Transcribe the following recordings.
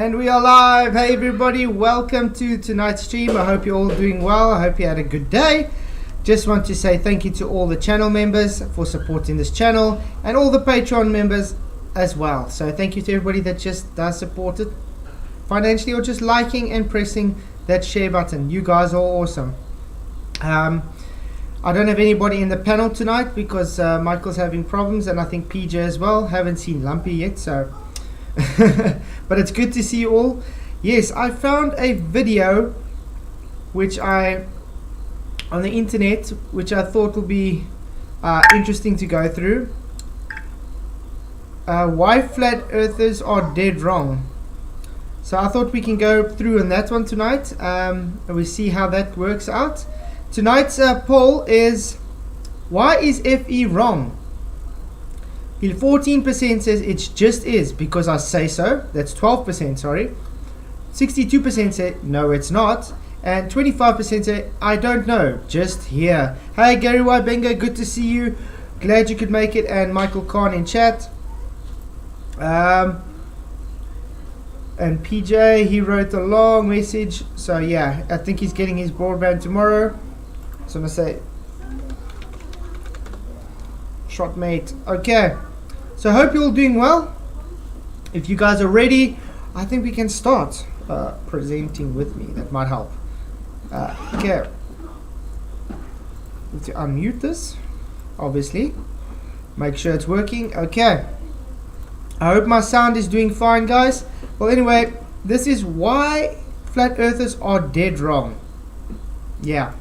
And we are live. Hey everybody, welcome to tonight's stream. I hope you're all doing well. I hope you had a good day. Just want to say thank you to all the channel members for supporting this channel and all the Patreon members as well. So thank you to everybody that just does support it financially or just liking and pressing that share button. You guys are awesome. I don't have anybody in the panel tonight because Michael's having problems, and I think PJ as well. Haven't seen Lumpy yet, so but it's good to see you all. Yes, I found a video on the internet which I thought would be interesting to go through. Why flat earthers are dead wrong. So I thought we can go through on that one tonight, and we see how that works out. Tonight's poll is, why is FE wrong? 14% says it just is because I say so. That's 12%, sorry. 62% say no, it's not. And 25% say I don't know, just here. Hey Gary Wybenga, good to see you. Glad you could make it. And Michael Khan in chat. And PJ, he wrote a long message. So yeah, I think he's getting his broadband tomorrow. So I'm going to say shot mate. Okay. So I hope you're all doing well. If you guys are ready, I think we can start presenting with me. That might help. Okay. Need to unmute this, obviously. Make sure it's working. Okay. I hope my sound is doing fine, guys. Well, anyway, this is why flat earthers are dead wrong. Yeah.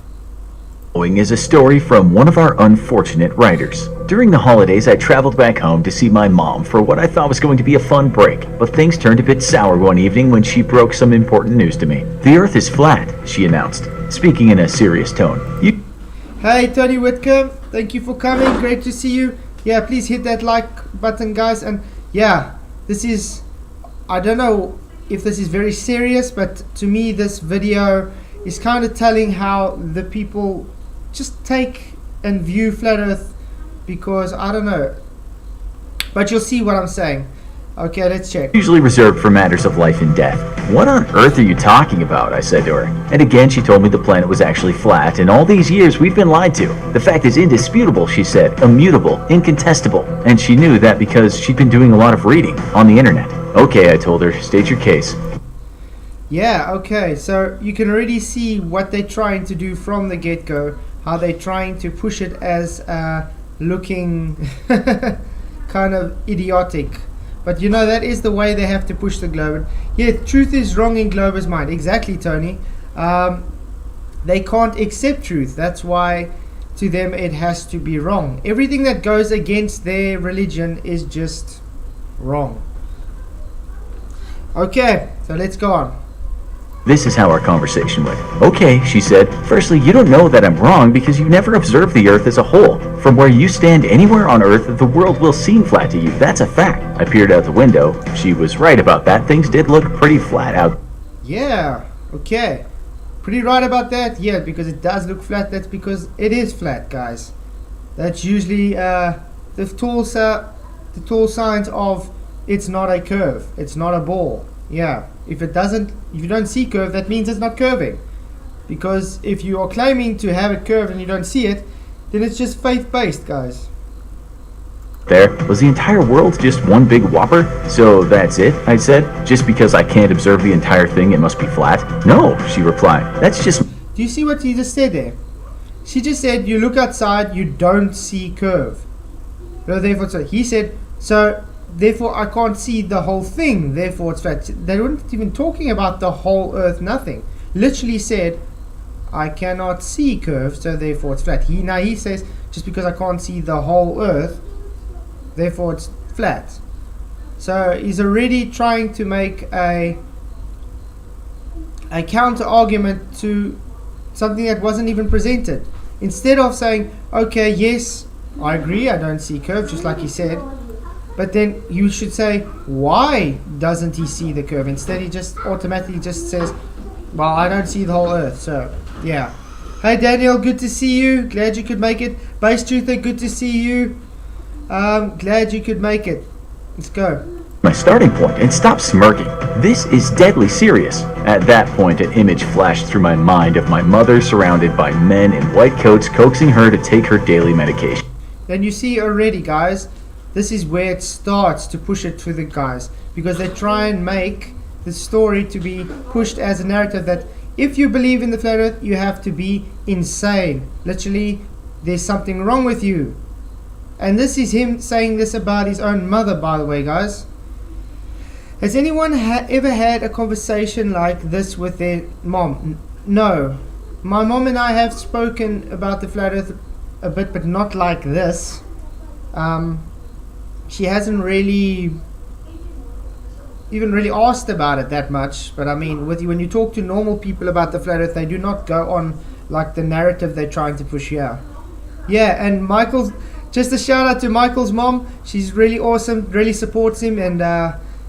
Following is a story from one of our unfortunate writers. During the holidays, I traveled back home to see my mom for what I thought was going to be a fun break, but things turned a bit sour one evening when she broke some important news to me. The earth is flat, she announced, speaking in a serious tone. Hey, Tony Whitcomb, thank you for coming. Great to see you. Yeah, please hit that like button, guys. And yeah, this is, I don't know if this is very serious, but to me this video is kind of telling how the people just take and view flat earth, because I don't know, but you'll see what I'm saying. Okay, let's check. Usually reserved for matters of life and death. What on earth are you talking about? I said to her. And again she told me the planet was actually flat, and all these years we've been lied to. The fact is indisputable, she said, immutable, incontestable, and she knew that because she'd been doing a lot of reading on the internet. Okay, I told her, state your case. Yeah, okay, so you can already see what they're trying to do from the get-go, how they're trying to push it as looking kind of idiotic. But you know, that is the way they have to push the globe. Yeah, truth is wrong in Glober's mind. Exactly, Tony. They can't accept truth. That's why to them it has to be wrong. Everything that goes against their religion is just wrong. Okay, so let's go on. This is how our conversation went. Okay, she said. Firstly, you don't know that I'm wrong because you never observed the Earth as a whole. From where you stand anywhere on Earth, the world will seem flat to you. That's a fact. I peered out the window. She was right about that. Things did look pretty flat out. Yeah, okay. Pretty right about that. Yeah, because it does look flat. That's because it is flat, guys. That's usually the tall signs of it's not a curve. It's not a ball. Yeah. If you don't see curve, that means it's not curving. Because if you are claiming to have it curved and you don't see it, then it's just faith-based, guys. There, was the entire world just one big whopper? So that's it, I said. Just because I can't observe the entire thing, it must be flat? No, she replied. That's just... Do you see what he just said there? She just said, you look outside, you don't see curve. No, therefore, so he said, so... therefore I can't see the whole thing, therefore it's flat. They weren't even talking about the whole earth, nothing. Literally said, I cannot see curves, so therefore it's flat. Now he says, just because I can't see the whole earth, therefore it's flat. So he's already trying to make a counter argument to something that wasn't even presented. Instead of saying, okay, yes, I agree, I don't see curves, just like he said. But then you should say, why doesn't he see the curve? Instead, he just automatically just says, well, I don't see the whole earth. So, yeah. Hey, Daniel, good to see you. Glad you could make it. Base Truther, good to see you. Glad you could make it. Let's go. my starting point and stop smirking. This is deadly serious. At that point, an image flashed through my mind of my mother surrounded by men in white coats coaxing her to take her daily medication. And you see already, guys, this is where it starts to push it to the guys, because they try and make the story to be pushed as a narrative that if you believe in the flat earth, you have to be insane. Literally, there's something wrong with you. And this is him saying this about his own mother, by the way, guys. Has anyone ever had a conversation like this with their mom? No. My mom and I have spoken about the flat earth a bit, but not like this. She hasn't really even really asked about it that much. But I mean, when you talk to normal people about the flat earth, they do not go on like the narrative they're trying to push here. Yeah, and Michael's, just a shout out to Michael's mom. She's really awesome, really supports him, and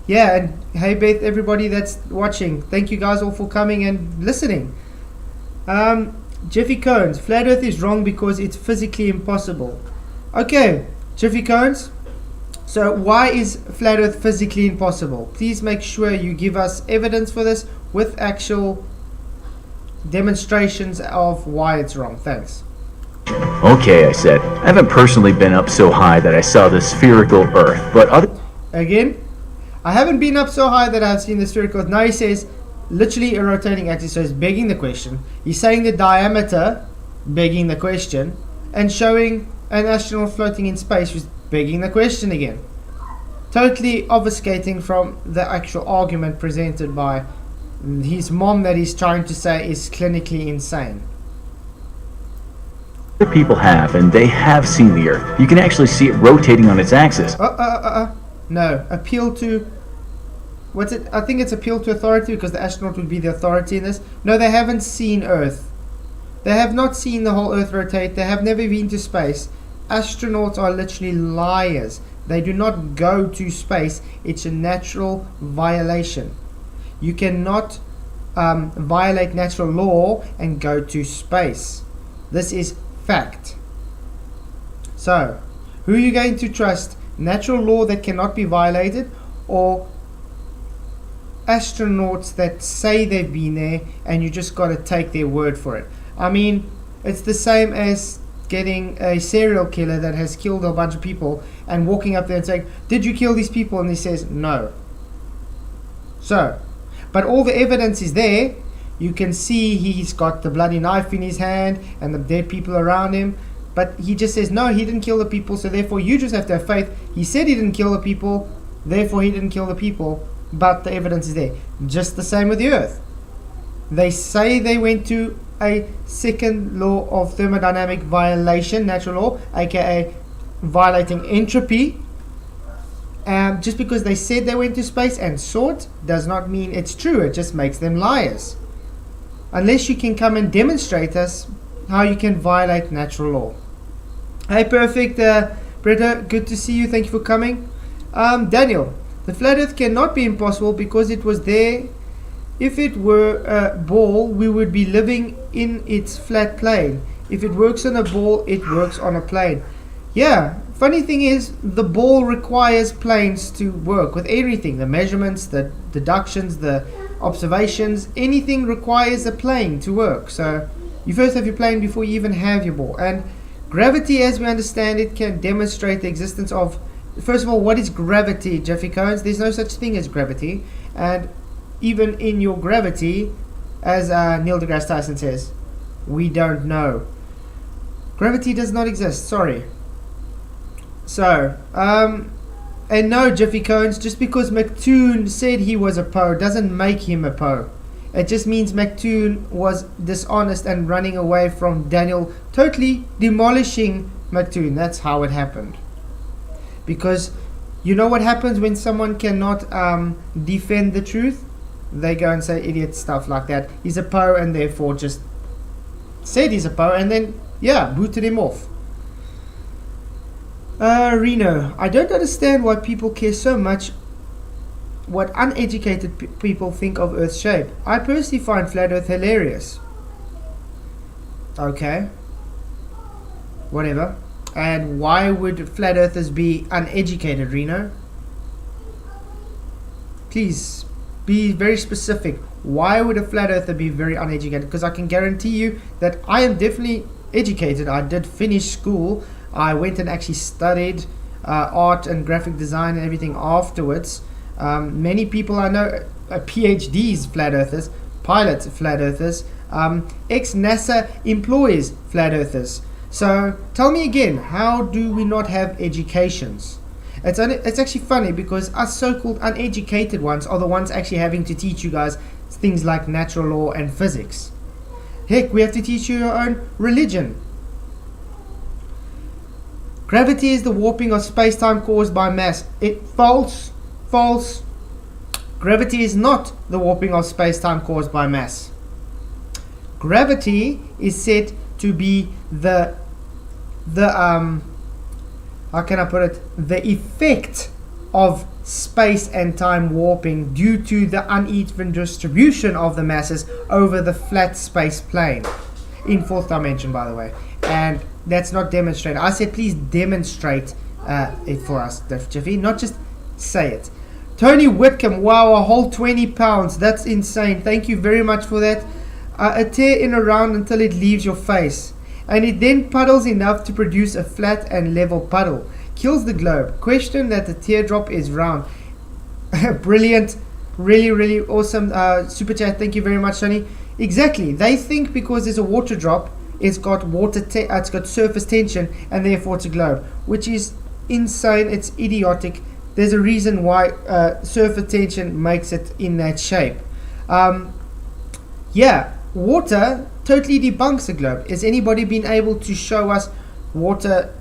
yeah, and hey Beth, everybody that's watching, thank you guys all for coming and listening. Jeffy Cones, flat earth is wrong because it's physically impossible. Okay, Jeffy Cones, so why is flat earth physically impossible? Please make sure you give us evidence for this with actual demonstrations of why it's wrong. Thanks. Okay, I said. I haven't personally been up so high that I saw the spherical earth, but other... Again, I haven't been up so high that I've seen the spherical earth. Now he says literally a rotating axis, so he's begging the question. He's saying the diameter, begging the question, and showing an astronaut floating in space, was begging the question again. Totally obfuscating from the actual argument presented by his mom that he's trying to say is clinically insane. people have, and they have seen the Earth. You can actually see it rotating on its axis. No, appeal to... What's it? I think it's appeal to authority, because the astronaut would be the authority in this. No, they haven't seen Earth. They have not seen the whole Earth rotate. They have never been to space. Astronauts are literally liars. They do not go to space. It's a natural violation. You cannot violate natural law and go to space. This is fact. So, who are you going to trust? Natural law that cannot be violated, or astronauts that say they've been there and you just got to take their word for it? I mean, it's the same as getting a serial killer that has killed a bunch of people and walking up there and saying, did you kill these people? And he says no. So, but all the evidence is there. You can see he's got the bloody knife in his hand and the dead people around him, but he just says no, he didn't kill the people, so therefore you just have to have faith. He said he didn't kill the people, therefore he didn't kill the people, but the evidence is there. Just the same with the Earth. They say they went to a second law of thermodynamic violation, natural law, aka violating entropy. Just because they said they went to space and saw it does not mean it's true. It just makes them liars. Unless you can come and demonstrate us how you can violate natural law. Hey, perfect, Britta, good to see you. Thank you for coming. Daniel, the flat Earth cannot be impossible because it was there. If it were a ball, we would be living in its flat plane. If it works on a ball, it works on a plane. Yeah, funny thing is, the ball requires planes to work with everything. The measurements, the deductions, the observations, anything requires a plane to work. So you first have your plane before you even have your ball. And gravity, as we understand it, can demonstrate the existence of... First of all, what is gravity, Jeffy Cones? There's no such thing as gravity. And even in your gravity, as Neil deGrasse Tyson says, we don't know. Gravity does not exist, sorry. So, and no, Jeffy Cones, just because McToon said he was a Poe doesn't make him a Poe. It just means McToon was dishonest and running away from Daniel, totally demolishing McToon. That's how it happened. Because you know what happens when someone cannot defend the truth? They go and say idiot stuff like that. He's a Poe, and therefore just said he's a Poe, and then, yeah, booted him off. Reno, I don't understand why people care so much what uneducated people think of Earth's shape. I personally find flat Earth hilarious. Okay. Whatever. And why would flat earthers be uneducated, Reno? please be very specific. Why would a flat earther be very uneducated? Because I can guarantee you that I am definitely educated. I did finish school. I went and actually studied art and graphic design and everything afterwards. Many people I know are PhDs, flat earthers, pilots, flat earthers, ex-NASA employees, flat earthers. So tell me again, how do we not have educations? It's actually funny because us so-called uneducated ones are the ones actually having to teach you guys things like natural law and physics. Heck, we have to teach you your own religion. Gravity is the warping of space-time caused by mass. False. Gravity is not the warping of space-time caused by mass. Gravity is said to be the how can I put it? The effect of space and time warping due to the uneven distribution of the masses over the flat space plane in fourth dimension, by the way. And that's not demonstrated. I said please demonstrate it for us, Jiffy, not just say it. Tony Whitcomb, wow, a whole 20 pounds. That's insane. Thank you very much for that. A tear in a round until it leaves your face, and it then puddles enough to produce a flat and level puddle. Kills the globe. Question that the teardrop is round. Brilliant. Really awesome super chat. Thank you very much, Tony. Exactly. They think because there's a water drop, it's got it's got surface tension, and therefore it's a globe, which is insane. It's idiotic. There's a reason why surface tension makes it in that shape. Yeah, water totally debunks a globe. Has anybody been able to show us water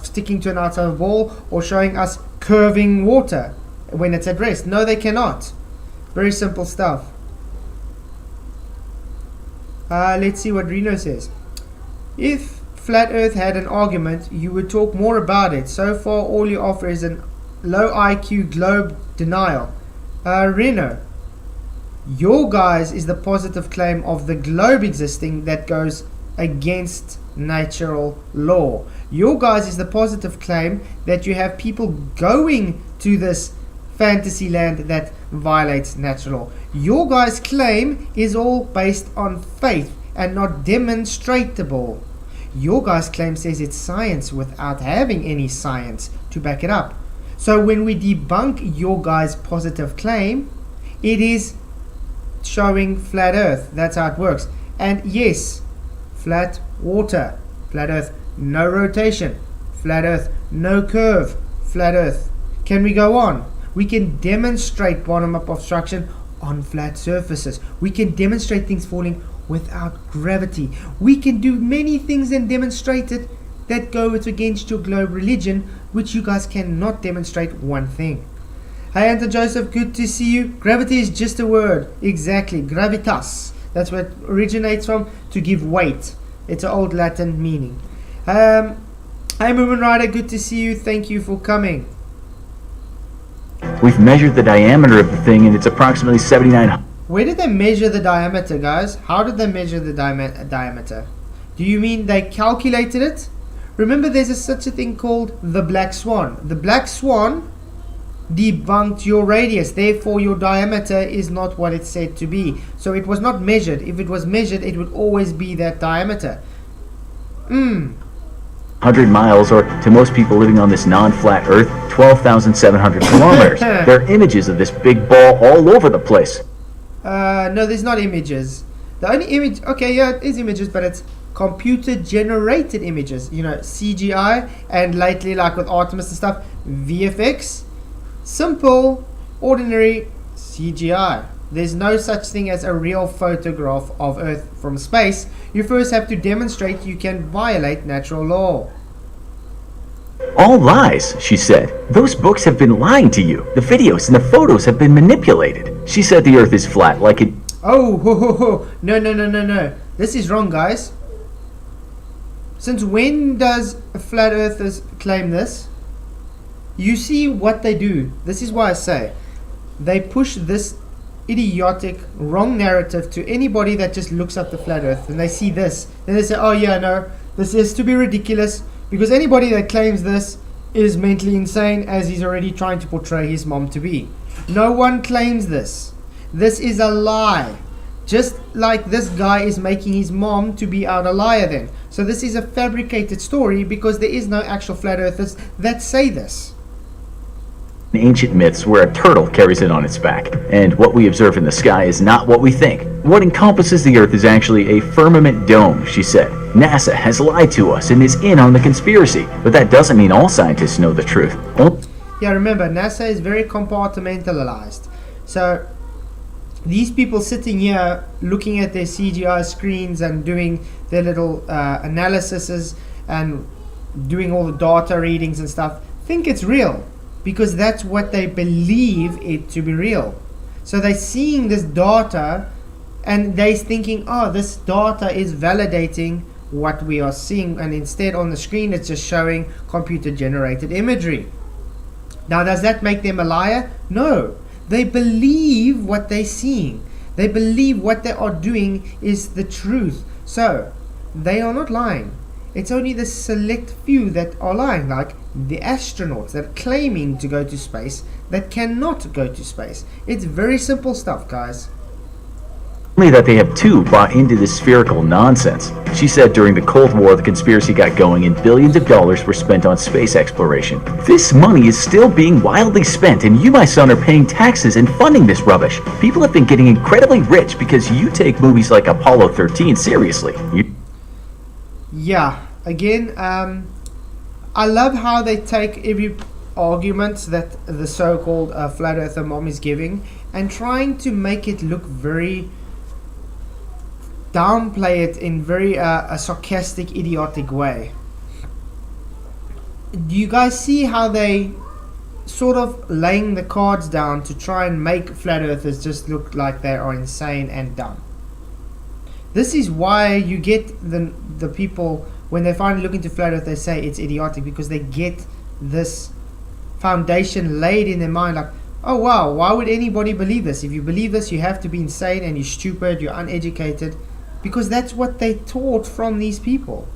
sticking to an outside wall, or showing us curving water when it's at rest? No, they cannot. Very simple stuff. Let's see what Reno says. If Flat Earth had an argument, you would talk more about it. So far, all you offer is an low IQ globe denial. Reno, your guys is the positive claim of the globe existing that goes against natural law. Your guys is the positive claim that you have people going to this fantasy land that violates natural law. Your guys' claim is all based on faith and not demonstratable. Your guys' claim says it's science without having any science to back it up. So when we debunk your guys' positive claim, it is showing flat earth. That's how it works. And yes, flat water, flat earth, no rotation, flat earth, no curve, flat earth. Can we go on? We can demonstrate bottom-up obstruction on flat surfaces. We can demonstrate things falling without gravity. We can do many things and demonstrate it that go against your globe religion, which you guys cannot demonstrate one thing. Hey Anton Joseph, good to see you. Gravity is just a word. Exactly, gravitas. That's where it originates from, to give weight. It's an old Latin meaning. Hey Moomin Rider, good to see you. Thank you for coming. We've measured the diameter of the thing, and it's approximately 79. Where did they measure the diameter, guys? How did they measure the diameter? Do you mean they calculated it? Remember, there's such a thing called the black swan. The black swan debunked your radius, therefore your diameter is not what it's said to be. So it was not measured. If it was measured, it would always be that diameter. 100 miles, or to most people living on this non-flat Earth, 12,700 kilometers. There are images of this big ball all over the place. No, there's not images. The only image, okay, yeah, it is images, but it's computer generated images. You know, CGI, and lately, like with Artemis and stuff, VFX. Simple, ordinary CGI. There's no such thing as a real photograph of Earth from space. You first have to demonstrate you can violate natural law. All lies, she said. Those books have been lying to you. The videos and the photos have been manipulated. She said the Earth is flat, like it... Oh, ho, ho, ho. No. This is wrong, guys. Since when does flat earthers claim this? You see what they do. This is why I say they push this idiotic wrong narrative to anybody that just looks up the flat earth and they see this, then they say, oh yeah, no, this is to be ridiculous, because anybody that claims this is mentally insane, as he's already trying to portray his mom to be. No one claims this. This is a lie. Just like this guy is making his mom to be out a liar then. So this is a fabricated story because there is no actual flat earthers that say this. Ancient myths where a turtle carries it on its back, and what we observe in the sky is not what we think. What encompasses the Earth is actually a firmament dome, she said. NASA has lied to us and is in on the conspiracy, but that doesn't mean all scientists know the truth. Yeah, remember, NASA is very compartmentalized. So these people sitting here looking at their CGI screens and doing their little analyses and doing all the data readings and stuff think it's real because that's what they believe it to be real. So they're seeing this data and they're thinking, oh, this data is validating what we are seeing, and instead on the screen it's just showing computer generated imagery. Now, does that make them a liar? No. They believe what they're seeing. They believe what they are doing is the truth. So, they are not lying. It's only the select few that are lying, like the astronauts that are claiming to go to space that cannot go to space. It's very simple stuff, guys. Only that they have too bought into this spherical nonsense. She said during the Cold War the conspiracy got going and billions of dollars were spent on space exploration. This money is still being wildly spent, and you, my son, are paying taxes and funding this rubbish. People have been getting incredibly rich because you take movies like Apollo 13 seriously. Yeah, again, I love how they take every argument that the so-called flat earther mom is giving and trying to make it look very downplay it in very a sarcastic, idiotic way. Do you guys see how they sort of laying the cards down to try and make flat earthers just look like they are insane and dumb? This is why you get the people, when they finally look into flat earth, they say it's idiotic because they get this foundation laid in their mind like, oh wow, why would anybody believe this? If you believe this, you have to be insane and you're stupid, you're uneducated. Because that's what they taught from these people.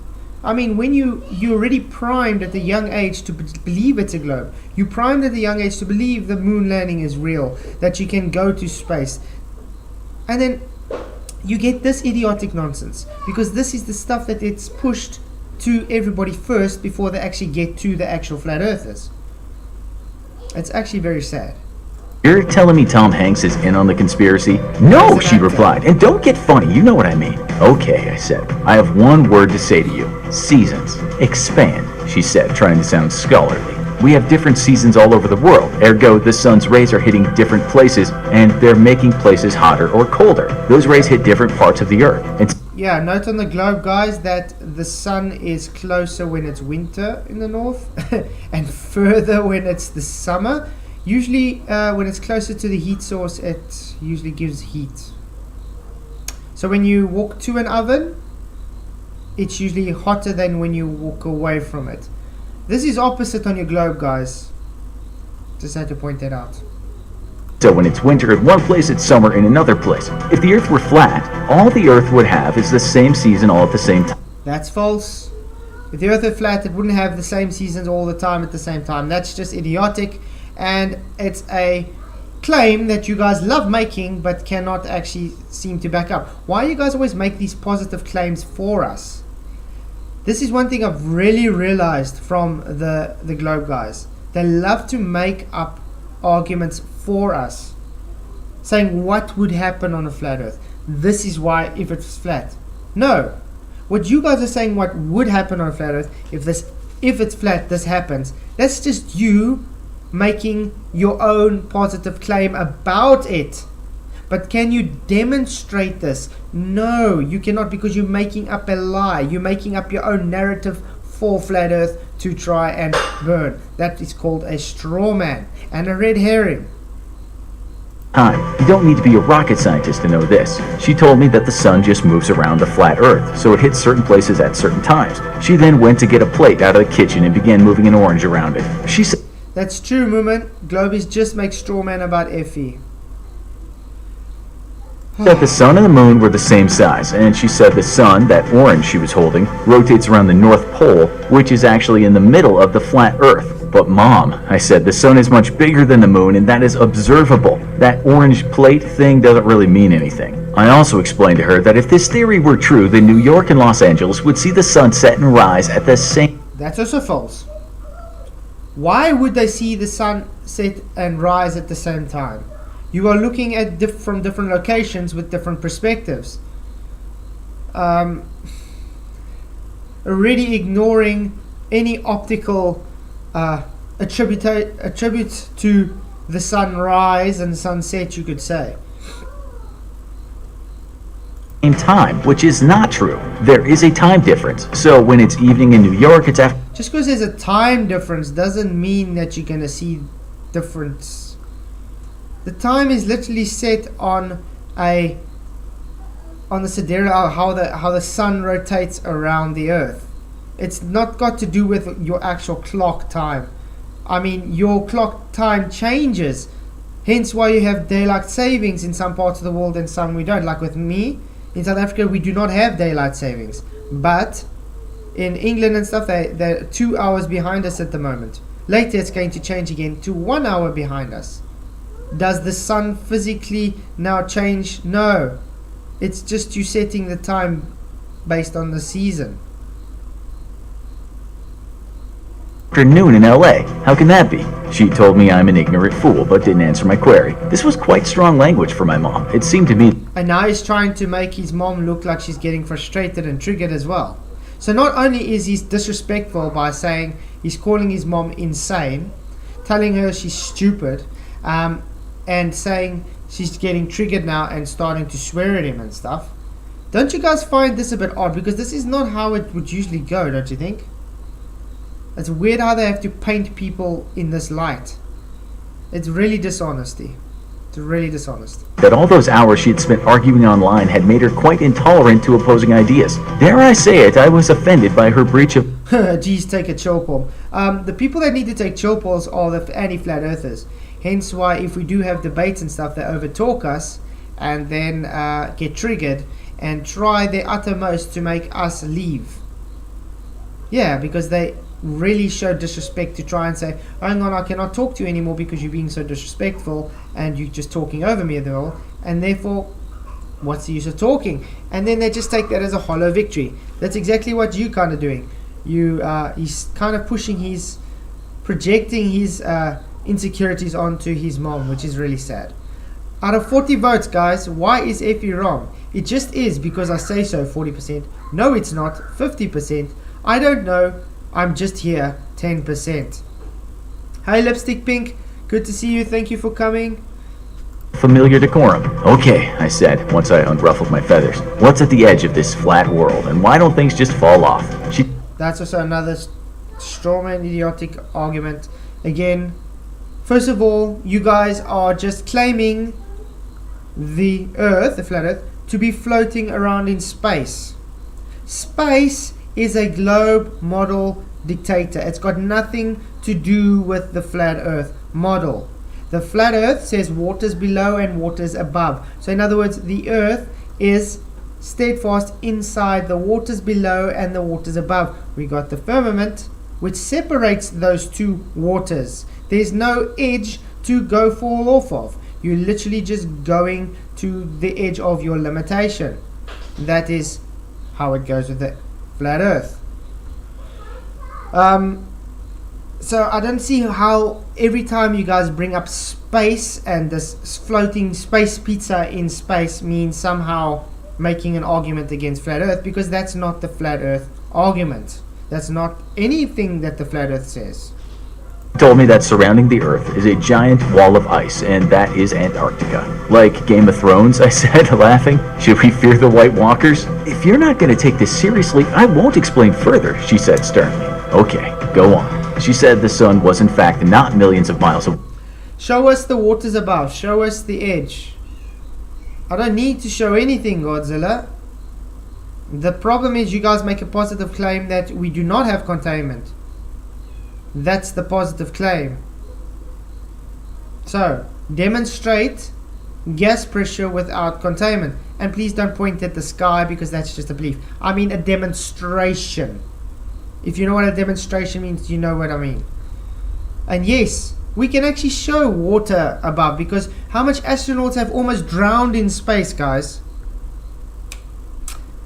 I mean, when you're already primed at a young age to believe it's a globe. You're primed at a young age to believe the moon landing is real, that you can go to space. And then you get this idiotic nonsense. Because this is the stuff that it's pushed to everybody first before they actually get to the actual flat earthers. It's actually very sad. You're telling me Tom Hanks is in on the conspiracy? No, she replied, and don't get funny, you know what I mean. Okay, I said. I have one word to say to you. Seasons. Expand, she said, trying to sound scholarly. We have different seasons all over the world, ergo the sun's rays are hitting different places, and they're making places hotter or colder. Those rays hit different parts of the earth. And yeah, note on the globe, guys, that the sun is closer when it's winter in the north and further when it's the summer. Usually when it's closer to the heat source, it usually gives heat. So when you walk to an oven, it's usually hotter than when you walk away from it. This is opposite on your globe, guys. Just had to point that out. So when it's winter in one place, it's summer in another place. If the earth were flat, all the earth would have is the same season all at the same time. That's false. If the earth were flat, it wouldn't have the same seasons all the time at the same time. That's just idiotic. And it's a claim that you guys love making but cannot actually seem to back up. Why you guys always make these positive claims for us? This is one thing I've really realized from the globe guys. They love to make up arguments for us, saying what would happen on a flat earth. This is why if it's flat. No. What you guys are saying what would happen on a flat earth, if it's flat, this happens. That's just you making your own positive claim about it. But can you demonstrate this? No, you cannot, because you're making up a lie. You're making up your own narrative for flat earth to try and burn. That is called a straw man and a red herring. You don't need to be a rocket scientist to know this. She told me that the sun just moves around the flat earth, so it hits certain places at certain times. She then went to get a plate out of the kitchen and began moving an orange around it. She said, that's true, Moomin. Globies just make straw man about Effie. that the sun and the moon were the same size, and she said the sun, that orange she was holding, rotates around the North Pole, which is actually in the middle of the flat earth. But Mom, I said, the sun is much bigger than the moon and that is observable. That orange plate thing doesn't really mean anything. I also explained to her that if this theory were true, then New York and Los Angeles would see the sun set and rise at the same... That's also false. Why would they see the sun set and rise at the same time? You are looking at from different locations with different perspectives. Already ignoring any optical attribute to the sunrise and sunset, you could say. Same time, which is not true. There is a time difference. So when it's evening in New York, it's after... Just because there's a time difference doesn't mean that you're going to see difference. The time is literally set on the sidereal, how the sun rotates around the earth. It's not got to do with your actual clock time. I mean, your clock time changes, hence why you have daylight savings in some parts of the world and some we don't. Like with me in South Africa, we do not have daylight savings, but in England and stuff, they're 2 hours behind us at the moment. Later it's going to change again to 1 hour behind us. Does the sun physically now change? No. It's just you setting the time based on the season. Afternoon in LA. How can that be? She told me I'm an ignorant fool, but didn't answer my query. This was quite strong language for my mom. It seemed to me... And now he's trying to make his mom look like she's getting frustrated and triggered as well. So not only is he disrespectful by saying he's calling his mom insane, telling her she's stupid, and saying she's getting triggered now and starting to swear at him and stuff. Don't you guys find this a bit odd? Because this is not how it would usually go, don't you think? It's weird how they have to paint people in this light. It's really dishonesty. It's really dishonest. That all those hours she had spent arguing online had made her quite intolerant to opposing ideas. Dare I say it, I was offended by her breach of... Geez, take a chill pill. The people that need to take chill pills are the anti-flat earthers. Hence why if we do have debates and stuff, they overtalk us and then get triggered and try their uttermost to make us leave. Yeah, because they really show disrespect to try and say, hang on, I cannot talk to you anymore because you're being so disrespectful and you're just talking over me at all, and therefore what's the use of talking? And then they just take that as a hollow victory. That's exactly what you kind of doing. He's kind of projecting his insecurities onto his mom, which is really sad. Out of 40 votes, guys, why is Effie wrong? It just is because I say so. 40%. No, it's not. 50%. I don't know. I'm just here. 10%. Hey, Lipstick Pink. Good to see you. Thank you for coming. Familiar decorum. Okay, I said, once I unruffled my feathers. What's at the edge of this flat world, and why don't things just fall off? That's also another strawman idiotic argument. Again, first of all, you guys are just claiming the Earth, the flat Earth, to be floating around in space. Space is a globe model dictator. It's got nothing to do with the flat Earth model. The flat Earth says waters below and waters above. So in other words, the Earth is steadfast inside the waters below and the waters above. We got the firmament, which separates those two waters. There's no edge to go fall off of. You're literally just going to the edge of your limitation. That is how it goes with the flat Earth. So I don't see how every time you guys bring up space and this floating space pizza in space means somehow making an argument against flat Earth, because that's not the flat Earth argument. That's not anything that the flat Earth says. Told me that surrounding the Earth is a giant wall of ice, and that is Antarctica. Like Game of Thrones, I said, laughing. Should we fear the White Walkers? If you're not going to take this seriously, I won't explain further, she said sternly. Okay, go on. She said the sun was in fact not millions of miles away. Show us the waters above. Show us the edge. I don't need to show anything, Godzilla. The problem is you guys make a positive claim that we do not have containment. That's the positive claim. So, demonstrate gas pressure without containment. And please don't point at the sky, because that's just a belief. I mean a demonstration. If you know what a demonstration means, you know what I mean. And yes, we can actually show water above, because how much astronauts have almost drowned in space, guys?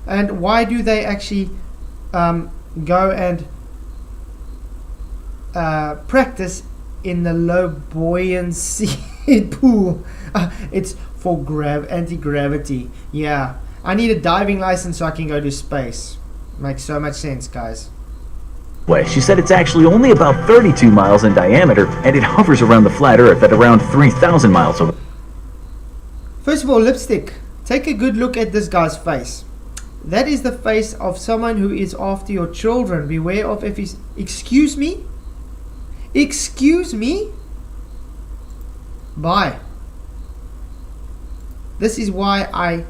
And why do they actually go and practice in the low buoyancy pool? It's for anti-gravity. Yeah, I need a diving license so I can go to space. Makes so much sense, guys. Way. She said it's actually only about 32 miles in diameter, and it hovers around the flat Earth at around 3,000 miles away. First of all, lipstick. Take a good look at this guy's face. That is the face of someone who is after your children. Beware of if he's... Excuse me? Excuse me? Bye. This is why I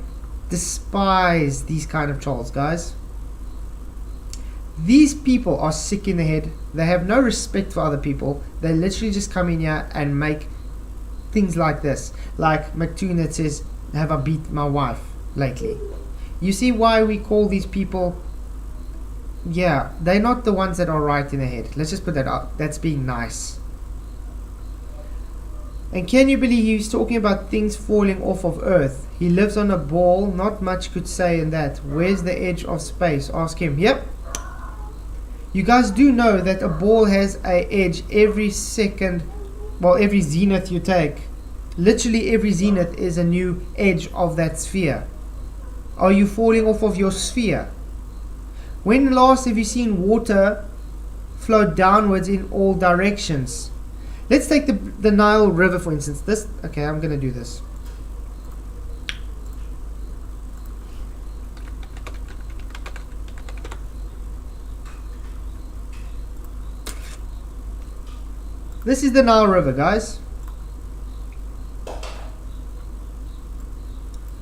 despise these kind of trolls, guys. These people are sick in the head. They have no respect for other people. They literally just come in here and make things like this. Like McToon that says, have I beat my wife lately? You see why we call these people... Yeah, they're not the ones that are right in the head. Let's just put that up. That's being nice. And can you believe he's talking about things falling off of Earth? He lives on a ball. Not much could say in that. Where's the edge of space? Ask him. Yep. You guys do know that a ball has an edge every second, well, every zenith you take. Literally every zenith is a new edge of that sphere. Are you falling off of your sphere? When last have you seen water flow downwards in all directions? Let's take the Nile River, for instance. Okay, I'm going to do this. This is the Nile River, guys.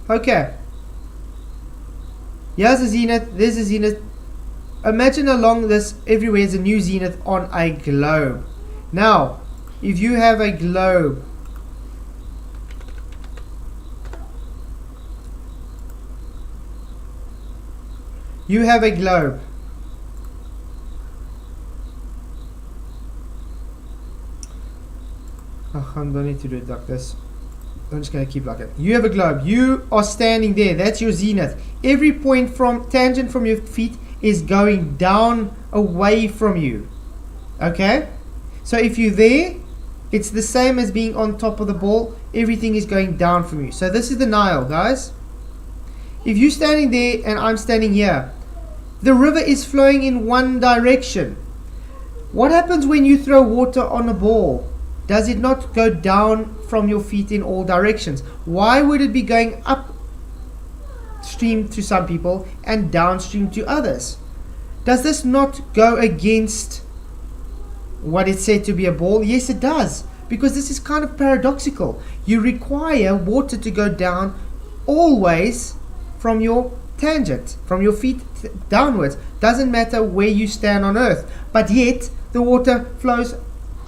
Okay. Here's a zenith. There's a zenith. Imagine along this, everywhere is a new zenith on a globe. Now, if you have a globe, you have a globe. Oh, I don't need to do it like this. I'm just going to keep like it. You have a globe. You are standing there. That's your zenith. Every point from tangent from your feet is going down away from you. Okay? So if you're there, it's the same as being on top of the ball. Everything is going down from you. So this is the Nile, guys. If you're standing there and I'm standing here, the river is flowing in one direction. What happens when you throw water on a ball? Does it not go down from your feet in all directions? Why would it be going upstream to some people and downstream to others? Does this not go against what it's said to be a ball? Yes, it does. Because this is kind of paradoxical. You require water to go down always from your tangent, from your feet downwards. Doesn't matter where you stand on earth. But yet, the water flows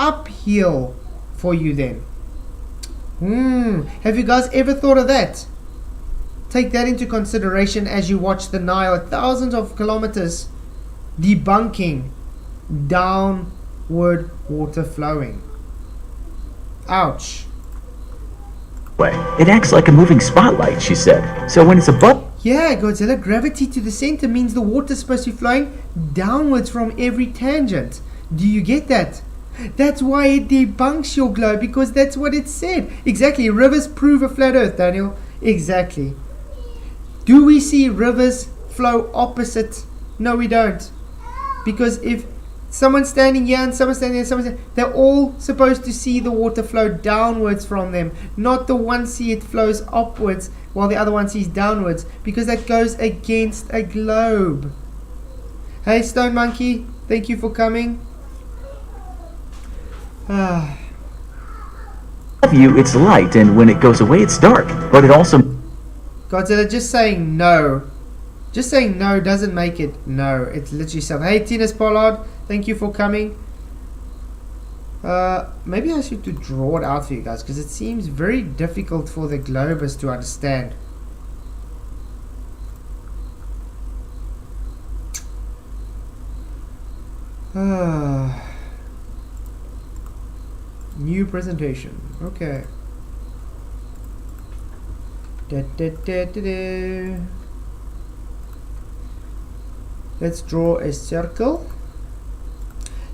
uphill for you then. Have you guys ever thought of that? Take that into consideration as you watch the Nile at thousands of kilometers debunking downward water flowing. Ouch. It acts like a moving spotlight, she said. So when it's above... Yeah, Godzilla, gravity to the center means the water's supposed to be flowing downwards from every tangent. Do you get that? That's why it debunks your globe, because that's what it said. Exactly. Rivers prove a flat earth, Daniel. Exactly. Do we see rivers flow opposite? No, we don't. Because if someone's standing here and someone's standing there, they're all supposed to see the water flow downwards from them. Not the one see it flows upwards while the other one sees downwards. Because that goes against a globe. Hey, Stone Monkey. Thank you for coming. You, it's light, and when it goes away, it's dark. But it also... Godzilla, just saying no. Just saying no doesn't make it no. It's literally something. Hey, Tinas Pollard, thank you for coming. Maybe I should draw it out for you guys, because it seems very difficult for the globers to understand. New presentation. Okay. Da, da, da, da, da. Let's draw a circle.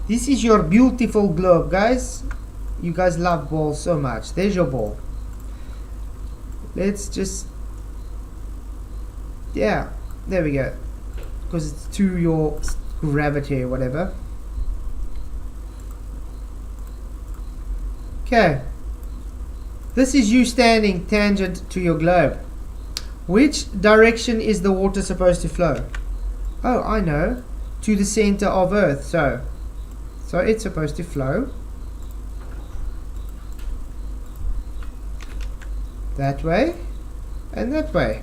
This is your beautiful globe, guys. You guys love balls so much. There's your ball. Let's just, yeah, there we go. Because it's to your gravity or whatever. Okay. This is you standing tangent to your globe. Which direction is the water supposed to flow? Oh, I know. To the center of Earth. So it's supposed to flow that way and that way.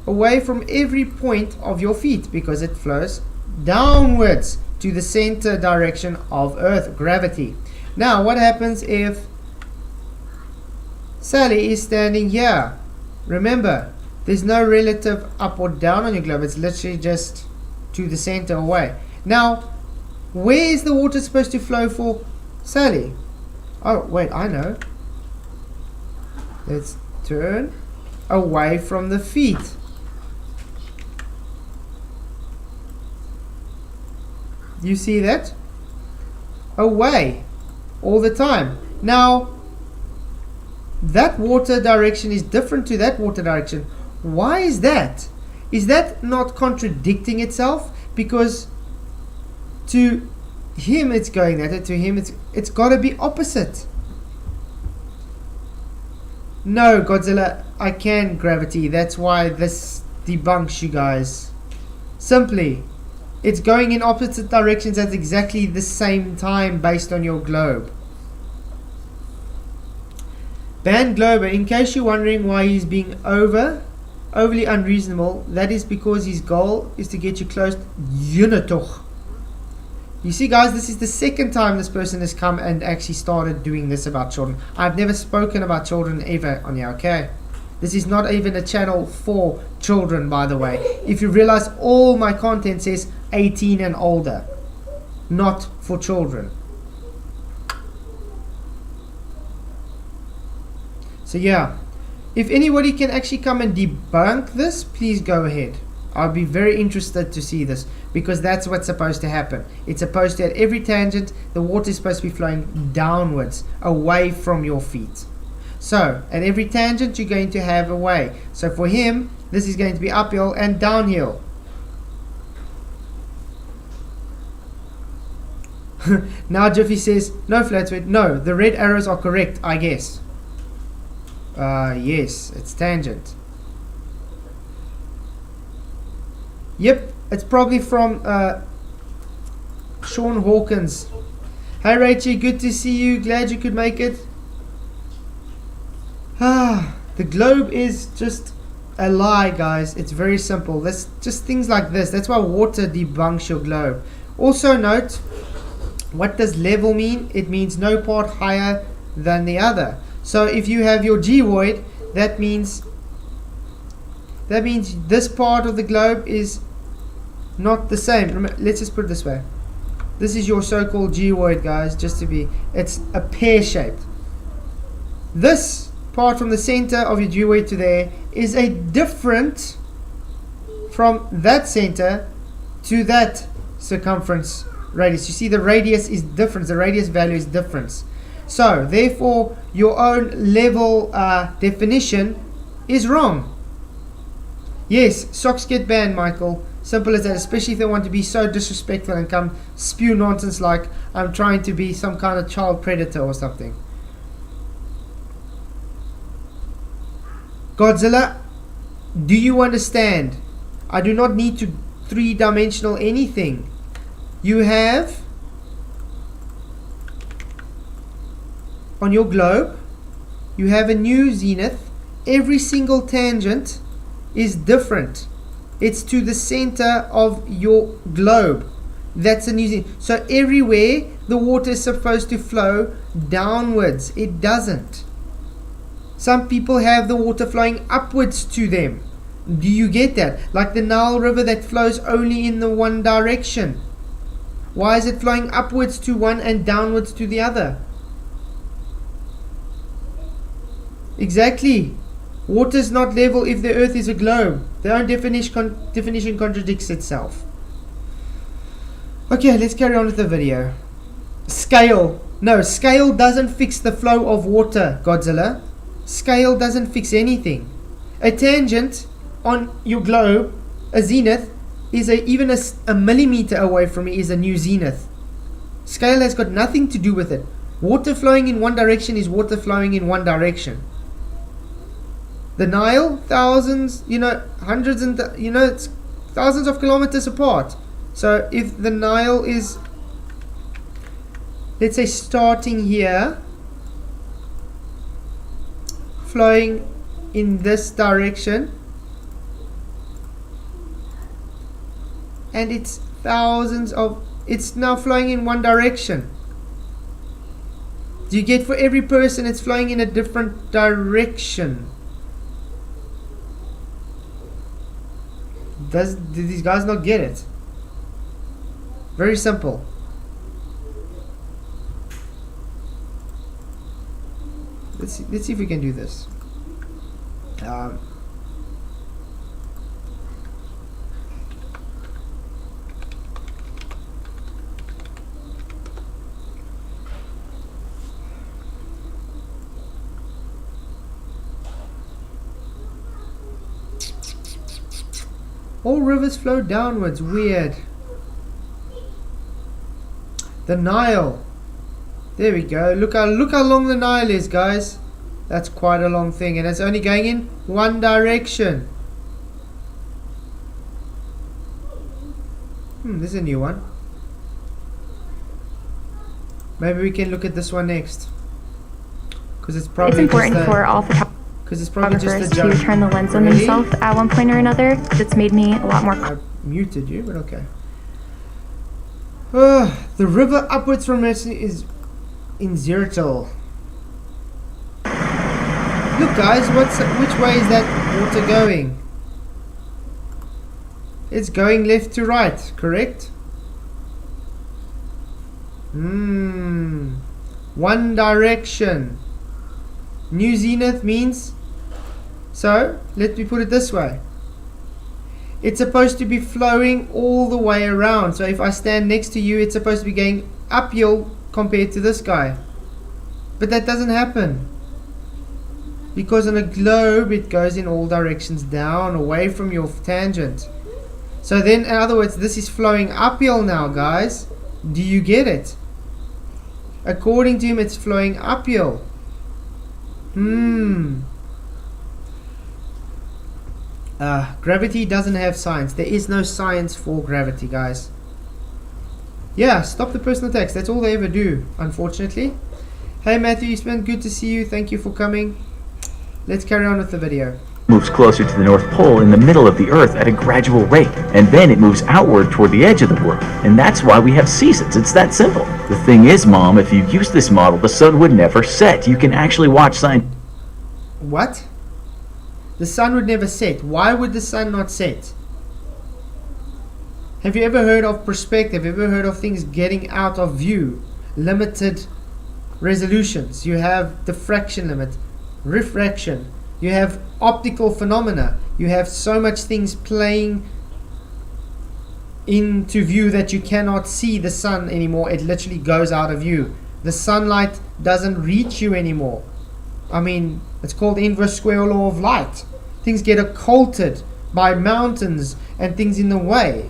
Away from every point of your feet, because it flows downwards to the center direction of Earth, gravity. Now, what happens if Sally is standing here? Remember, there's no relative up or down on your globe. It's literally just to the center away. Now, where is the water supposed to flow for Sally? Oh, wait, I know. Let's turn away from the feet. You see that? Away all the time. Now, that water direction is different to that water direction. Why is that? Is that not contradicting itself? Because to him it's going that way, to him it's got to be opposite. No, Godzilla, I can gravity. That's why this debunks you guys. Simply, it's going in opposite directions at exactly the same time based on your globe. Band Glober, in case you're wondering why he's being overly unreasonable, that is because his goal is to get you close. Unitoch. You see, guys, this is the second time this person has come and actually started doing this about children. I've never spoken about children ever on here, okay? This is not even a channel for children, by the way. If you realize, all my content says 18 and older, not for children. So yeah, if anybody can actually come and debunk this, please go ahead. I'll be very interested to see this, because that's what's supposed to happen. It's supposed to, at every tangent, the water is supposed to be flowing downwards, away from your feet. So, at every tangent, you're going to have away. So for him, this is going to be uphill and downhill. Now Jiffy says, no Flatsweet, no, the red arrows are correct, I guess. Yes, it's tangent. Yep, it's probably from Sean Hawkins. Hey Rachie, good to see you. Glad you could make it. The globe is just a lie, guys. It's very simple. That's just things like this. That's why water debunks your globe. Also note, what does level mean? It means no part higher than the other. So if you have your geoid, that means this part of the globe is not the same. Remember, let's just put it this way. This is your so-called geoid, guys, just to be, it's a pear-shaped. This part from the center of your geoid to there is a different from that center to that circumference radius. You see, the radius is different. The radius value is different. So therefore your own level definition is wrong. Yes, socks get banned, Michael. Simple as that, especially if they want to be so disrespectful and come spew nonsense like I'm trying to be some kind of child predator or something. Godzilla, do you understand? I do not need to three-dimensional anything. You have on your globe, you have a new zenith. Every single tangent is different. It's to the center of your globe. That's a new zenith. So everywhere the water is supposed to flow downwards. It doesn't. Some people have the water flowing upwards to them. Do you get that? Like the Nile River that flows only in the one direction. Why is it flowing upwards to one and downwards to the other? Exactly. Water is not level if the earth is a globe. Their own definition contradicts itself. Okay, let's carry on with the video. Scale. No, scale doesn't fix the flow of water, Godzilla. Scale doesn't fix anything. A tangent on your globe, a zenith, is even a millimeter away from me is a new zenith. Scale has got nothing to do with it. Water flowing in one direction is water flowing in one direction. The Nile, thousands, hundreds and, it's thousands of kilometers apart. So if the Nile is, let's say, starting here, flowing in this direction, and it's now flowing in one direction. Do you get, for every person it's flowing in a different direction? Did these guys not get it? Very simple. Let's see if we can do this. All rivers flow downwards. Weird. The Nile. There we go. Look how long the Nile is, guys. That's quite a long thing, and it's only going in one direction. This is a new one. Maybe we can look at this one next, because it's probably important for all photographers to turn the lens on themselves at one point or another. It's made me a lot more. I muted you, but okay. The river upwards from us is in Zertal. Look, guys, which way is that water going? It's going left to right, correct? One direction. New zenith means, so let me put it this way. It's supposed to be flowing all the way around. So if I stand next to you, it's supposed to be going uphill compared to this guy. But that doesn't happen, because on a globe it goes in all directions down, away from your tangent. So then, in other words, this is flowing uphill now, guys. Do you get it? According to him, it's flowing uphill. Gravity doesn't have science. There is no science for gravity, guys. Yeah, stop the personal attacks. That's all they ever do, unfortunately. Hey Matthew Eastman, good to see you. Thank you for coming. Let's carry on with the video. Moves closer to the North Pole in the middle of the Earth at a gradual rate, and then it moves outward toward the edge of the world. And that's why we have seasons. It's that simple. The thing is, Mom, if you use this model, the sun would never set. You can actually watch science. What? The sun would never set. Why would the sun not set? Have you ever heard of perspective? Have you ever heard of things getting out of view? Limited resolutions. You have diffraction limit, refraction. You have optical phenomena. You have so much things playing into view that you cannot see the sun anymore. It literally goes out of view. The sunlight doesn't reach you anymore. I mean, it's called inverse square law of light. Things get occulted by mountains and things in the way.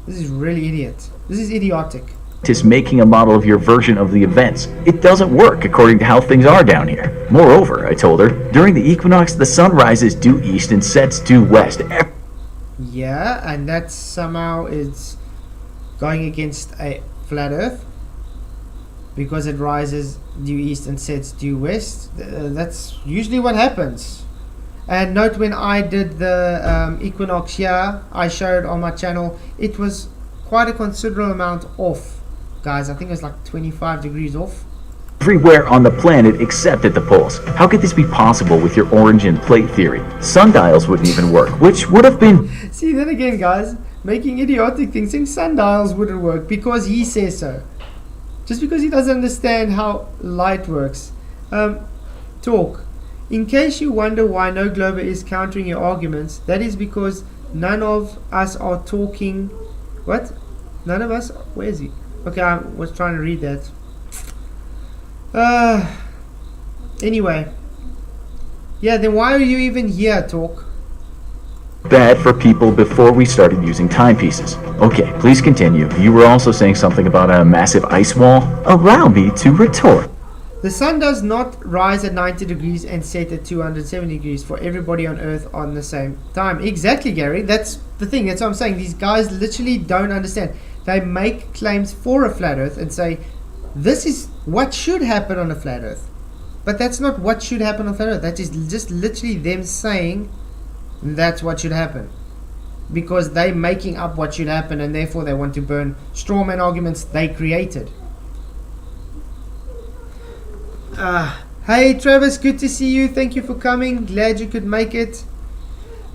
This is really idiot. This is idiotic. Is making a model of your version of the events. It doesn't work according to how things are down here. Moreover, I told her, during the equinox, the sun rises due east and sets due west. Yeah, and that somehow is going against a flat earth, because it rises due east and sets due west. That's usually what happens. And note, when I did the equinox here, I showed on my channel, it was quite a considerable amount off, guys. I think it was like 25 degrees off. Everywhere on the planet except at the poles. How could this be possible with your origin plate theory? Sundials wouldn't even work, which would have been... See, then again, guys, making idiotic things, saying sundials wouldn't work because he says so. Just because he doesn't understand how light works. Talk. In case you wonder why no Glober is countering your arguments, that is because none of us are talking. What? None of us? Where is he? Okay, I was trying to read that. Anyway. Yeah, then why are you even here, Talk? Bad for people before we started using timepieces. Okay, please continue. You were also saying something about a massive ice wall. Allow me to retort. The sun does not rise at 90 degrees and set at 270 degrees for everybody on Earth on the same time. Exactly, Gary. That's the thing. That's what I'm saying. These guys literally don't understand. They make claims for a flat Earth and say, this is what should happen on a flat Earth. But that's not what should happen on a flat Earth. That is just literally them saying that's what should happen. Because they're making up what should happen and therefore they want to burn straw man arguments they created. Hey Travis, good to see you. Thank you for coming. Glad you could make it.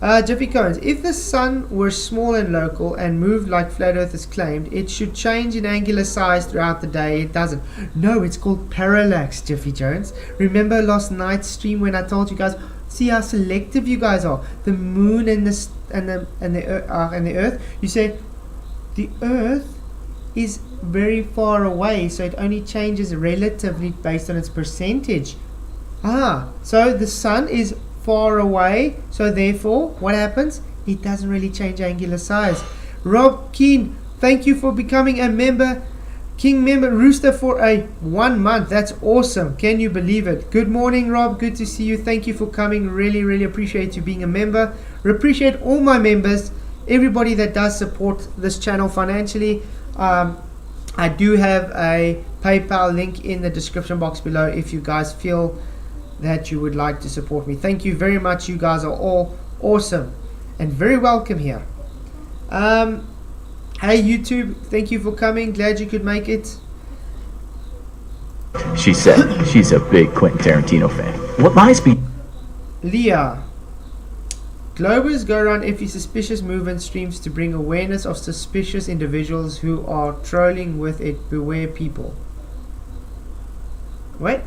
Jeffy Cones, if the sun were small and local and moved like flat earth is claimed, it should change in angular size throughout the day. It doesn't. No, it's called parallax, Jeffy Jones. Remember last night's stream when I told you guys, see how selective you guys are. The moon and the earth. You say the earth is very far away, so it only changes relatively based on its percentage. So the sun is far away, so therefore what happens? It doesn't really change angular size. Rob Keen, thank you for becoming a member, King member Rooster, for a 1 month. That's awesome. Can you believe it? Good morning, Rob. Good to see you. Thank you for coming. Really appreciate you being a member. Appreciate all my members, everybody that does support this channel financially. I do have a PayPal link in the description box below if you guys feel that you would like to support me. Thank you very much. You guys are all awesome and very welcome here. Hey YouTube, thank you for coming. Glad you could make it. She said she's a big Quentin Tarantino fan. What lies be? Leah. Globers go around every suspicious movement streams to bring awareness of suspicious individuals who are trolling with it. Beware people. Wait.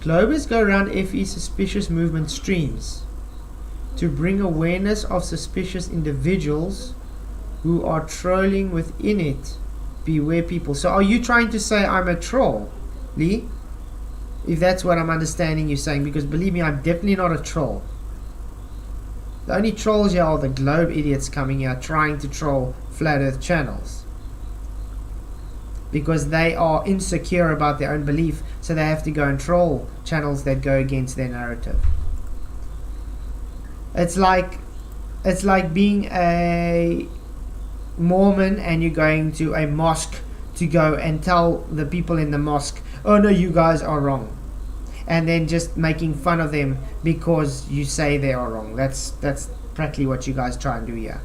Globers go around FE suspicious movement streams to bring awareness of suspicious individuals who are trolling within it. Beware people. So are you trying to say I'm a troll, Lee? If that's what I'm understanding you saying, because believe me, I'm definitely not a troll. The only trolls here are the globe idiots coming here trying to troll flat earth channels. Because they are insecure about their own belief, so they have to go and troll channels that go against their narrative. It's like being a Mormon and you're going to a mosque to go and tell the people in the mosque, oh no, you guys are wrong, and then just making fun of them because you say they are wrong. That's practically what you guys try and do here.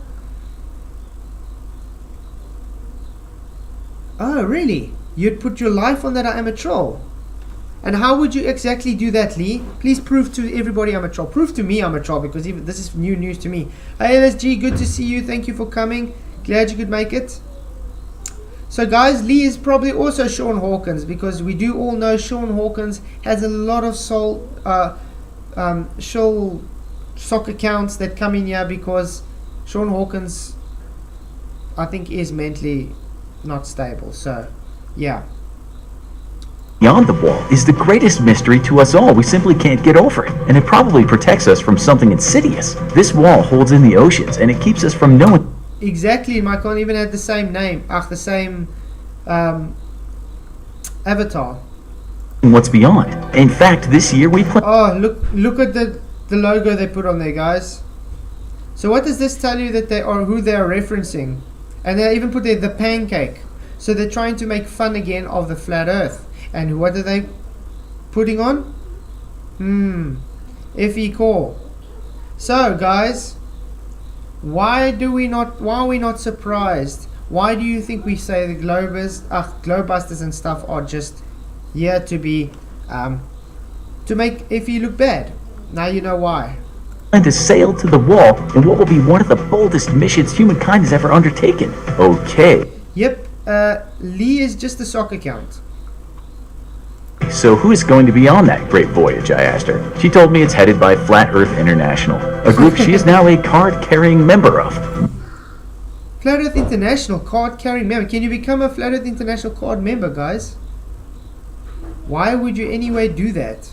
Oh, really? You'd put your life on that I am a troll? And how would you exactly do that, Lee? Please prove to everybody I'm a troll. Prove to me I'm a troll, because even this is new news to me. Hey, LSG, good to see you. Thank you for coming. Glad you could make it. So, guys, Lee is probably also Sean Hawkins, because we do all know Sean Hawkins has a lot of soul sock accounts that come in here because Sean Hawkins, I think, is mentally not stable. So yeah, Beyond the wall is the greatest mystery to us all. We simply can't get over it, and it probably protects us from something insidious. This wall holds in the oceans, and it keeps us from knowing. Exactly, Michael. Even had the same name, the same avatar. What's beyond? In fact, this year we plan. Oh, look at the logo they put on there, guys. So what does this tell you that they are, who they are referencing? And they even put there the pancake. So they're trying to make fun again of the flat earth. And what are they putting on? FE core. So guys, why are we not surprised? Why do you think we say the Globebusters and stuff are just here to be to make FE look bad? Now you know why. To sail to the wall in what will be one of the boldest missions humankind has ever undertaken. Okay. Yep, Lee is just a sock account. So who is going to be on that great voyage, I asked her. She told me it's headed by Flat Earth International, a group she is now a card-carrying member of. Flat Earth International card-carrying member. Can you become a Flat Earth International card member, guys? Why would you anyway do that?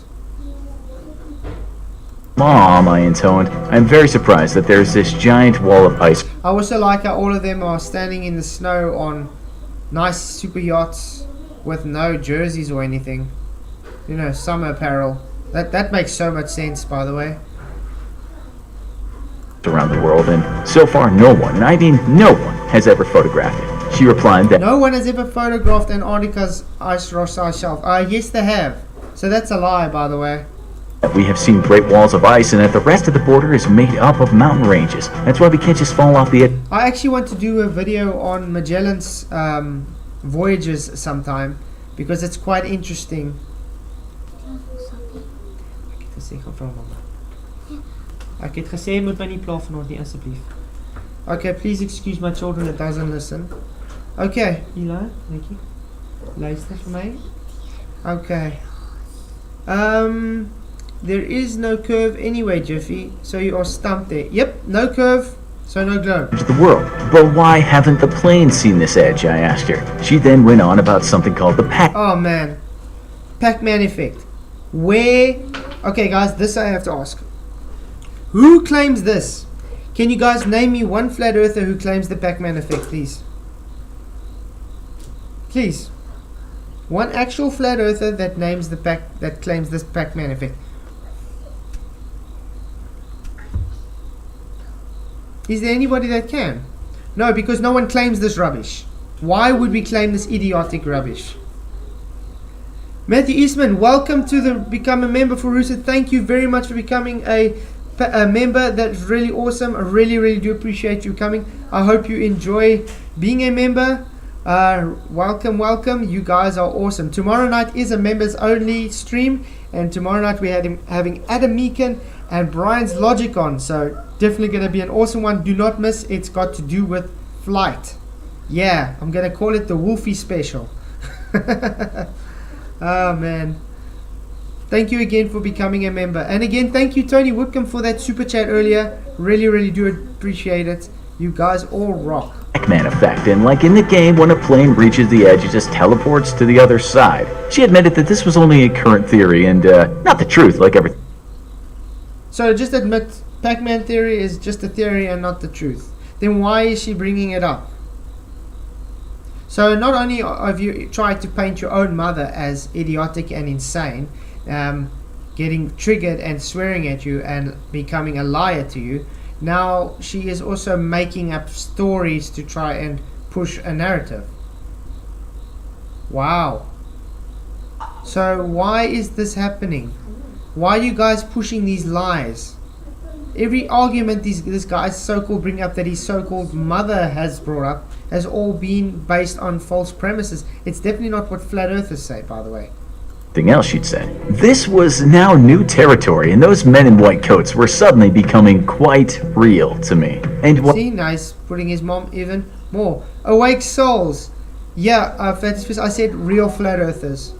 Mom, I intoned, I'm very surprised that there's this giant wall of ice. I also like how all of them are standing in the snow on nice super yachts with no jerseys or anything. You know, summer apparel. That makes so much sense, by the way. Around the world, and so far no one, and I mean no one, has ever photographed it. She replied that no one has ever photographed Antarctica's ice shelf. Yes, they have. So that's a lie, by the way. we have seen great walls of ice and that the rest of the border is made up of mountain ranges. That's why we can't just fall off the edge. I actually want to do a video on Magellan's voyages sometime because it's quite interesting. Ek het gesê moet my nie pla vanaand nie asseblief. Okay, please excuse my children that doesn't listen. Okay, Eli, thank you. Luister vir my. Okay. There is no curve anyway, Jiffy, so you are stumped there. Yep, no curve, so no glow. The world. But why haven't the planes seen this edge? I asked her. She then went on about something called the Pac. Oh man, Pac-Man effect. Where? Okay, guys, this I have to ask. Who claims this? Can you guys name me one flat earther who claims the Pac-Man effect, please? Please. One actual flat earther that names the that claims this Pac-Man effect. Is there anybody that can? No, because no one claims this rubbish. Why would we claim this idiotic rubbish? Matthew Eastman, welcome to the Become a Member for Rooster. Thank you very much for becoming a member. That's really awesome. I really do appreciate you coming. I hope you enjoy being a member. Welcome. You guys are awesome. Tomorrow night is a members only stream, and tomorrow night we're having Adam Meekin and Brian's Logic on, so definitely going to be an awesome one. Do not miss. It's got to do with flight. Yeah, I'm going to call it the Wolfie special. Oh man, thank you again for becoming a member, and again thank you Tony Whitcomb for that super chat earlier. Really do appreciate it. You guys all rock. Pac-Man effect, and like in the game, when a plane reaches the edge, it just teleports to the other side. She admitted that this was only a current theory and not the truth, like everything. So just admit Pac-Man theory is just a theory and not the truth. Then why is she bringing it up? So not only have you tried to paint your own mother as idiotic and insane, getting triggered and swearing at you and becoming a liar to you, now she is also making up stories to try and push a narrative. Wow. So why is this happening? Why are you guys pushing these lies? Every argument this guy's so-called bring up that his so-called mother has brought up has all been based on false premises. It's definitely not what flat earthers say, by the way. Something else she'd said. This was now new territory, and those men in white coats were suddenly becoming quite real to me. And see, nice, putting his mom even more. Awake souls. Yeah, I said real flat earthers.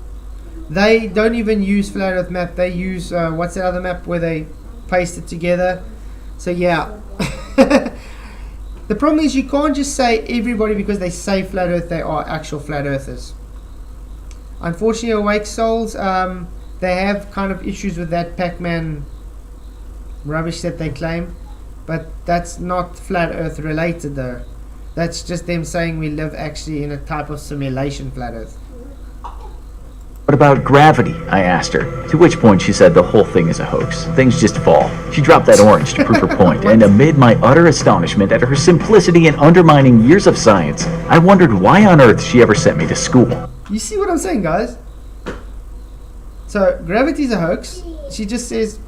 They don't even use flat earth map. They use what's that other map where they paste it together. So yeah. The problem is you can't just say everybody because they say flat earth they are actual flat earthers. Unfortunately, awake souls, they have kind of issues with that Pac-Man rubbish that they claim, but that's not flat earth related though. That's just them saying we live actually in a type of simulation flat earth. What about gravity? I asked her, to which point she said the whole thing is a hoax. Things just fall. She dropped that orange to prove her point, and amid my utter astonishment at her simplicity and undermining years of science, I wondered why on earth she ever sent me to school. You see what I'm saying, guys? So gravity's a hoax. She just says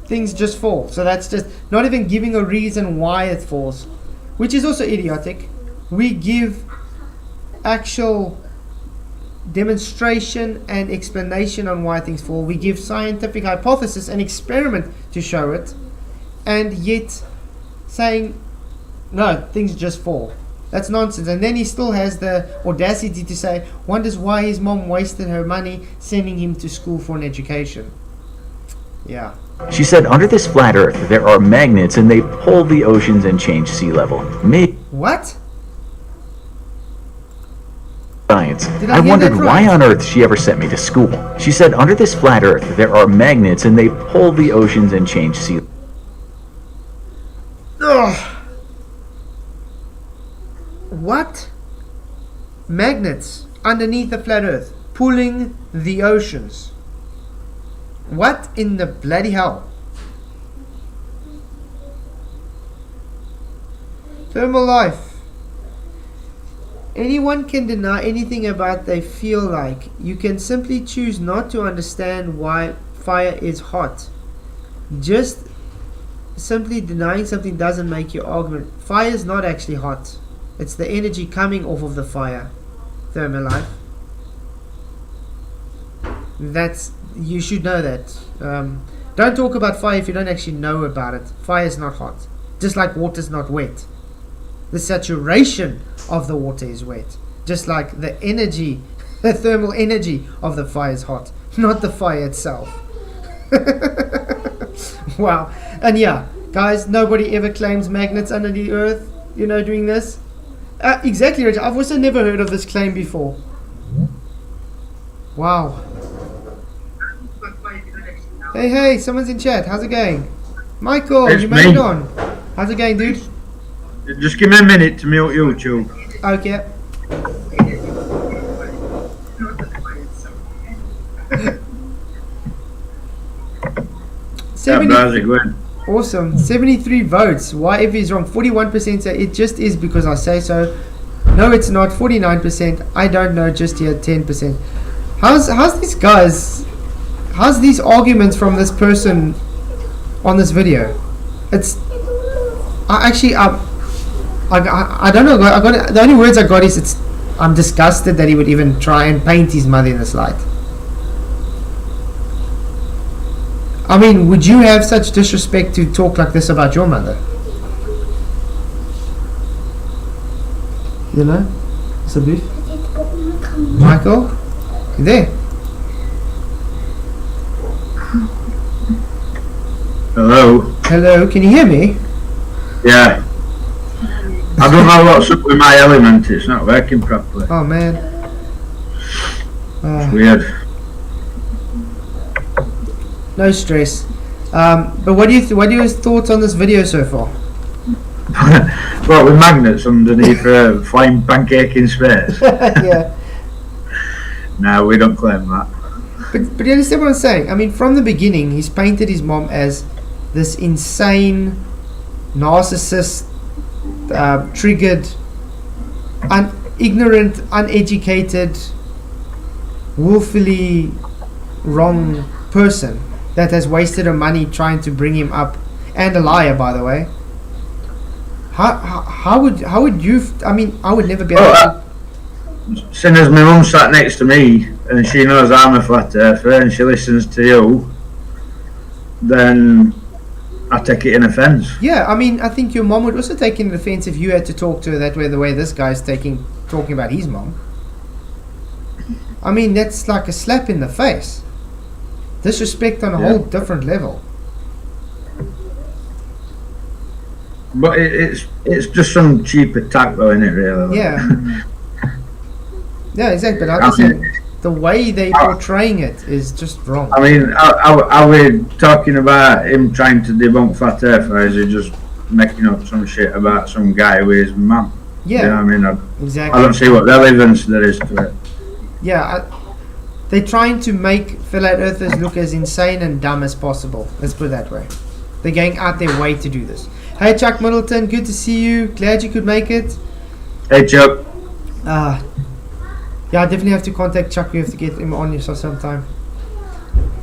things just fall. So that's just not even giving a reason why it falls, which is also idiotic. We give actual demonstration and explanation on why things fall. We give scientific hypothesis and experiment to show it, and yet saying no, things just fall. That's nonsense. And then he still has the audacity to say, wonders why his mom wasted her money sending him to school for an education. Yeah. She said under this flat earth there are magnets and they pull the oceans and change sea level. What? Science. Did I hear wondered that why right? on earth she ever sent me to school. She said under this flat earth there are magnets and they pull the oceans and change sea level. Ugh. What? Magnets underneath the flat earth pulling the oceans. What in the bloody hell? Thermal life. Anyone can deny anything about they feel like. You can simply choose not to understand why fire is hot. Just simply denying something doesn't make your argument. Fire is not actually hot. It's the energy coming off of the fire. Thermal life. You should know that. Don't talk about fire if you don't actually know about it. Fire is not hot. Just like water is not wet. The saturation of the water is wet. Just like the energy, the thermal energy of the fire is hot. Not the fire itself. Wow. And yeah, guys, nobody ever claims magnets under the earth, doing this. Exactly, Rich. I've also never heard of this claim before. Wow. Hey, someone's in chat. How's it going? Michael, It's you made me. it on. How's it going, dude? Just give me a minute to mute YouTube. Okay. How's it going? Awesome. 73 votes. Why if he's wrong? 41% say it just is because I say so. No, it's not. 49%. I don't know just yet. 10%. How's these guys? How's these arguments from this person on this video? It's I don't know. I got the only words I got is I'm disgusted that he would even try and paint his mother in this light. I mean, would you have such disrespect to talk like this about your mother? Sabif? Michael? You there? Hello? Hello, can you hear me? Yeah. I don't know what's up with my element, it's not working properly. Oh man. Weird. No stress. But what are your thoughts on this video so far? What, with magnets underneath a flying pancake in space? Yeah. No, we don't claim that. But you understand what I'm saying? I mean, from the beginning, he's painted his mom as this insane, narcissist, triggered, ignorant, uneducated, willfully wrong person that has wasted her money trying to bring him up, and a liar, by the way. How would you? I mean, I would never be able to. Seeing as my mum sat next to me and she knows I'm a flat earther and she listens to you, then I take it in offence. Yeah, I mean, I think your mom would also take it in offence if you had to talk to her that way, the way this guy's talking about his mom. I mean, that's like a slap in the face. Disrespect on a whole different level. But it's just some cheap attack though, isn't it, really? Yeah. Yeah, exactly. But I'm just saying, the way they portraying it is just wrong. I mean, are we talking about him trying to debunk flat earth, or is he just making up some shit about some guy with his mum? Yeah. You know what I mean? Exactly. I don't see what relevance there is to it. Yeah, they're trying to make flat earthers look as insane and dumb as possible. Let's put it that way. They're going out their way to do this. Hey, Chuck Middleton, good to see you. Glad you could make it. Hey, Chuck. Yeah, I definitely have to contact Chuck. We have to get him on here sometime.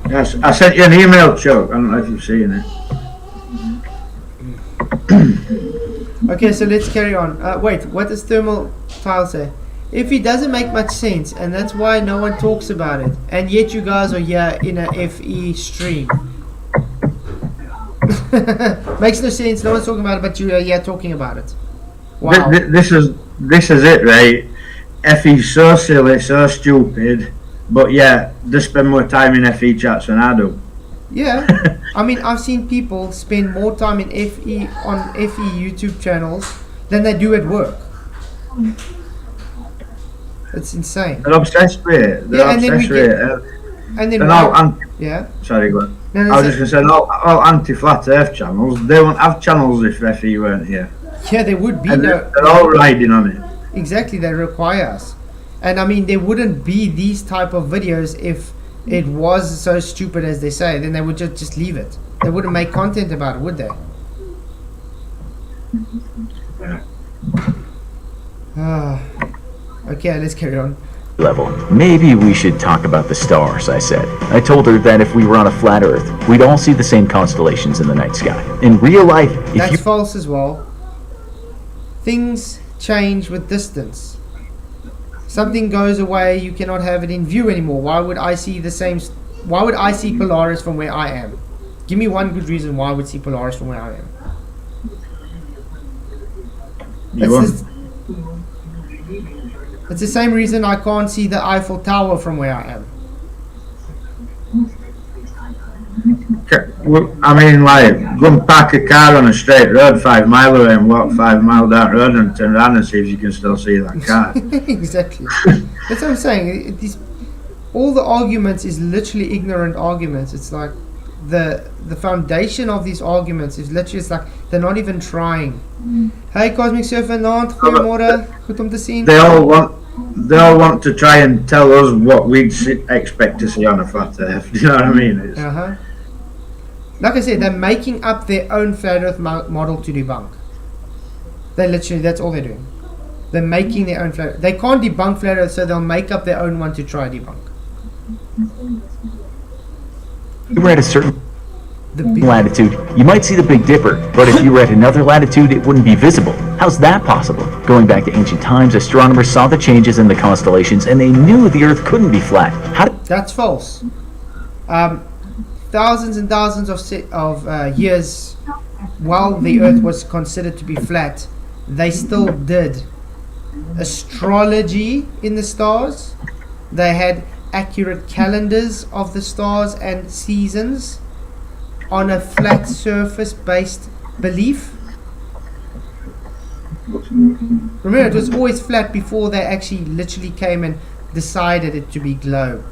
Yes, I sent you an email, Chuck. I don't know if you've seen it. Okay, so let's carry on. Wait, what does Thermal Tile say? If it doesn't make much sense, and that's why no one talks about it, and yet you guys are here in a FE stream. Makes no sense. No one's talking about it, but you are here talking about it. Wow. This is it, right? Effie's so silly, so stupid, but yeah, they spend more time in FE chats than I do. Yeah, I mean, I've seen people spend more time in FE on FE YouTube channels than they do at work. It's insane. They're obsessed with it. They're Yeah, and then we obsessed with get- it. And then And all why- anti, yeah, sorry, go on. no, no, I was just going to say, all anti-flat earth channels, they won't have channels if FE weren't here. yeah, there would be And no. they're all riding on it. Exactly, they require us. And I mean, there wouldn't be these type of videos if it was so stupid as they say. Then they would just leave it. They wouldn't make content about it, would they? Ah, okay, let's carry on. Level. Maybe we should talk about the stars, I said. I told her that if we were on a flat Earth, we'd all see the same constellations in the night sky. In real life, if That's you false as well. Things change with distance. Something goes away, you cannot have it in view anymore. Why would I see the same? Why would I see Polaris from where I am? Give me one good reason why I would see Polaris from where I am. You won't. It's the same reason I can't see the Eiffel Tower from where I am. Well, I mean, like, go and park a car on a straight road 5 mile away and walk 5 mile down the road and turn around and see if you can still see that car. Exactly. That's what I'm saying. All the arguments is literally ignorant arguments. It's like the foundation of these arguments is literally, it's like they're not even trying. Hey Cosmic Surfer, Nant, goeiemôre. Goed om te sien. They all want to try and tell us what we'd expect to see on a flat earth. Do you know what I mean? It's, Uh-huh. Like I said, they're making up their own flat earth model to debunk. They literally, that's all they're doing. They're making their own flat earth. They can't debunk flat earth, so they'll make up their own one to try debunk. you were at a certain The big, latitude, you might see the Big Dipper, but if you were at another latitude, it wouldn't be visible. How's that possible? Going back to ancient times, astronomers saw the changes in the constellations and they knew the Earth couldn't be flat. How did that's false. Thousands and thousands of years, while the Earth was considered to be flat, they still did astrology in the stars. They had accurate calendars of the stars and seasons on a flat surface based belief. Remember, it was always flat before they actually literally came and decided it to be globe.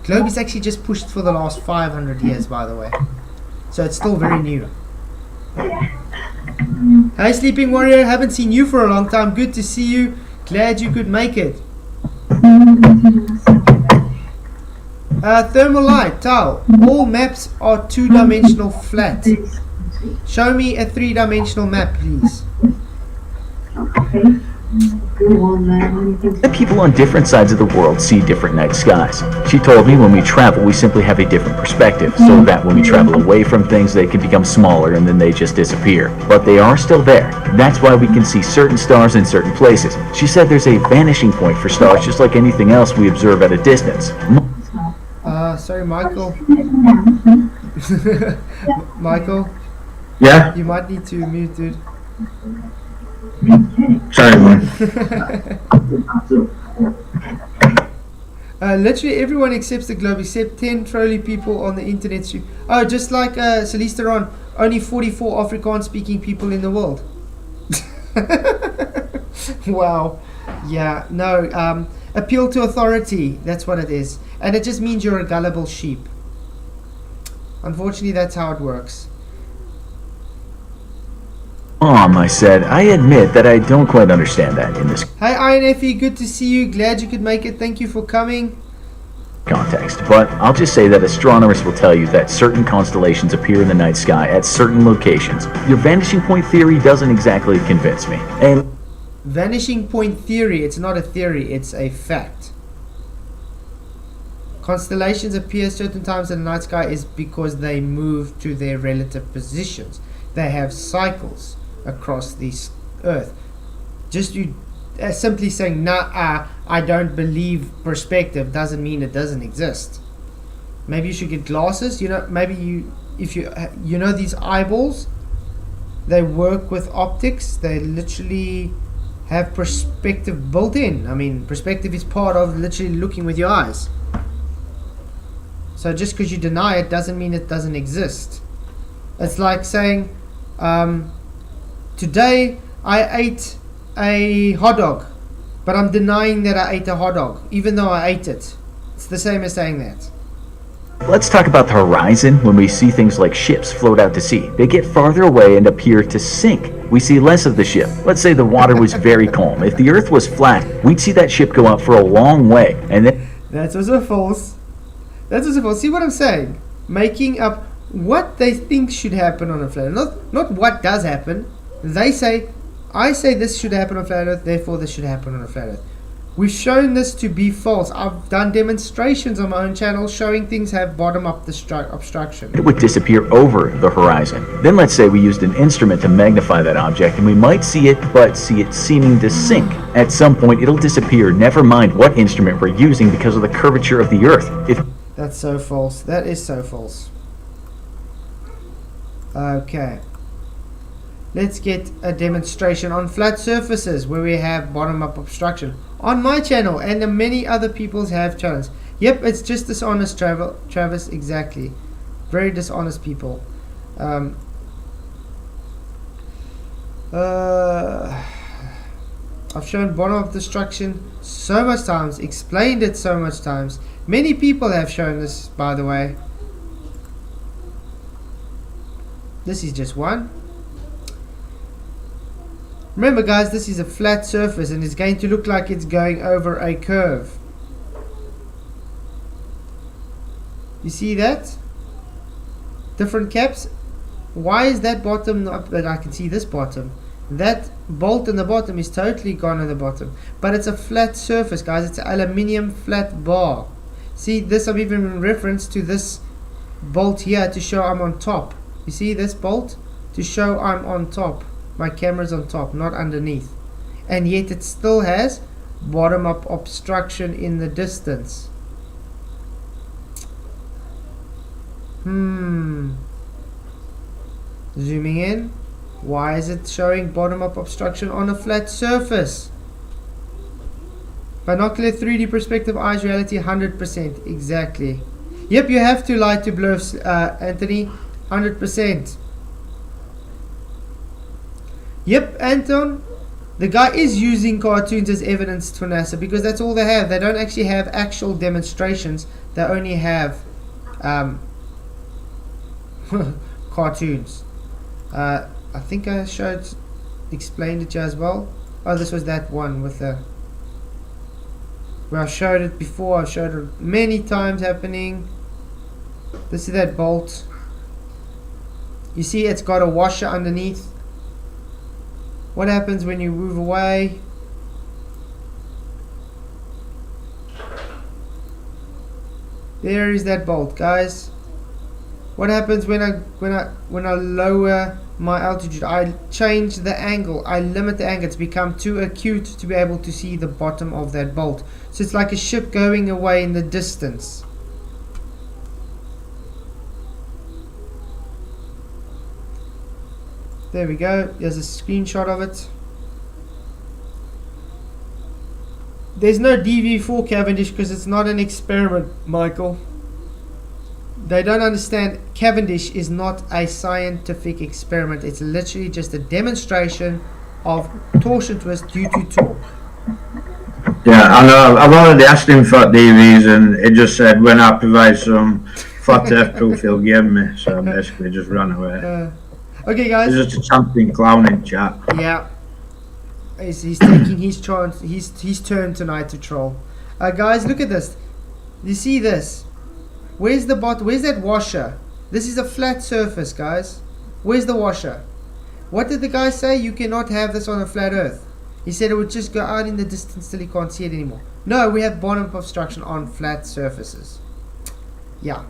Globe is actually just pushed for the last 500 years, by the way. So it's still very new. Hey Sleeping Warrior, haven't seen you for a long time. Good to see you. Glad you could make it. Thermal light, Tao. All maps are 2-dimensional flat. Show me a 3-dimensional map, please. people on different sides of the world see different night skies? She told me when we travel, we simply have a different perspective, so that when we travel away from things, they can become smaller and then they just disappear. But they are still there. That's why we can see certain stars in certain places. She said there's a vanishing point for stars, just like anything else we observe at a distance. Sorry, Michael. Michael, Yeah? you might need to mute, dude. Sorry, man. Literally everyone accepts the globe except 10 trolley people on the internet stream. Oh, just like Celisteron, only 44 Afrikaans speaking people in the world. Wow. Yeah, no, appeal to authority, that's what it is. And it just means you're a gullible sheep. Unfortunately, that's how it works. Mom, I said, I admit that I don't quite understand that in this Hi INFE, good to see you. Glad you could make it. Thank you for coming. context, but I'll just say that astronomers will tell you that certain constellations appear in the night sky at certain locations. Your vanishing point theory doesn't exactly convince me. And Vanishing point theory, it's not a theory, it's a fact. Constellations appear certain times in the night sky is because they move to their relative positions. They have cycles across the earth. Just you simply saying, nah, I don't believe perspective doesn't mean it doesn't exist. Maybe you should get glasses. You know, maybe if you know these eyeballs, They work with optics. They literally have perspective built in. I mean, perspective is part of literally looking with your eyes. So just because you deny it doesn't mean it doesn't exist. It's like saying, today I ate a hot dog, but I'm denying that I ate a hot dog, even though I ate it. It's the same as saying that. Let's talk about the horizon. When we see things like ships float out to sea, they get farther away and appear to sink. We see less of the ship. Let's say the water was very calm. If the earth was flat, we'd see that ship go out for a long way, and then... That's also false. That's also false. See what I'm saying? Making up what they think should happen on a flat earth. Not what does happen. They say, I say this should happen on flat earth, therefore this should happen on a flat earth. We've shown this to be false. I've done demonstrations on my own channel showing things have bottom-up obstruction. It would disappear over the horizon. Then let's say we used an instrument to magnify that object, and we might see it, but see it seeming to sink. At some point, it'll disappear, never mind what instrument we're using because of the curvature of the Earth. That's so false. That is so false. Okay. Let's get a demonstration on flat surfaces where we have bottom-up obstruction. On my channel, and many other people's have channels. Yep, it's just dishonest, Travis, exactly. Very dishonest people. I've shown bottom-up obstruction so much times, explained it so much times. Many people have shown this, by the way. This is just one. Remember guys, this is a flat surface and it's going to look like it's going over a curve. You see that? Different caps. Why is that bottom not, but I can see this bottom. That bolt in the bottom is totally gone at the bottom. But it's a flat surface guys, it's an aluminium flat bar. See this, I'm even in reference to this bolt here to show I'm on top. You see this bolt? To show I'm on top. My camera's on top, not underneath. And yet it still has bottom-up obstruction in the distance. Zooming in. Why is it showing bottom-up obstruction on a flat surface? Binocular 3D perspective, eyes reality 100%. Exactly. Yep, you have to lie to blur, Anthony. 100%. Yep, Anton, the guy is using cartoons as evidence for NASA because that's all they have. They don't actually have actual demonstrations. They only have cartoons. I think I explained it to you as well. Oh, this was that one with the... where I showed it before. I've showed it many times happening. This is that bolt. You see it's got a washer underneath. What happens when you move away? There is that bolt, guys. What happens when I lower my altitude? I change the angle. I limit the angle. It's become too acute to be able to see the bottom of that bolt. So it's like a ship going away in the distance. There we go. There's a screenshot of it. There's no DV4 Cavendish because it's not an experiment, Michael. They don't understand. Cavendish is not a scientific experiment. It's literally just a demonstration of torsion twist due to torque. Yeah, I know. I've already asked him for DVs and it just said when I provide some flat earth proof he'll give me. So I basically just ran away. Okay, guys. He's just a champion clown in chat. Yeah. He's taking his chance. His turn tonight to troll. Guys, look at this. You see this? Where's the bottom? Where's that washer? This is a flat surface, guys. Where's the washer? What did the guy say? You cannot have this on a flat earth. He said it would just go out in the distance till you can't see it anymore. No, we have bottom obstruction on flat surfaces. Yeah.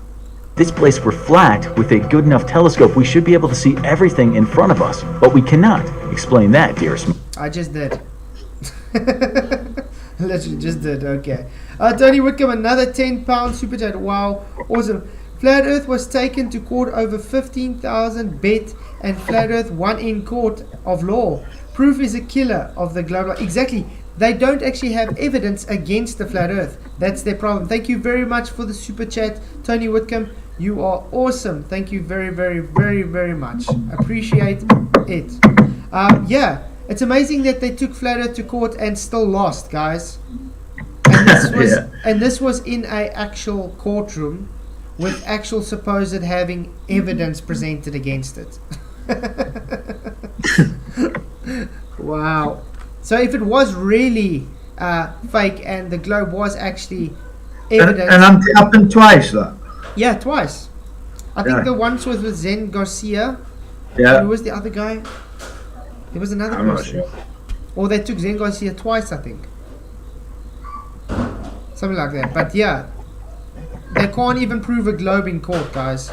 If this place were flat, with a good enough telescope, we should be able to see everything in front of us. But we cannot. Explain that, dear Smith. I just did. Literally just did. Okay. Tony Whitcomb, another £10 super chat. Wow. Awesome. Flat Earth was taken to court over 15,000 bet, and Flat Earth won in court of law. Proof is a killer of the global. Exactly. They don't actually have evidence against the Flat Earth. That's their problem. Thank you very much for the super chat, Tony Whitcomb. You are awesome. Thank you very, very, very, very much. Appreciate it. Yeah, it's amazing that they took Flat Earth to court and still lost, guys. And this was, and this was in a actual courtroom with actual supposed having evidence presented against it. Wow. So if it was really fake and the globe was actually evidence... And it happened twice, that? Yeah, twice. I think the once was with Zen Garcia. Yeah. Who was the other guy? There was another I'm not person. sure. Or they took Zen Garcia twice, I think. Something like that. But yeah, they can't even prove a globe in court, guys.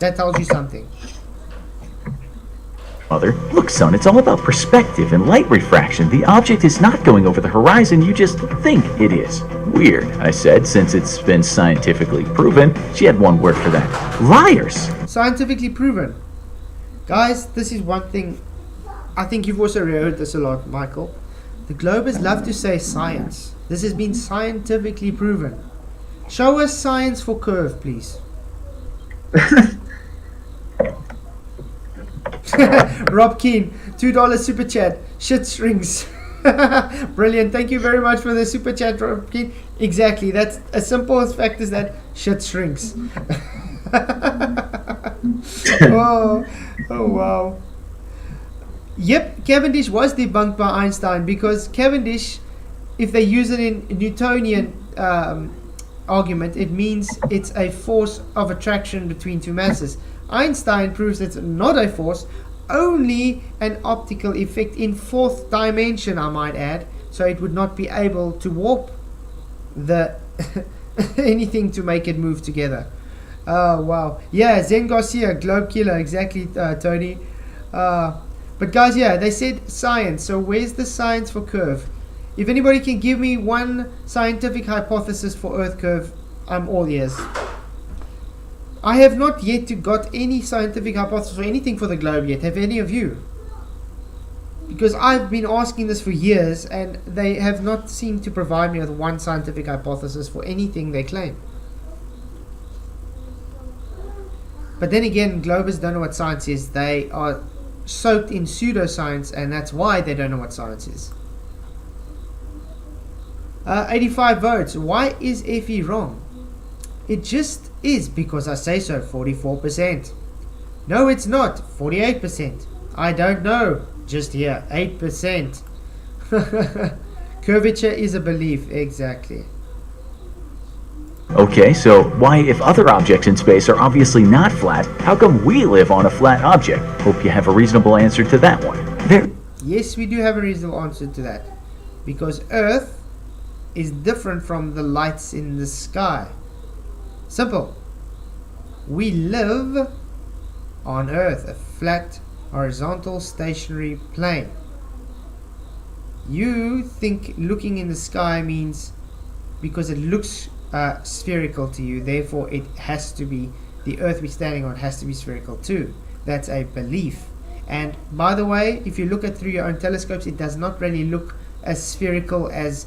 That tells you something. Mother, look, son, it's all about perspective and light refraction. The object is not going over the horizon, you just think it is. Weird, I said, since it's been scientifically proven. She had one word for that. Liars! Scientifically proven. Guys, this is one thing. I think you've also heard this a lot, Michael. The Globers love to say science. This has been scientifically proven. Show us science for curve, please. Rob Keen, $2 super chat. Shit shrinks. Brilliant. Thank you very much for the super chat, Rob Keen. Exactly. That's as simple as fact as that. Shit shrinks. Oh wow. Yep, Cavendish was debunked by Einstein because Cavendish, if they use it in Newtonian argument, it means it's a force of attraction between two masses. Einstein proves it's not a force, only an optical effect in fourth dimension, I might add, so it would not be able to warp the anything to make it move together. Oh wow. Yeah, Zen Garcia, globe killer, exactly, Tony. But guys, yeah, they said science, so where's the science for curve? If anybody can give me one scientific hypothesis for Earth curve, I'm all ears. I have not yet got any scientific hypothesis or anything for the globe yet. Have any of you? Because I've been asking this for years and they have not seemed to provide me with one scientific hypothesis for anything they claim. But then again, Globers don't know what science is. They are soaked in pseudoscience, and that's why they don't know what science is. 85 votes. Why is FE wrong? It just is because I say so. 44%. No, it's not. 48%. I don't know. Just here. 8%. Curvature is a belief. Exactly. Okay, so why, if other objects in space are obviously not flat, how come we live on a flat object? Hope you have a reasonable answer to that one. Yes, we do have a reasonable answer to that. Because Earth is different from the lights in the sky. Simple. We live on Earth, a flat, horizontal, stationary plane. You think looking in the sky means because it looks spherical to you, therefore it has to be, the Earth we're standing on has to be spherical too. That's a belief. And by the way, if you look at through your own telescopes, it does not really look as spherical as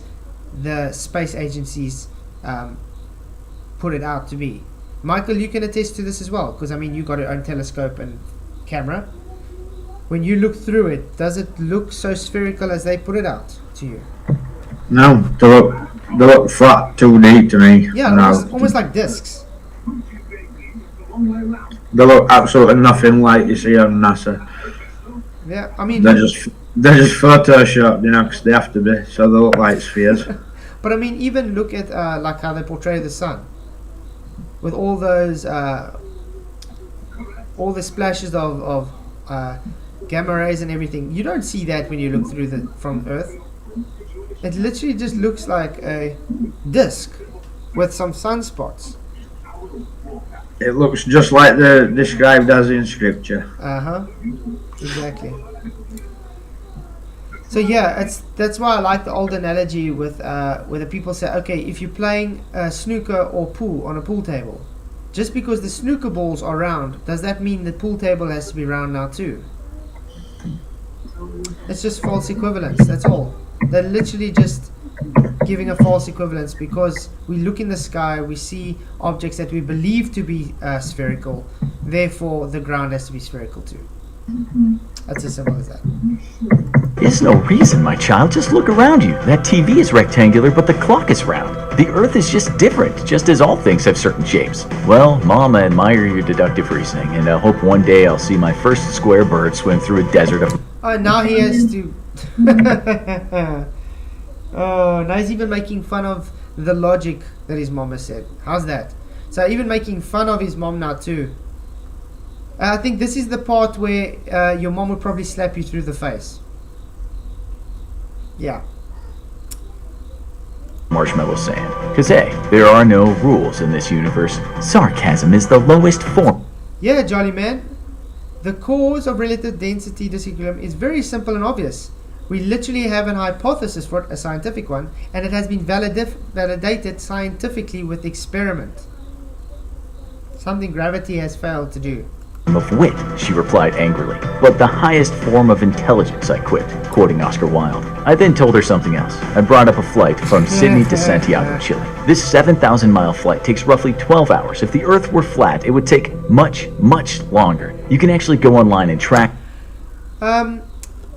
the space agencies put it out to be. Michael, you can attest to this as well, because I mean you got your own telescope and camera. When you look through it, does it look so spherical as they put it out to you? No, they look flat 2D to me. Yeah, almost like discs. They look absolutely nothing like you see on NASA. Yeah, I mean they're just photoshopped, you know, because they have to be, so they look like spheres. But I mean, even look at like how they portray the sun, with all those all the splashes of gamma rays and everything. You don't see that when you look through from Earth. It literally just looks like a disc with some sunspots. It looks just like they're described as in scripture. Exactly. So yeah, that's why I like the old analogy with where the people say, okay, if you're playing snooker or pool on a pool table, just because the snooker balls are round, does that mean the pool table has to be round now too? It's just false equivalence, that's all. They're literally just giving a false equivalence because we look in the sky, we see objects that we believe to be spherical, therefore the ground has to be spherical too. That's as simple as that. There's no reason, my child. Just look around you. That TV is rectangular, but the clock is round. The Earth is just different, just as all things have certain shapes. Well, Mom, I admire your deductive reasoning, and I hope one day I'll see my first square bird swim through a desert of... Oh, now he has to... Oh, now he's even making fun of the logic that his mom has said. How's that? So even making fun of his mom now too. I think this is the part where your mom would probably slap you through the face. Yeah. Marshmallow sand. Because hey, there are no rules in this universe. Sarcasm is the lowest form. Yeah, Jolly Man. The cause of relative density disequilibrium is very simple and obvious. We literally have an hypothesis for it, a scientific one, and it has been validated scientifically with experiment. Something gravity has failed to do. Of wit, she replied angrily, but the highest form of intelligence, I quipped, quoting Oscar Wilde. I then told her something else. I brought up a flight from Sydney to Santiago, Chile. This 7,000-mile flight takes roughly 12 hours. If the Earth were flat, it would take much, much longer. You can actually go online and track...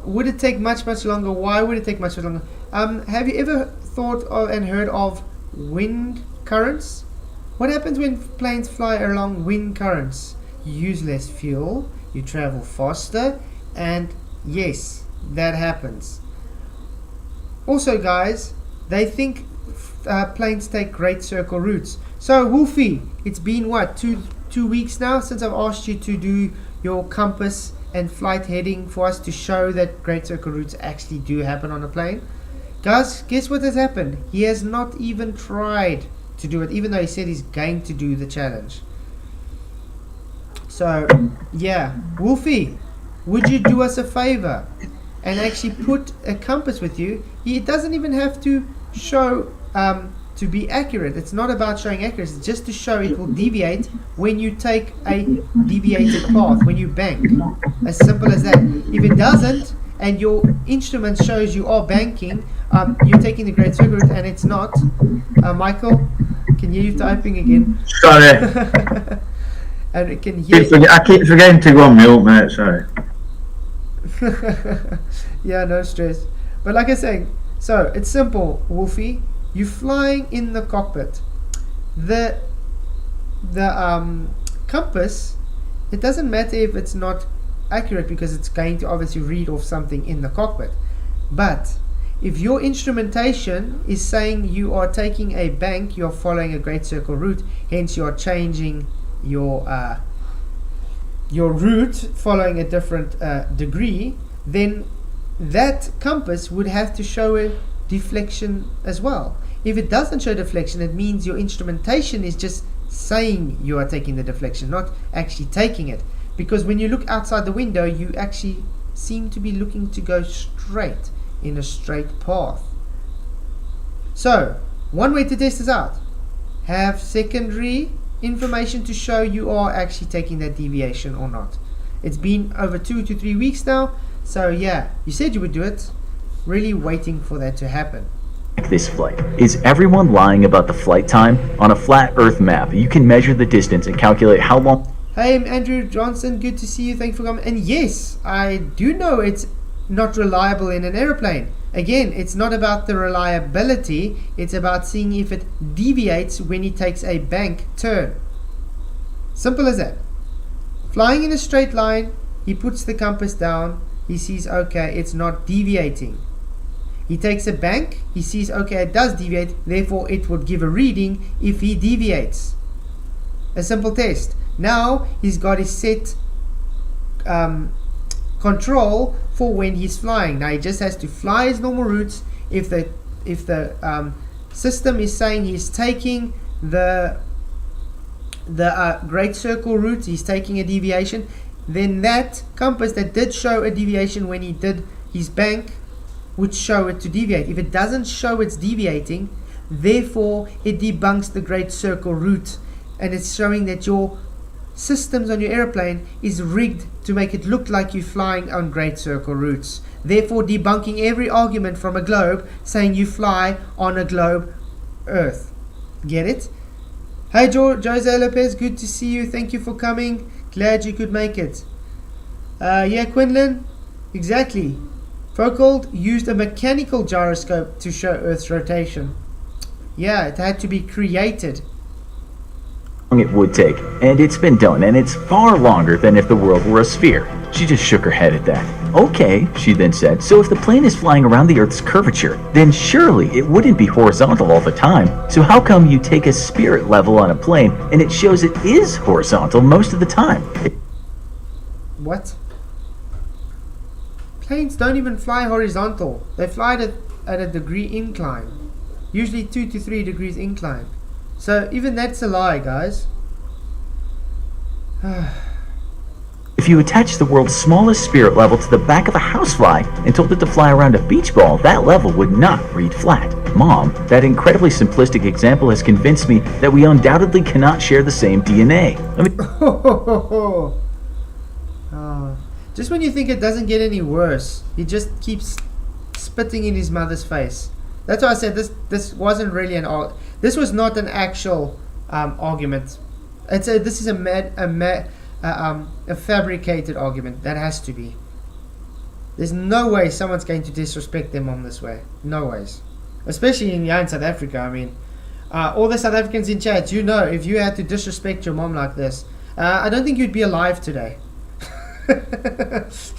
Would it take much longer? Why would it take much longer? Have you ever thought of and heard of wind currents? What happens when planes fly along wind currents? You use less fuel, you travel faster, and yes, that happens. Also, guys, they think planes take great circle routes. So, Wolfie, it's been what, two weeks now since I've asked you to do your compass and flight heading for us to show that great circle routes actually do happen on a plane. Guys, guess what has happened? He has not even tried to do it, even though he said he's going to do the challenge. So, yeah, Wolfie, would you do us a favor and actually put a compass with you? It doesn't even have to show to be accurate. It's not about showing accuracy, it's just to show it will deviate when you take a deviated path, when you bank. As simple as that. If it doesn't, and your instrument shows you are banking, you're taking the great circle route and it's not. Michael, can you hear you typing again? Sorry. And it can hear. I keep forgetting to go on mute, mate. Sorry. Yeah, no stress. But like I say, so it's simple, Wolfie. You're flying in the cockpit. The compass, it doesn't matter if it's not accurate because it's going to obviously read off something in the cockpit. But if your instrumentation is saying you are taking a bank, you're following a great circle route, hence you're changing your route following a different degree, then that compass would have to show a deflection as well. If it doesn't show deflection, it means your instrumentation is just saying you are taking the deflection, not actually taking it. Because when you look outside the window, you actually seem to be looking to go straight in a straight path. So, one way to test this out, have secondary information to show you are actually taking that deviation or not. It's been over 2 to 3 weeks now, so yeah, you said you would do it. Really waiting for that to happen. This flight. Is everyone lying about the flight time? On a flat Earth map, you can measure the distance and calculate how long... Hey, I'm Andrew Johnson, good to see you, thanks for coming. And yes, I do know it's not reliable in an aeroplane. Again, it's not about the reliability, it's about seeing if it deviates when he takes a bank turn. Simple as that. Flying in a straight line, he puts the compass down, he sees, okay, it's not deviating. He takes a bank, he sees, okay, it does deviate, therefore it would give a reading if he deviates. A simple test. Now he's got his set control for when he's flying. Now he just has to fly his normal routes. If the system is saying he's taking the great circle route, he's taking a deviation, then that compass that did show a deviation when he did his bank would show it to deviate. If it doesn't show it's deviating, therefore it debunks the great circle route and it's showing that your systems on your airplane is rigged to make it look like you're flying on great circle routes, therefore debunking every argument from a globe saying you fly on a globe Earth. Get it? Hey Jose Lopez, good to see you. Thank you for coming. Glad you could make it. Yeah, Quinlan, exactly. Foucault used a mechanical gyroscope to show Earth's rotation. Yeah, it had to be created. It would take, and it's been done, and it's far longer than if the world were a sphere. She just shook her head at that. Okay, she then said, so if the plane is flying around the Earth's curvature, then surely it wouldn't be horizontal all the time. So how come you take a spirit level on a plane and it shows it is horizontal most of the time? What? Planes don't even fly horizontal. They fly at a degree incline. Usually 2 to 3 degrees incline. So even that's a lie, guys. If you attach the world's smallest spirit level to the back of a housefly and told it to fly around a beach ball, that level would not read flat. Mom, that incredibly simplistic example has convinced me that we undoubtedly cannot share the same DNA. Just when you think it doesn't get any worse, he just keeps spitting in his mother's face. That's why I said this wasn't really this was not an actual argument. This is a fabricated argument. That has to be. There's no way someone's going to disrespect their mom this way. No ways. Especially in South Africa. I mean, all the South Africans in chat, you know, if you had to disrespect your mom like this, I don't think you'd be alive today.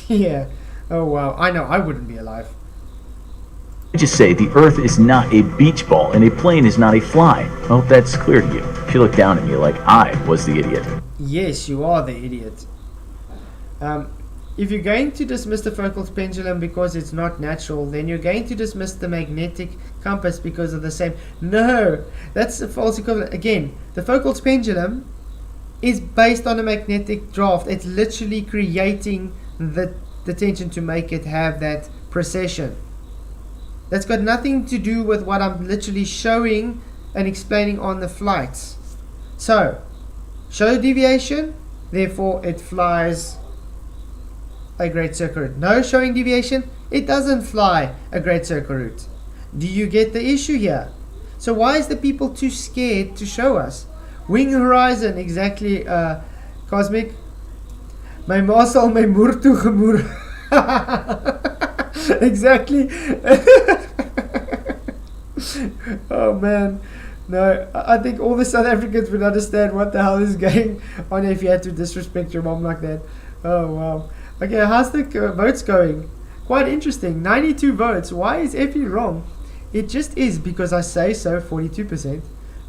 Yeah. Oh wow. I know. I wouldn't be alive. I just say the Earth is not a beach ball and a plane is not a fly. I hope that's clear to you. She looked down at me like I was the idiot. Yes, you are the idiot. If you're going to dismiss the Foucault's pendulum because it's not natural, then you're going to dismiss the magnetic compass because of the same. No, that's a false equivalent. Again, the Foucault's pendulum is based on a magnetic draft. It's literally creating the tension to make it have that precession. That's got nothing to do with what I'm literally showing and explaining on the flights. So, show deviation, therefore it flies a great circle route. No showing deviation, it doesn't fly a great circle route. Do you get the issue here? So why is the people too scared to show us? Wing Horizon, exactly, Cosmic. My masal, my murtu gemur. Exactly. Oh man. No, I think all the South Africans would understand what the hell is going on if you had to disrespect your mom like that. Oh wow. Okay, how's the votes going? Quite interesting. 92 votes. Why is Effie wrong? It just is because I say so. 42%.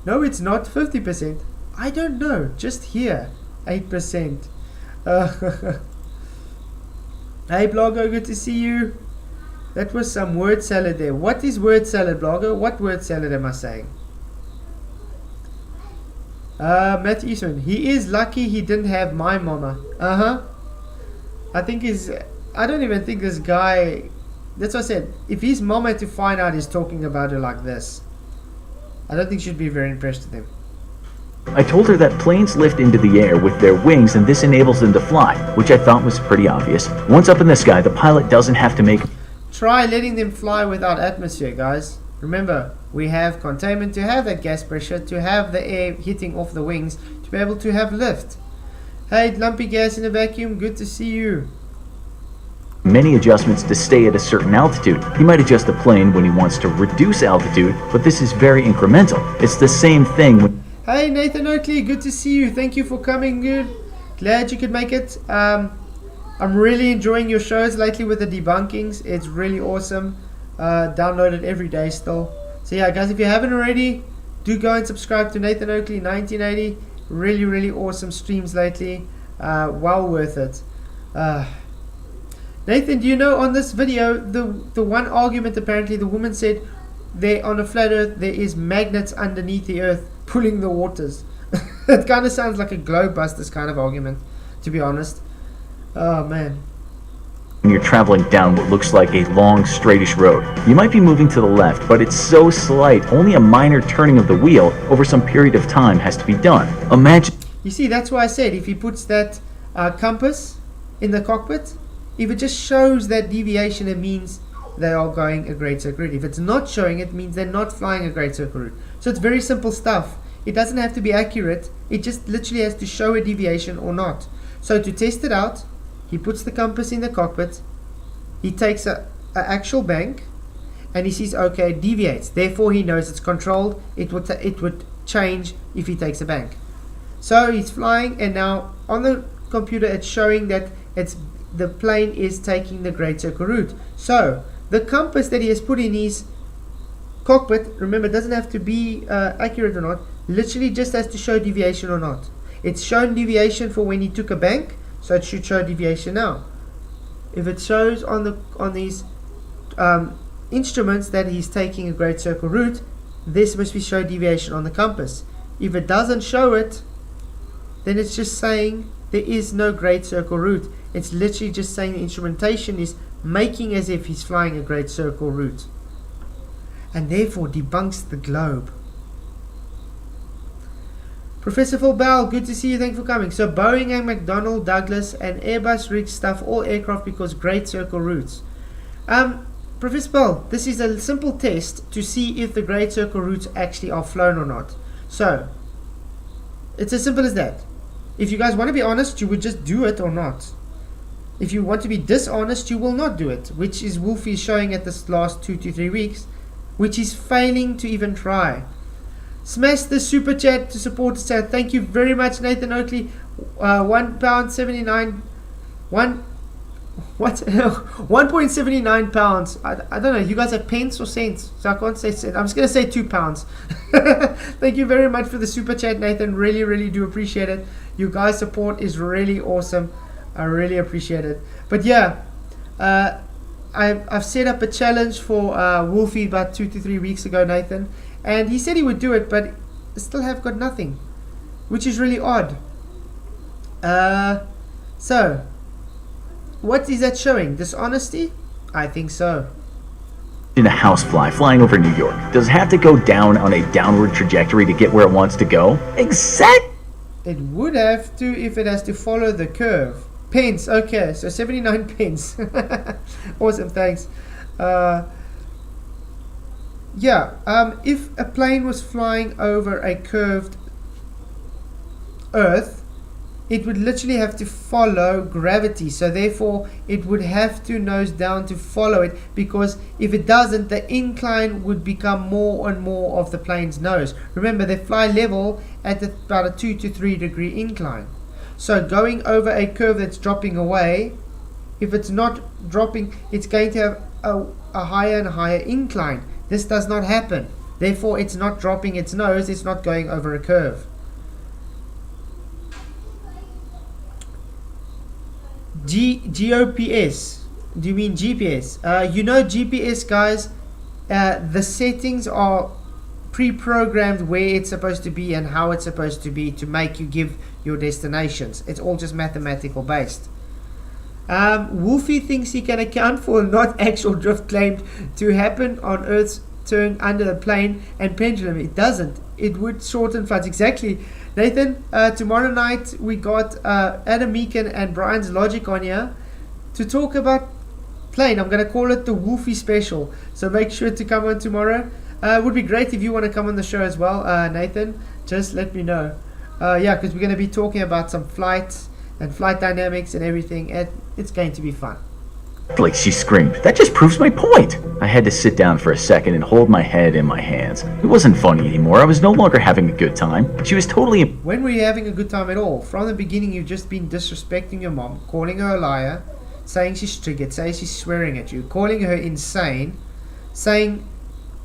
No, it's not 50%. I don't know. Just here. 8%. Hey Blogger, good to see you. That was some word salad there. What is word salad, Blogger? What word salad am I saying? Matt Eastman. He is lucky he didn't have my mama. I think I don't even think this guy. That's what I said. If his mom had to find out he's talking about her like this, I don't think she'd be very impressed with him. I told her that planes lift into the air with their wings and this enables them to fly, which I thought was pretty obvious. Once up in the sky, the pilot doesn't have to make... Try letting them fly without atmosphere, guys. Remember, we have containment to have that gas pressure, to have the air hitting off the wings, to be able to have lift. Hey, lumpy gas in a vacuum, good to see you. Many adjustments to stay at a certain altitude. He might adjust the plane when he wants to reduce altitude, but this is very incremental. It's the same thing when... Hey Nathan Oakley, good to see you. Thank you for coming, dude. Glad you could make it. I'm really enjoying your shows lately with the debunkings. It's really awesome. Download it every day still. So yeah, guys, if you haven't already, do go and subscribe to Nathan Oakley 1980. Really, really awesome streams lately. Well worth it. Nathan, do you know on this video, the one argument apparently the woman said there on a flat earth there is magnets underneath the earth pulling the waters. It kind of sounds like a Globebusters kind of argument, to be honest. Oh man. when you're traveling down what looks like a long, straightish road. You might be moving to the left, but it's so slight, only a minor turning of the wheel over some period of time has to be done. Imagine... You see, that's why I said if he puts that compass in the cockpit, if it just shows that deviation, it means they are going a great circle route. If it's not showing, it means they're not flying a great circle route. So it's very simple stuff. It doesn't have to be accurate. It just literally has to show a deviation or not. So to test it out, he puts the compass in the cockpit, he takes a actual bank, and he sees, okay, it deviates. Therefore, he knows it's controlled. It would change if he takes a bank. So he's flying, and now on the computer, it's showing that the plane is taking the great circle route. So the compass that he has put in his cockpit, remember, it doesn't have to be accurate or not. Literally just has to show deviation or not. It's shown deviation for when he took a bank, so it should show deviation now. If it shows on these instruments that he's taking a great circle route, this must be show deviation on the compass. If it doesn't show it, then it's just saying there is no great circle route. It's literally just saying the instrumentation is making as if he's flying a great circle route, and therefore debunks the globe. Professor Phil Bell, good to see you. Thank you for coming. So Boeing and McDonnell Douglas and Airbus rig stuff all aircraft because great circle routes. Professor Bell, this is a simple test to see if the great circle routes actually are flown or not. So it's as simple as that. If you guys want to be honest, you would just do it or not. If you want to be dishonest, you will not do it, which is Wolfie showing at this last 2 to 3 weeks, which is failing to even try. Smash the super chat to support the chat. Thank you very much, Nathan Oakley. £1.79. What? 1.79 pounds. I don't know. You guys have pence or cents? So I can't say cents. I'm just going to say £2. Thank you very much for the super chat, Nathan. Really, really do appreciate it. You guys' support is really awesome. I really appreciate it. But yeah, I've set up a challenge for Wolfie about 2 to 3 weeks ago, Nathan. And he said he would do it, but I still have got nothing, which is really odd. So, what is that showing? Dishonesty? I think so. In a housefly flying over New York, does it have to go down on a downward trajectory to get where it wants to go? Exactly. It would have to if it has to follow the curve. Pence, okay, so 79 pence. Awesome, thanks. If a plane was flying over a curved Earth, it would literally have to follow gravity. So therefore, it would have to nose down to follow it, because if it doesn't, the incline would become more and more of the plane's nose. Remember, they fly level at about a 2 to 3 degree incline. So going over a curve that's dropping away, if it's not dropping, it's going to have a higher and higher incline. This does not happen. Therefore, it's not dropping its nose. It's not going over a curve. GOPS. Do you mean GPS? You know GPS, guys. The settings are pre-programmed where it's supposed to be and how it's supposed to be to make you give your destinations. It's all just mathematical based. Wolfie thinks he can account for not actual drift claimed to happen on Earth's turn under the plane and pendulum. It doesn't. It would shorten flights. Exactly. Nathan, tomorrow night we got Adam Meakin and Brian's Logic on here to talk about plane. I'm going to call it the Wolfie special. So make sure to come on tomorrow. It would be great if you want to come on the show as well, Nathan. Just let me know. Because we're going to be talking about some flights and flight dynamics and everything. It's going to be fun. Like she screamed. That just proves my point. I had to sit down for a second and hold my head in my hands. It wasn't funny anymore. I was no longer having a good time. She was totally... When were you having a good time at all? From the beginning, you've just been disrespecting your mom, calling her a liar, saying she's triggered, saying she's swearing at you, calling her insane, saying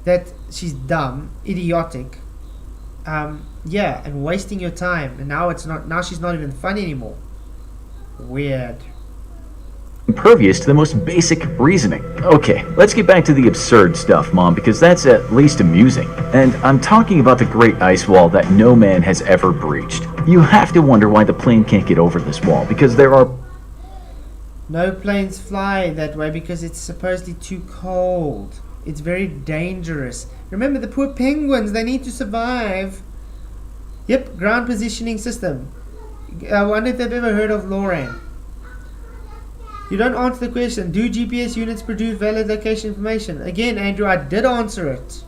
that she's dumb, idiotic, and wasting your time. And now she's not even funny anymore. Weird. Impervious to the most basic reasoning. Okay, let's get back to the absurd stuff, Mom, because that's at least amusing. And I'm talking about the great ice wall that no man has ever breached. You have to wonder why the plane can't get over this wall, because there are No planes fly that way because it's supposedly too cold. It's very dangerous. Remember the poor penguins, they need to survive. Yep, ground positioning system. I wonder if they've ever heard of LORAN. You don't answer the question. Do GPS units produce valid location information? Again, Andrew, I did answer it.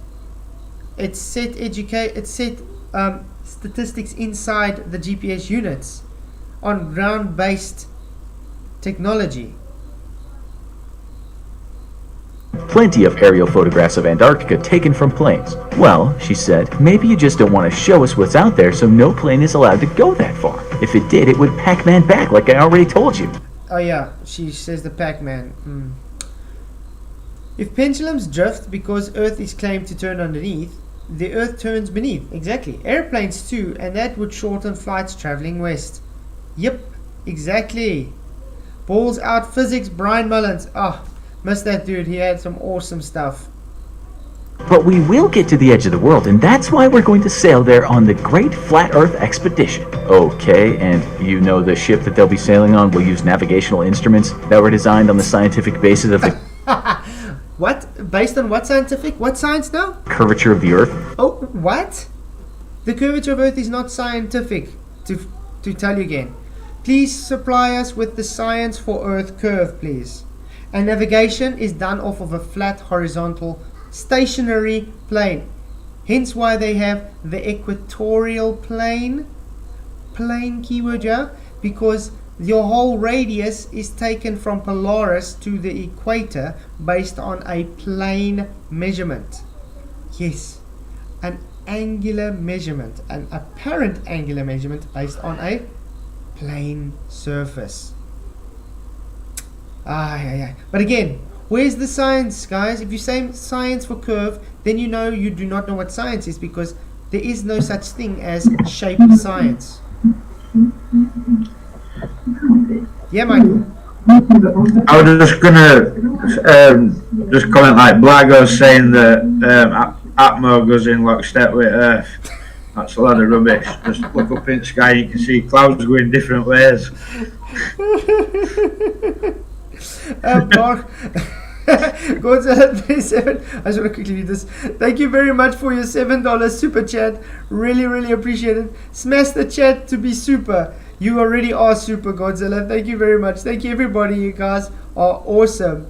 It's set statistics inside the GPS units on ground-based technology. Plenty of aerial photographs of Antarctica taken from planes. Well, she said, maybe you just don't want to show us what's out there, so no plane is allowed to go that far. If it did, it would Pac-Man back, like I already told you. Oh yeah, she says the Pac-Man. If pendulums drift because Earth is claimed to turn underneath, the Earth turns beneath. Exactly. Airplanes too, and that would shorten flights traveling west. Yep, exactly. Balls out physics, Brian Mullins. Oh, missed that dude. He had some awesome stuff. But we will get to the edge of the world, and that's why we're going to sail there on the Great Flat Earth Expedition. Okay, and you know the ship that they'll be sailing on will use navigational instruments that were designed on the scientific basis of the What? Based on what scientific? What science now? curvature of the Earth. Oh, what? The curvature of Earth is not scientific, to tell you again. Please supply us with the science for Earth curve, please. And navigation is done off of a flat, horizontal, stationary plane. Hence why they have the equatorial plane keyword here, because your whole radius is taken from Polaris to the equator based on a plane measurement. Yes, an angular measurement, an apparent angular measurement based on a plane surface. But again, where's the science, guys? If you say science for curve, then you know you do not know what science is, because there is no such thing as shape science. Yeah, Michael. I was just gonna just comment like Blago's saying that Atmo goes in lockstep with Earth. That's a lot of rubbish. Just look up in the sky, you can see clouds going different ways. Mark, Godzilla 37. I just want to quickly read this. Thank you very much for your $7 super chat. Really appreciate it. Smash the chat to be super. You already are super, Godzilla. Thank you very much. Thank you, everybody. You guys are awesome.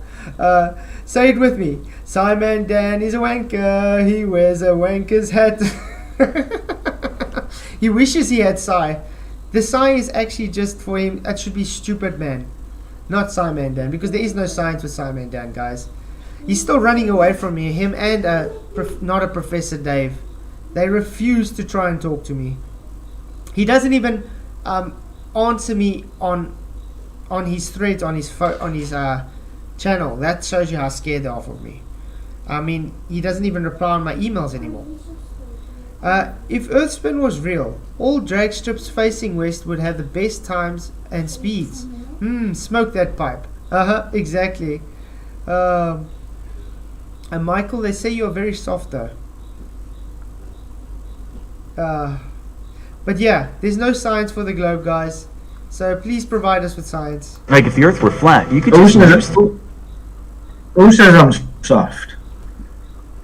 Say it with me. Simon Dan is a wanker. He wears a wanker's hat. He wishes he had Psy. The Psy is actually just for him. That should be Stupid Man, not Simon Dan, because there is no science with Simon Dan, guys. He's still running away from me. Him and not a Professor Dave. They refuse to try and talk to me. He doesn't even answer me on his threads on his channel. That shows you how scared they are of me. I mean, he doesn't even reply on my emails anymore. If Earthspin was real, all drag strips facing west would have the best times and speeds. Smoke that pipe. Exactly. And Michael, they say you're very soft though. But yeah, there's no science for the globe, guys. So please provide us with science. Like if the Earth were flat, you could Who just says I'm soft?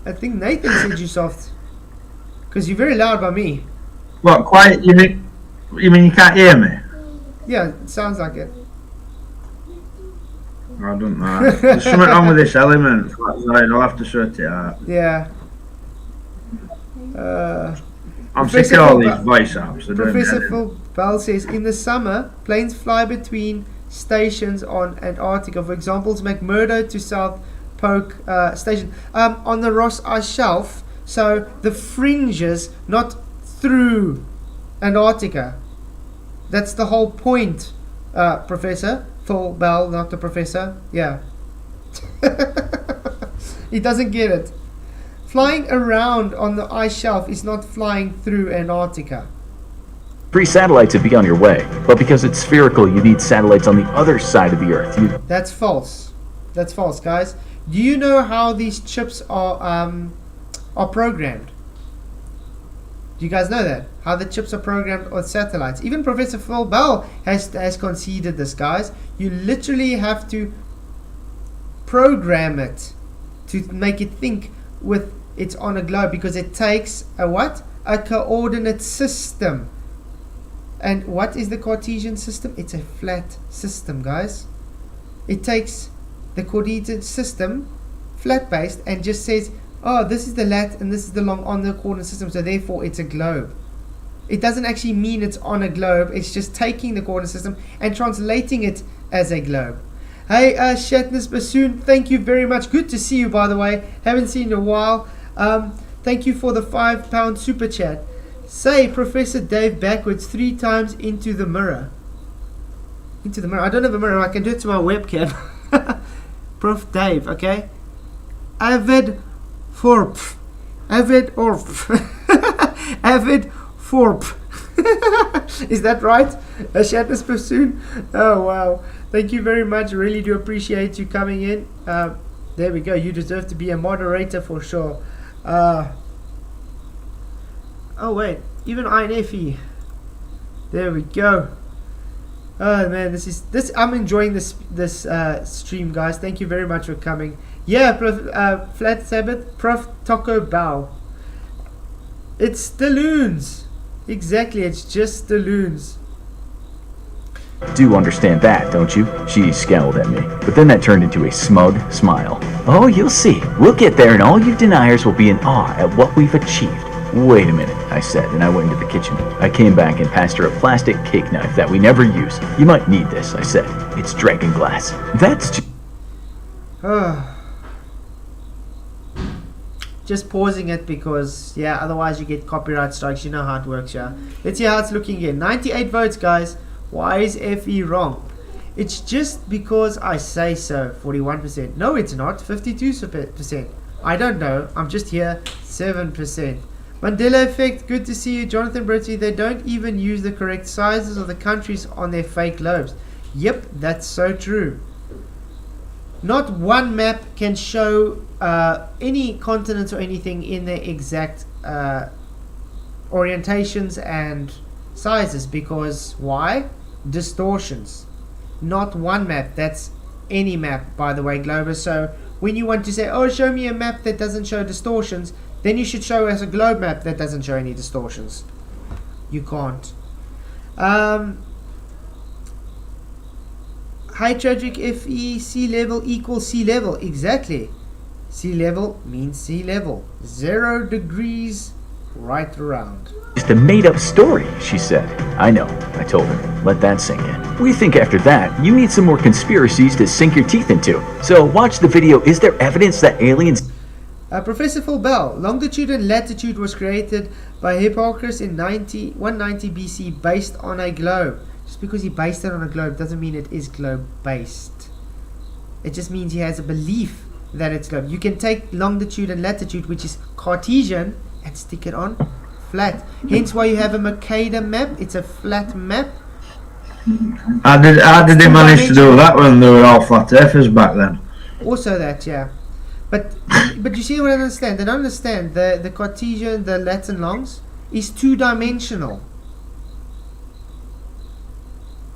I think Nathan said you soft. Because you're very loud by me. What, quiet? You mean you can't hear me? Yeah, it sounds like it. I don't know. There's something wrong with this element. I'll have to sort it out. Yeah. I'm sick of all these voice apps. Professor Phil Bell says, in the summer, planes fly between stations on Antarctica. For example, McMurdo to South Polk Station. On the Ross Ice Shelf. So the fringes, not through Antarctica. That's the whole point, Professor Phil Bell, not the professor. Yeah. He doesn't get it. Flying around on the ice shelf is not flying through Antarctica. 3 satellites would be on your way, but because it's spherical, you need satellites on the other side of the Earth. That's false. That's false, guys. Do you know how these chips are programmed? Do Do you guys know that? How the chips are programmed on satellites. Even Professor Phil Bell has conceded this, guys. You literally have to program it to make it think with it's on a globe, because it takes a what? A coordinate system. And what is the Cartesian system? It's a flat system, guys. It takes the coordinate system, flat based, and just says, oh, this is the lat and this is the long on the coordinate system, so therefore it's a globe. It doesn't actually mean it's on a globe. It's just taking the coordinate system and translating it as a globe. Hey, Shatness Bassoon, thank you very much. Good to see you, by the way. Haven't seen you in a while. Thank you for the £5 super chat. Say Professor Dave backwards 3 times into the mirror. Into the mirror. I don't have a mirror. I can do it to my webcam. Prof Dave, okay? Avid Forp. Avid Orp. Avid Forp. Is that right? Shatness Bassoon? Oh, wow. Thank you very much. Really do appreciate you coming in. There we go. You deserve to be a moderator for sure. Oh wait, even INFE. There we go. Oh man, this. I'm enjoying this stream, guys. Thank you very much for coming. Yeah, Flat Sabbath, Prof Taco Bow. It's the loons. Exactly, it's just the loons. Do understand that, don't you? She scowled at me, but then that turned into a smug smile. Oh, you'll see. We'll get there and all you deniers will be in awe at what we've achieved. Wait a minute, I said, and I went into the kitchen. I came back and passed her a plastic cake knife that we never use. You might need this, I said. It's dragon glass. That's just pausing it because, yeah, otherwise you get copyright strikes. You know how it works, yeah. Let's see how it's looking here. 98 votes, guys. Why is FE wrong? It's just because I say so. 41%. No, it's not. 52%. I don't know. I'm just here. 7%. Mandela Effect. Good to see you. Jonathan Britty. They don't even use the correct sizes of the countries on their fake globes. Yep, that's so true. Not one map can show any continents or anything in their exact orientations and sizes, because why? Distortions. Not one map. That's any map, by the way, Globus. So when you want to say, oh, show me a map that doesn't show distortions, then you should show us a globe map that doesn't show any distortions. You can't. High tragic FE sea level equals sea level. Exactly. Sea level means sea level. 0 degrees right around. Just a made-up story, she said. I know, I told her. Let that sink in. We think after that, you need some more conspiracies to sink your teeth into. So watch the video. Is there evidence that aliens... Professor Phil Bell. Longitude and latitude was created by Hipparchus in 190 BC based on a globe. Just because he based it on a globe doesn't mean it is globe-based. It just means he has a belief that it's globe. You can take longitude and latitude, which is Cartesian, and stick it on flat. Hence why you have a Mercator map. It's a flat map. How did they manage to do that when they were all flat earthers back then? Also that, yeah. But you see what I understand? They don't understand the Cartesian, the Latin longs is 2-dimensional.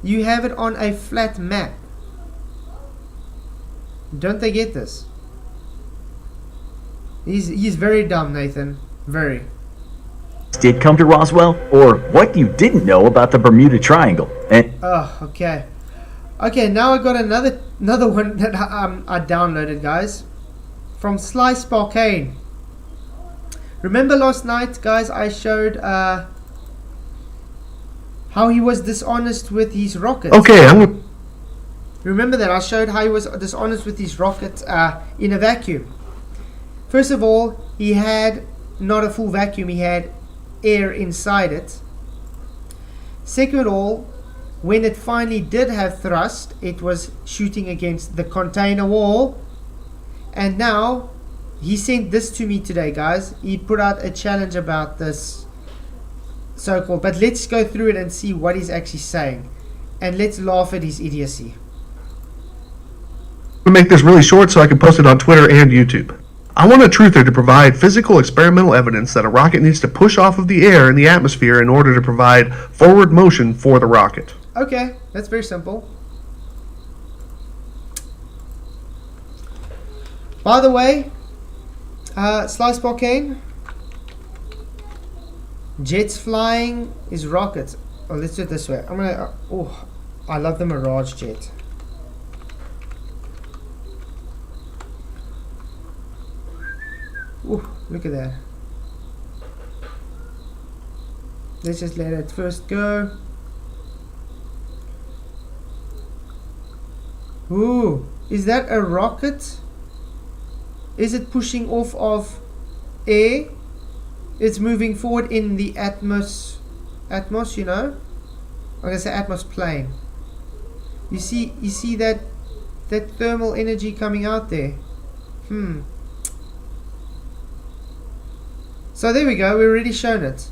You have it on a flat map. Don't they get this? He's very dumb, Nathan. Very. did come to Roswell, or what you didn't know about the Bermuda Triangle. And oh, okay. Okay, now I got another one that I downloaded, guys, from Sly Sparkane. Remember last night, guys, I showed how he was dishonest with his rockets. Okay, Remember that I showed how he was dishonest with his rocket in a vacuum. First of all, he had not a full vacuum, he had air inside it. Second of all, when it finally did have thrust, it was shooting against the container wall. And now, he sent this to me today, guys. He put out a challenge about this so-called, but let's go through it and see what he's actually saying. And let's laugh at his idiocy. I'm going to make this really short so I can post it on Twitter and YouTube. I want a truther to provide physical experimental evidence that a rocket needs to push off of the air in the atmosphere in order to provide forward motion for the rocket. Okay, that's very simple. By the way, Slice Volcane, jets flying is rockets. Oh, let's do it this way. I'm gonna. Oh, I love the Mirage jet. Ooh, look at that. Let's just let it first go. Ooh, is that a rocket? Is it pushing off of air? It's moving forward in the atmos, you know? I'm gonna say atmos plane. You see that thermal energy coming out there. So there we go, we've already shown it.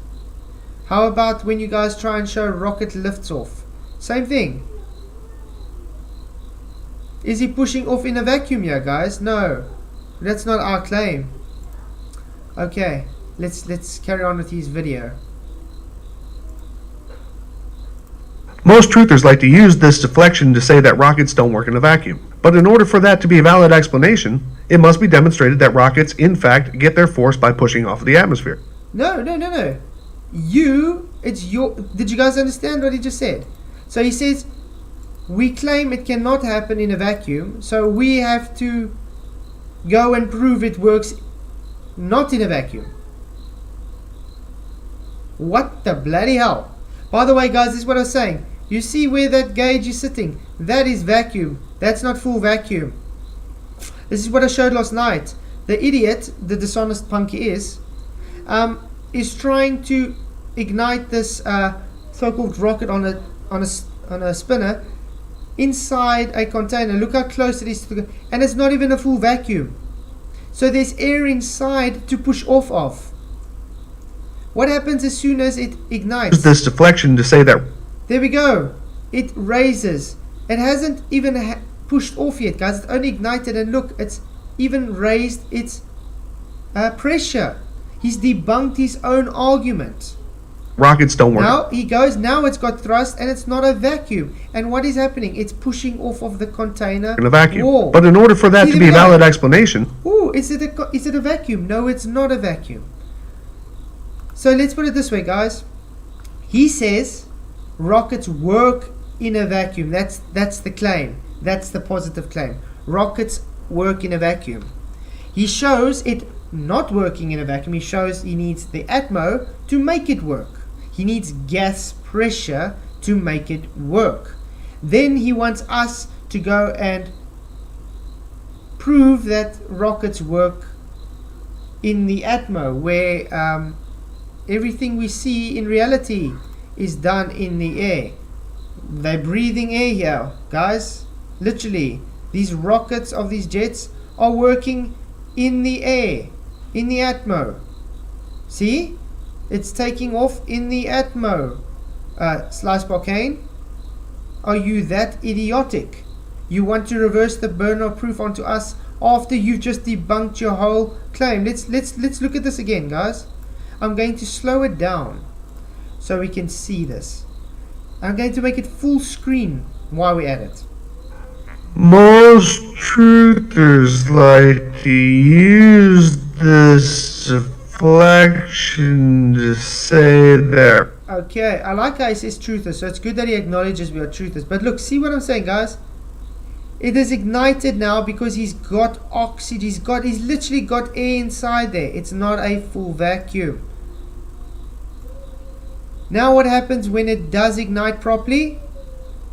How about when you guys try and show rocket lifts off? Same thing. Is he pushing off in a vacuum here, guys? No. That's not our claim. Okay, let's carry on with his video. Most truthers like to use this deflection to say that rockets don't work in a vacuum. But in order for that to be a valid explanation, it must be demonstrated that rockets, in fact, get their force by pushing off of the atmosphere. No. Did you guys understand what he just said? So he says, we claim it cannot happen in a vacuum, so we have to go and prove it works not in a vacuum. What the bloody hell? By the way, guys, this is what I was saying. You see where that gauge is sitting? That is vacuum. That's not full vacuum. This is what I showed last night. The idiot, the dishonest punk is trying to ignite this so-called rocket on a spinner inside a container. Look how close it is to the, and it's not even a full vacuum. So there's air inside to push off of. What happens as soon as it ignites? This deflection to say that. There we go. It raises. It hasn't even pushed off yet, guys. It's only ignited, and look, it's even raised its pressure. He's debunked his own argument. Rockets don't work. Now he goes, now it's got thrust and it's not a vacuum. And what is happening? It's pushing off of the container in a vacuum. wall. But in order for that to be a valid explanation. Ooh, is it a vacuum? No, it's not a vacuum. So let's put it this way, guys. He says rockets work in a vacuum. That's the claim. That's the positive claim. Rockets work in a vacuum. He shows it not working in a vacuum. He shows he needs the atmo to make it work. He needs gas pressure to make it work. Then he wants us to go and prove that rockets work in the atmo, where everything we see in reality is done in the air. They're breathing air here, guys. Literally, these rockets of these jets are working in the air, in the atmo. See? It's taking off in the atmo. Slice Volcane, are you that idiotic? You want to reverse the burden of proof onto us after you've just debunked your whole claim? Let's look at this again, guys. I'm going to slow it down so we can see this. I'm going to make it full screen while we're at it. Most truthers like to use this deflection to say that. Okay, I like how he says truthers, so it's good that he acknowledges we are truthers. But look, see what I'm saying, guys? It is ignited now because he's got oxygen. He's literally got air inside there. It's not a full vacuum. Now what happens when it does ignite properly?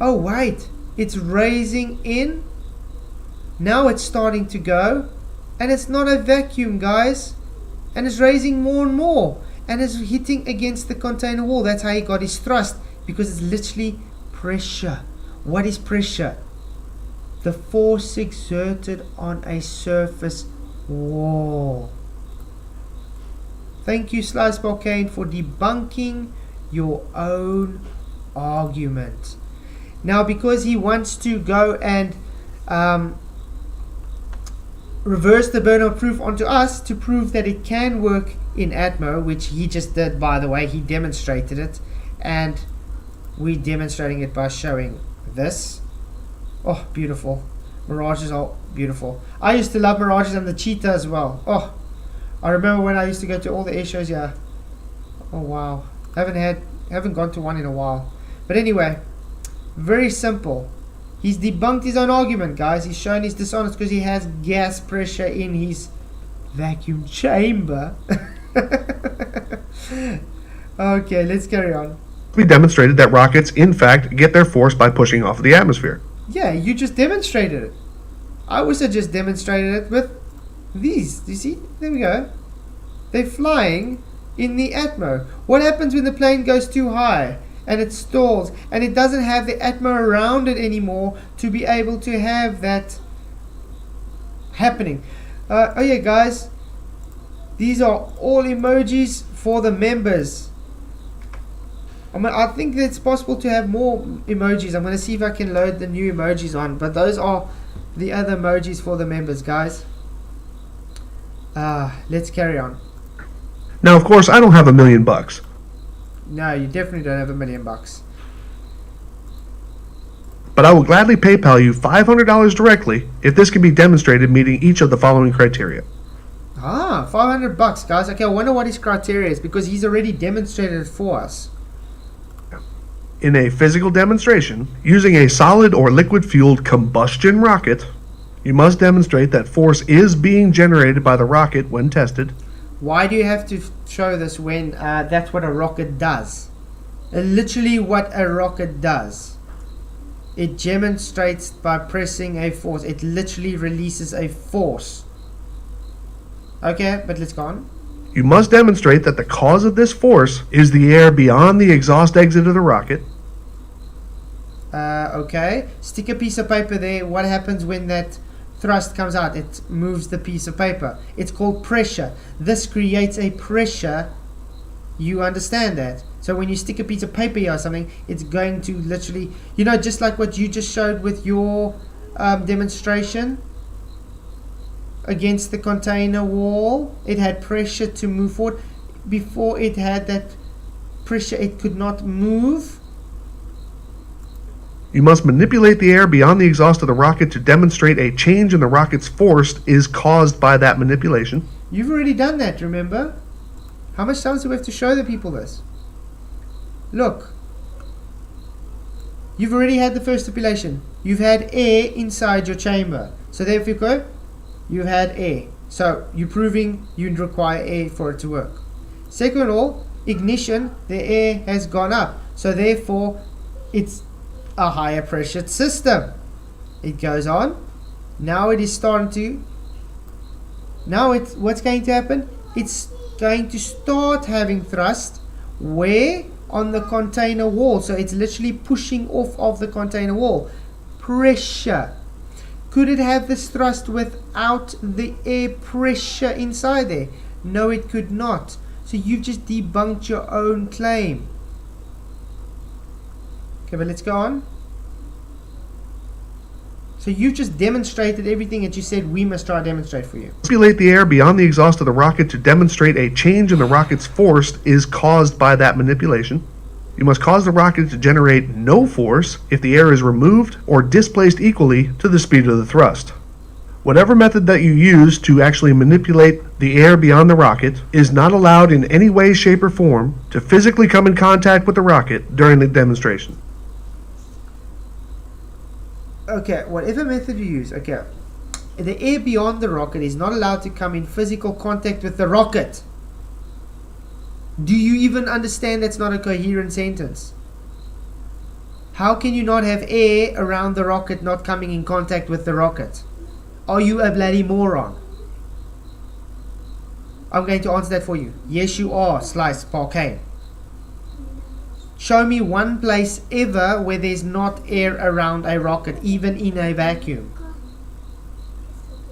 Oh wait, it's raising in. Now it's starting to go, and it's not a vacuum, guys, and it's raising more and more, and it's hitting against the container wall. That's how he got his thrust, because it's literally pressure. What is pressure? The force exerted on a surface wall. Thank you, Slice Volcane, for debunking your own argument. Now, because he wants to go and reverse the burnout proof onto us to prove that it can work in Atmo, which he just did, by the way. He demonstrated it, and we're demonstrating it by showing this. Oh, beautiful. Mirages are beautiful. I used to love Mirages and the Cheetah as well. Oh, I remember when I used to go to all the air shows. Yeah. Oh wow. Haven't gone to one in a while. But anyway, very simple. He's debunked his own argument, guys. He's shown he's dishonest because he has gas pressure in his vacuum chamber. Okay, let's carry on. We demonstrated that rockets, in fact, get their force by pushing off of the atmosphere. Yeah, you just demonstrated it. I also just demonstrated it with these. Do you see? There we go. They're flying in the Atmo. What happens when the plane goes too high and it stalls and it doesn't have the Atmo around it anymore to be able to have that happening? Oh yeah, guys, these are all emojis for the members. I think it's possible to have more emojis. I'm going to see if I can load the new emojis on, but those are the other emojis for the members, guys. Let's carry on. Now, of course, I don't have $1 million. No, you definitely don't have $1 million. But I will gladly PayPal you $500 directly if this can be demonstrated meeting each of the following criteria. $500, guys. Okay, I wonder what his criteria is, because he's already demonstrated it for us. In a physical demonstration, using a solid or liquid-fueled combustion rocket, you must demonstrate that force is being generated by the rocket when tested. Why do you have to show this when that's what a rocket does? Literally what a rocket does. It demonstrates by pressing a force. It literally releases a force. Okay, but let's go on. You must demonstrate that the cause of this force is the air beyond the exhaust exit of the rocket. Okay, stick a piece of paper there. What happens when that thrust comes out? It moves the piece of paper. It's called pressure. This creates a pressure. You understand that? So when you stick a piece of paper here or something, it's going to literally, just like what you just showed with your demonstration against the container wall. It had pressure to move forward. Before it had that pressure, it could not move. You must manipulate the air beyond the exhaust of the rocket to demonstrate a change in the rocket's force is caused by that manipulation. You've already done that, remember? How much time do we have to show the people this? Look. You've already had the first stipulation. You've had air inside your chamber. So there you go. You've had air. So you're proving you require air for it to work. Second of all, ignition, the air has gone up. So therefore, it's a higher pressured system. It goes on. Now it is starting to. Now what's going to happen? It's going to start having thrust. Where? On the container wall. So it's literally pushing off of the container wall. Pressure. Could it have this thrust without the air pressure inside there? No, it could not. So you've just debunked your own claim. Okay, but let's go on. So you just demonstrated everything that you said we must try to demonstrate for you. Manipulate the air beyond the exhaust of the rocket to demonstrate a change in the rocket's force is caused by that manipulation. You must cause the rocket to generate no force if the air is removed or displaced equally to the speed of the thrust. Whatever method that you use to actually manipulate the air beyond the rocket is not allowed in any way, shape, or form to physically come in contact with the rocket during the demonstration. Okay, whatever method you use, okay. The air beyond the rocket is not allowed to come in physical contact with the rocket. Do you even understand that's not a coherent sentence? How can you not have air around the rocket not coming in contact with the rocket? Are you a bloody moron? I'm going to answer that for you. Yes, you are, Slice Parkane. Show me one place ever where there's not air around a rocket, even in a vacuum.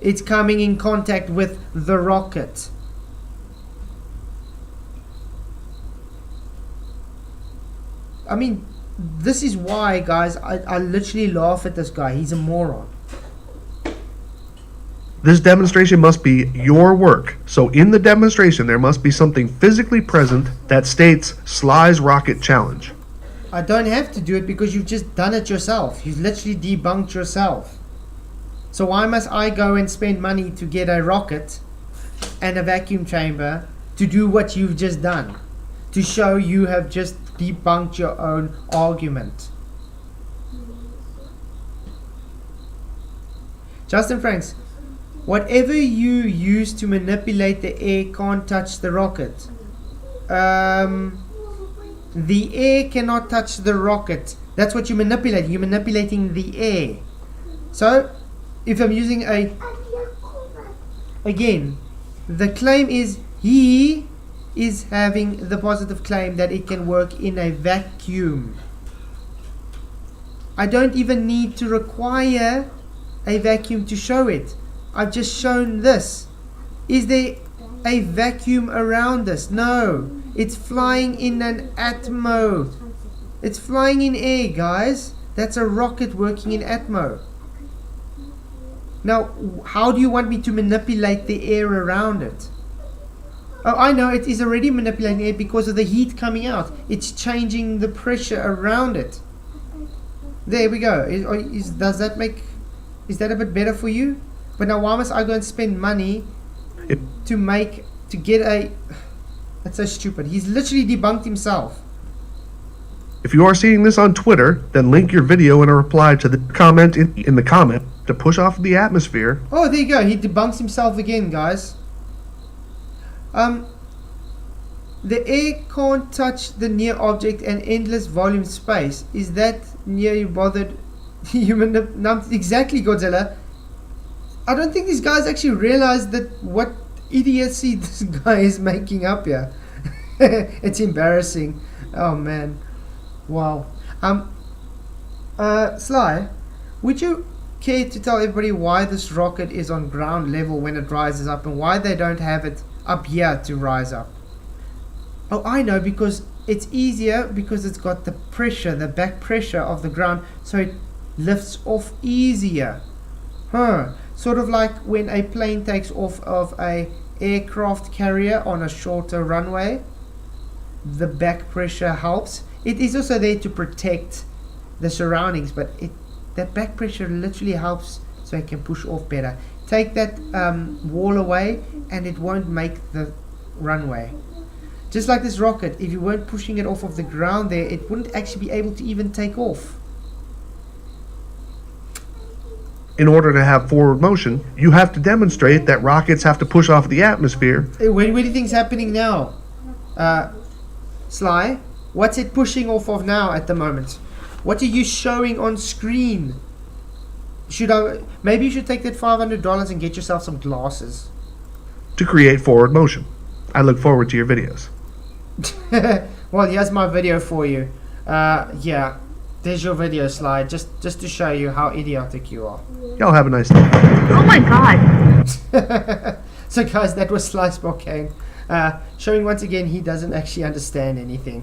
It's coming in contact with the rocket. I mean, this is why, guys, I literally laugh at this guy. He's a moron. This demonstration must be your work. So in the demonstration, there must be something physically present that states Sly's rocket challenge. I don't have to do it because you've just done it yourself. You've literally debunked yourself. So why must I go and spend money to get a rocket and a vacuum chamber to do what you've just done? To show you have just debunked your own argument. Justin Franks, whatever you use to manipulate the air can't touch the rocket. The air cannot touch the rocket. That's what you're manipulating. You're manipulating the air. So, if I'm using again, the claim is he is having the positive claim that it can work in a vacuum. I don't even need to require a vacuum to show it. I've just shown this. Is there a vacuum around us? No. It's flying in an atmo. It's flying in air, guys. That's a rocket working in atmo. Now, how do you want me to manipulate the air around it? Oh, I know, it is already manipulating air because of the heat coming out. It's changing the pressure around it. There we go. Is that a bit better for you? But now why must I go and spend money to get a... That's so stupid. He's literally debunked himself. If you are seeing this on Twitter, then link your video in a reply to the comment in the comment to push off the atmosphere. Oh, there you go. He debunks himself again, guys. The air can't touch the near object and endless volume space. Is that near you bothered human? Exactly, Godzilla. I don't think these guys actually realize that what idiocy this guy is making up here. It's embarrassing. Oh man. Wow. Sly, would you care to tell everybody why this rocket is on ground level when it rises up and why they don't have it up here to rise up? Oh, I know, because it's easier because it's got the pressure, the back pressure of the ground, so it lifts off easier. Sort of like when a plane takes off of a aircraft carrier on a shorter runway, the back pressure helps. It is also there to protect the surroundings, but that back pressure literally helps so it can push off better. Take that wall away and it won't make the runway. Just like this rocket, if you weren't pushing it off of the ground there, it wouldn't actually be able to even take off. In order to have forward motion, you have to demonstrate that rockets have to push off the atmosphere. Where do you think's happening now? Sly, what's it pushing off of now at the moment? What are you showing on screen? Maybe you should take that $500 and get yourself some glasses. To create forward motion. I look forward to your videos. Well, here's my video for you. Yeah, there's your video, Sly, just to show you how idiotic you are. Y'all have a nice day. Oh my god. So guys, that was Sly Spokane. Showing once again he doesn't actually understand anything.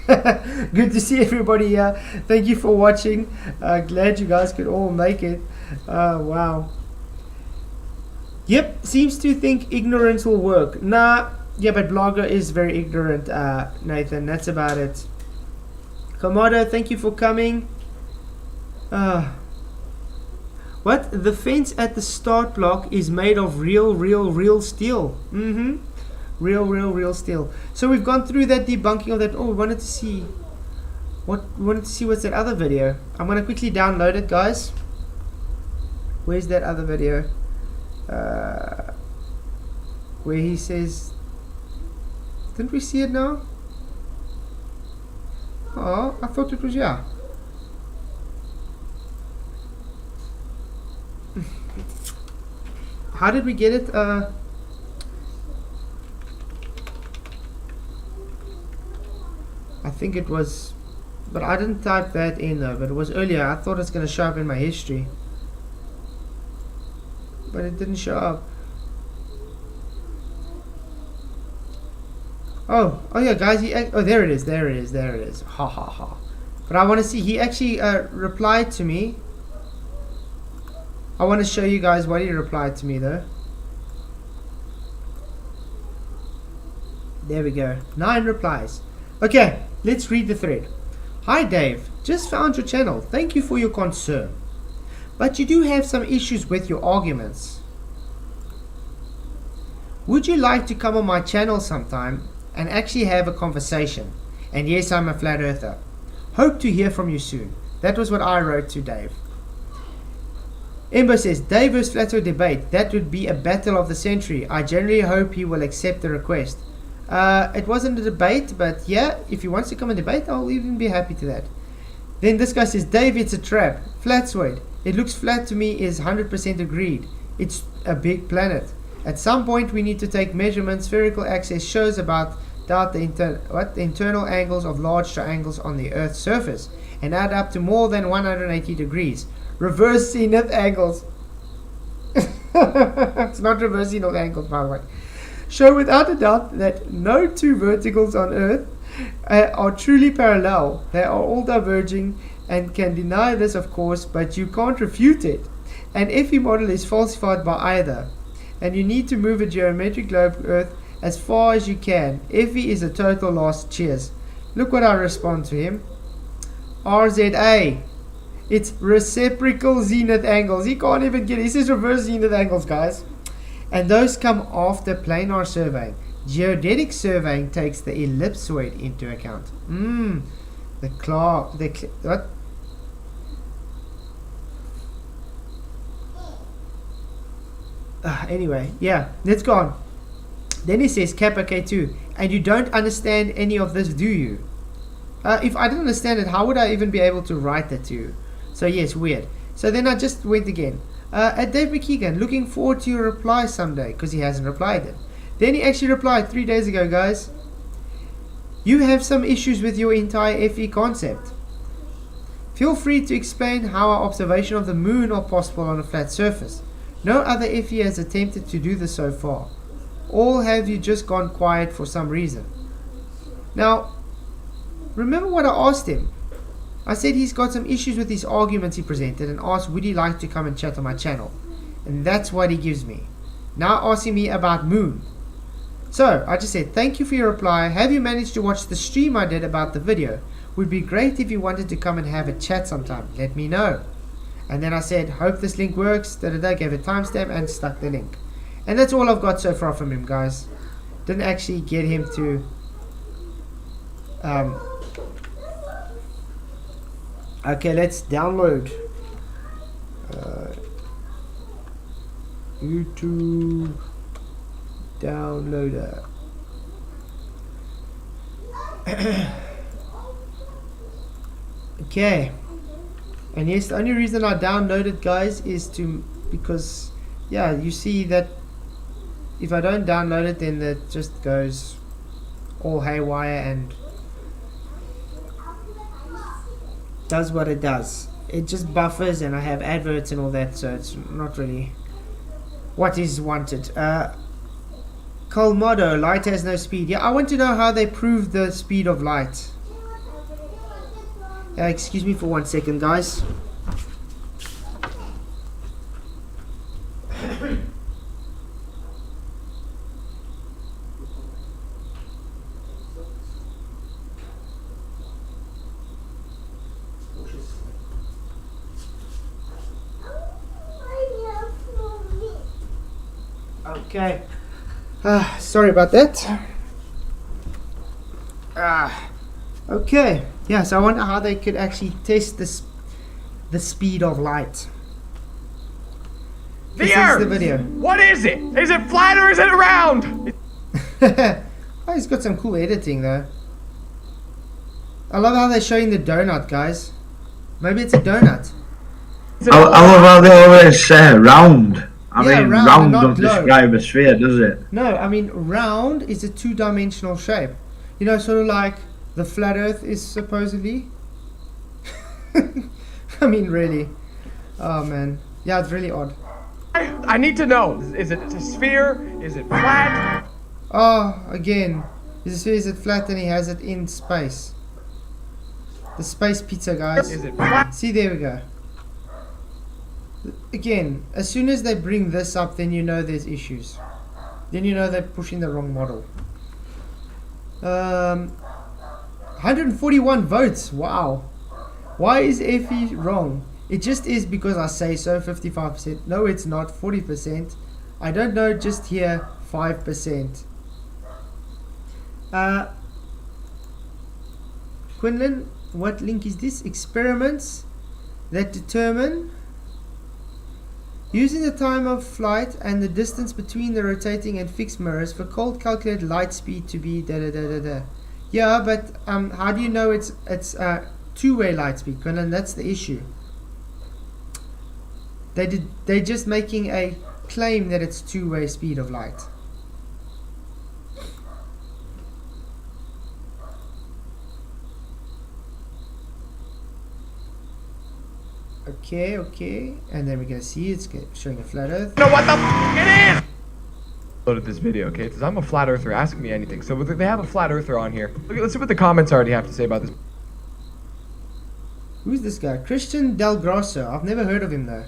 Good to see everybody here. Thank you for watching. Glad you guys could all make it. Wow. Yep, seems to think ignorance will work. Nah, yeah, but Blogger is very ignorant, Nathan. That's about it. Komodo, thank you for coming. What? The fence at the start block is made of real steel. Real steel. So we've gone through that debunking of that. Oh, we wanted to see what's that other video. I'm gonna quickly download it, guys. Where's that other video? Where he says, didn't we see it now? Oh, I thought it was, yeah. How did we get it? I think it was, but I didn't type that in though, but it was earlier. I thought it's going to show up in my history, but it didn't show up. Oh yeah, guys, oh, there it is. Ha ha ha. But I want to see, he actually replied to me. I want to show you guys what he replied to me though. There we go. 9 replies. Okay, let's read the thread. Hi Dave, just found your channel. Thank you for your concern. But you do have some issues with your arguments. Would you like to come on my channel sometime and actually have a conversation? And yes, I'm a flat earther. Hope to hear from you soon. That was what I wrote to Dave. Embo says, Dave vs flat earth debate. That would be a battle of the century. I generally hope he will accept the request. It wasn't a debate, but yeah, if he wants to come and debate, I'll even be happy to that. Then this guy says, Dave, it's a trap. Flatzoid. It looks flat to me, is 100% agreed. It's a big planet. At some point we need to take measurements. Spherical axis shows about the internal angles of large triangles on the Earth's surface and add up to more than 180 degrees. Reverse zenith angles. It's not reverse zenith angles, by the way. Show without a doubt that no two verticals on Earth are truly parallel. They are all diverging and can deny this, of course, but you can't refute it. An FE model is falsified by either, and you need to move a geometric globe Earth as far as you can. FE is a total loss. Cheers. Look what I respond to him. RZA. It's reciprocal zenith angles. He can't even get it. He says reverse zenith angles, guys. And those come after planar surveying. Geodetic surveying takes the ellipsoid into account. What? Anyway, yeah, let's go on. Then he says Kappa K2, and you don't understand any of this, do you? If I didn't understand it, how would I even be able to write that to you? So yes, weird. So then I just went again. At Dave McKeegan, looking forward to your reply someday, because he hasn't replied yet. Then he actually replied 3 days ago, guys. You have some issues with your entire FE concept. Feel free to explain how our observation of the moon are possible on a flat surface. No other FE has attempted to do this so far. All have you just gone quiet for some reason. Now, remember what I asked him. I said he's got some issues with his arguments he presented and asked would he like to come and chat on my channel. And that's what he gives me. Now asking me about moon. So, I just said, thank you for your reply. Have you managed to watch the stream I did about the video? Would be great if you wanted to come and have a chat sometime. Let me know. And then I said, hope this link works. Gave a timestamp and stuck the link. And that's all I've got so far from him, guys. Didn't actually get him to okay, let's download YouTube downloader. Okay, and yes, the only reason I downloaded, guys, is because yeah, you see that if I don't download it, then it just goes all haywire and does what it does. It just buffers and I have adverts and all that, so it's not really what is wanted. Colmodo, light has no speed. Yeah, I want to know how they prove the speed of light. Excuse me for 1 second, guys. Okay. Sorry about that. Okay. Yeah, so I wonder how they could actually test the speed of light. This is the video. What is it? Is it flat or is it round? Oh, he's got some cool editing though. I love how they're showing the donut, guys. Maybe it's a donut. I love how they always say round. I mean, round not don't globe. describe a sphere, does it? No, I mean round is a two-dimensional shape. You know, sort of like the flat Earth is supposedly. I mean, really. Oh man, yeah, it's really odd. I need to know. Is it a sphere? Is it flat? Oh, again, is it flat and he has it in space. The space pizza, guys. Is it flat? See, there we go. Again, as soon as they bring this up, then you know there's issues. Then you know they're pushing the wrong model. 141 votes. Wow. Why is Effie wrong? It just is because I say so. 55%. No, it's not. 40%. I don't know. Just here. 5%. Quinlan, what link is this? Experiments that determine using the time of flight and the distance between the rotating and fixed mirrors for cold calculate light speed to be da da da da da. Yeah, but how do you know it's two-way light speed, Quinlan? That's the issue. They're just making a claim that it's two-way speed of light. Okay, and then we're gonna see it's showing a flat Earth. No, what the f it is? Loaded this video, okay? It says I'm a flat earther. Ask me anything. So they have a flat earther on here. Let's see what the comments already have to say about this. Who's this guy? Christian Del Grosso. I've never heard of him though.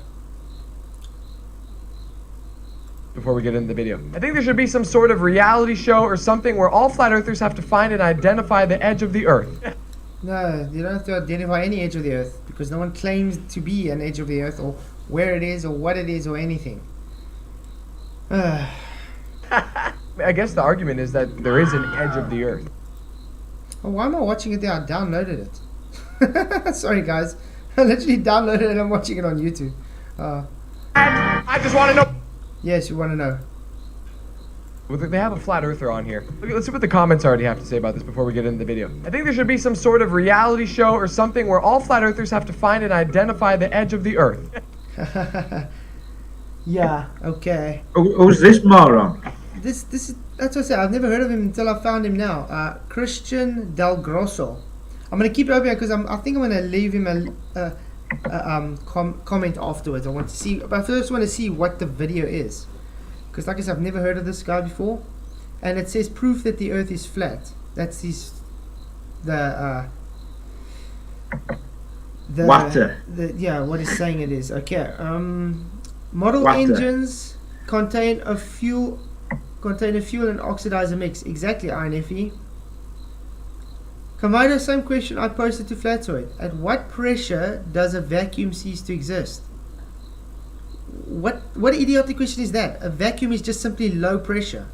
Before we get into the video, I think there should be some sort of reality show or something where all flat earthers have to find and identify the edge of the Earth. No, you don't have to identify any edge of the Earth because no one claims to be an edge of the Earth or where it is or what it is or anything. I guess the argument is that there is an edge of the Earth. Oh, why am I watching it there? I downloaded it. Sorry guys. I literally downloaded it and I'm watching it on YouTube. I just want to know. Yes, you want to know. They have a flat earther on here. Let's see what the comments already have to say about this before we get into the video. I think there should be some sort of reality show or something where all flat earthers have to find and identify the edge of the Earth. Yeah, okay. Who's this moron? This is that's what I said. I've never heard of him until I found him now. Christian Del Grosso. I'm gonna keep it open because I think I'm gonna leave him a comment afterwards. I want to see, but I first want to see what the video is, because like I said, I've never heard of this guy before, and it says proof that the Earth is flat. That's what he's saying it is. Okay. Model engines contain a fuel and oxidizer mix. Exactly, INFE. Komodo, same question I posed to Flatoid. At what pressure does a vacuum cease to exist? What idiotic question is that? A vacuum is just simply low pressure.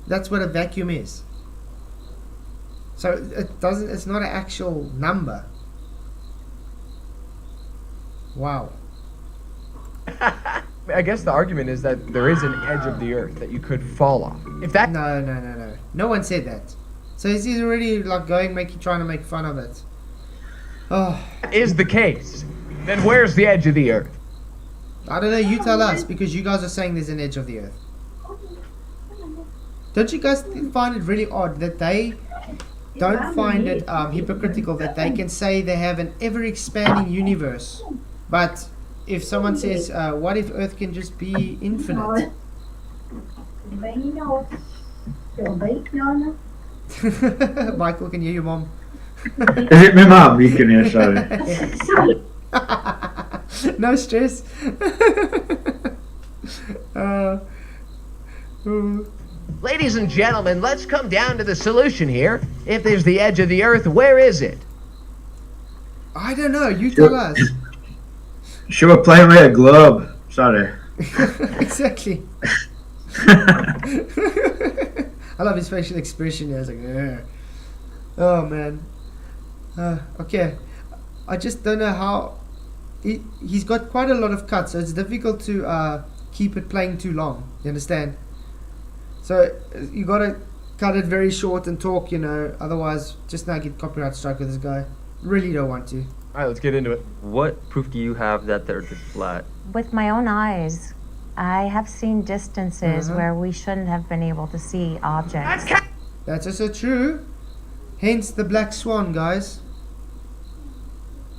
That's what a vacuum is. So it's not an actual number. Wow. I guess the argument is that there is an edge of the Earth that you could fall off. If that No. No one said that. So he's already like trying to make fun of it. Oh, is the case, then where's the edge of the Earth? I don't know. You tell us, because you guys are saying there's an edge of the Earth. Don't you guys find it really odd that they don't find it hypocritical that they can say they have an ever-expanding universe, but if someone says, what if Earth can just be infinite? Michael, can you hear your mom? Is it my mum? You can hear, sorry. No stress. Ladies and gentlemen, let's come down to the solution here. If there's the edge of the Earth, where is it? I don't know. You tell us. She was playing with a globe. Sorry. Exactly. I love his facial expression. I was like, ugh. Oh man. Okay. I just don't know how. He's got quite a lot of cuts, so it's difficult to keep it playing too long. You understand? So you gotta cut it very short and talk, otherwise just now get copyright strike with this guy. Really don't want to. Alright, let's get into it. What proof do you have that the Earth is flat? With my own eyes, I have seen distances where we shouldn't have been able to see objects. That's also true. Hence the black swan, guys.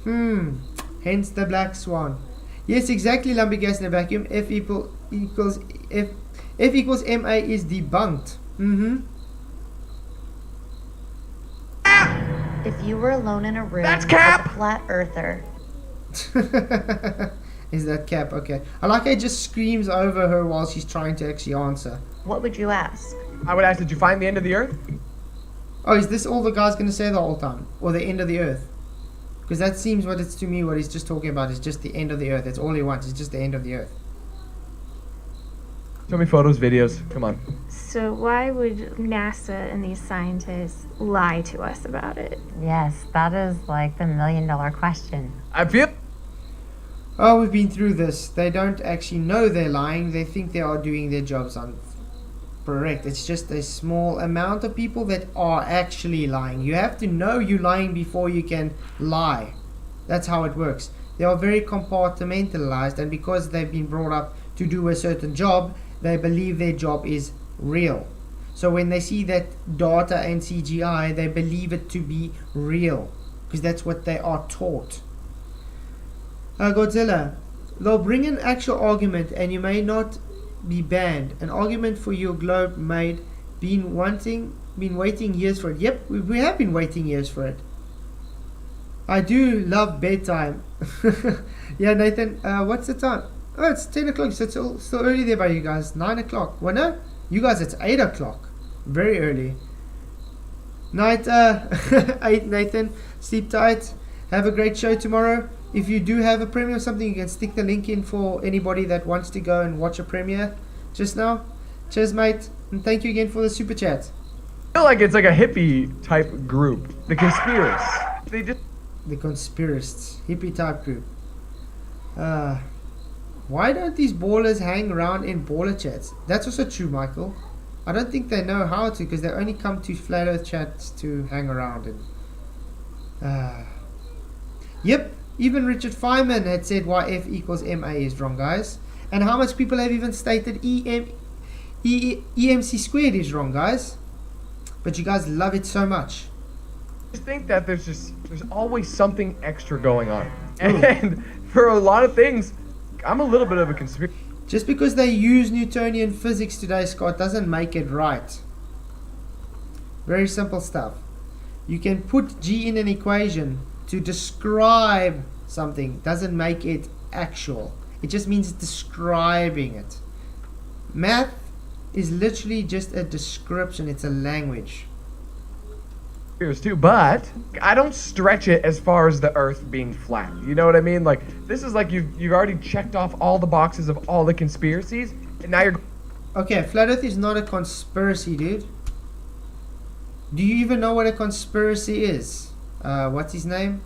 Hence the black swan. Yes, exactly, lumpy gas in a vacuum. F equals ma is debunked. If you were alone in a room That's with Cap! a flat earther, Is that cap? Okay. I like how he just screams over her while she's trying to actually answer. What would you ask? I would ask, did you find the end of the earth? Oh, is this all the guy's going to say the whole time? Or the end of the earth? Because that seems what it's to me, what he's just talking about is just the end of the earth. That's all he wants, is just the end of the earth. Show me photos, videos. Come on. So why would NASA and these scientists lie to us about it? Yes, that is like the $1 million question. I feel... Oh, we've been through this. They don't actually know they're lying. They think they are doing their jobs on correct. It's just a small amount of people that are actually lying. You have to know you're lying before you can lie. That's how it works. They are very compartmentalized, and because they've been brought up to do a certain job, they believe their job is real. So when they see that data and CGI, they believe it to be real because that's what they are taught. Godzilla, they'll bring an actual argument and you may not be banned. An argument for your globe made. Been waiting years for it. Yep, we have been waiting years for it. I do love bedtime. Yeah, Nathan, what's the time? Oh, it's 10 o'clock, so it's still early there by you guys. 9 o'clock. Well, no, you guys, it's 8 o'clock. Very early. Night, 8, Nathan. Sleep tight. Have a great show tomorrow. If you do have a premiere or something, you can stick the link in for anybody that wants to go and watch a premiere just now. Cheers, mate. And thank you again for the super chat. I feel like it's like a hippie type group. The conspiracists. They just... The conspiracists. Hippie type group. Why don't these ballers hang around in baller chats? That's also true, Michael. I don't think they know how to because they only come to flat earth chats to hang around in. Yep, even Richard Feynman had said why F equals MA is wrong, guys. And how much people have even stated EMC squared is wrong, guys. But you guys love it so much. I just think that there's always something extra going on. And for a lot of things, I'm a little bit of a conspiracy. Just because they use Newtonian physics today, Scott, doesn't make it right. Very simple stuff. You can put G in an equation to describe something. Doesn't make it actual. It just means describing it. Math is literally just a description. It's a language. Too, but I don't stretch it as far as the earth being flat. You know what I mean? Like, this is like you've already checked off all the boxes of all the conspiracies, and now you're... Okay, flat earth is not a conspiracy, dude. Do you even know what a conspiracy is? What's his name?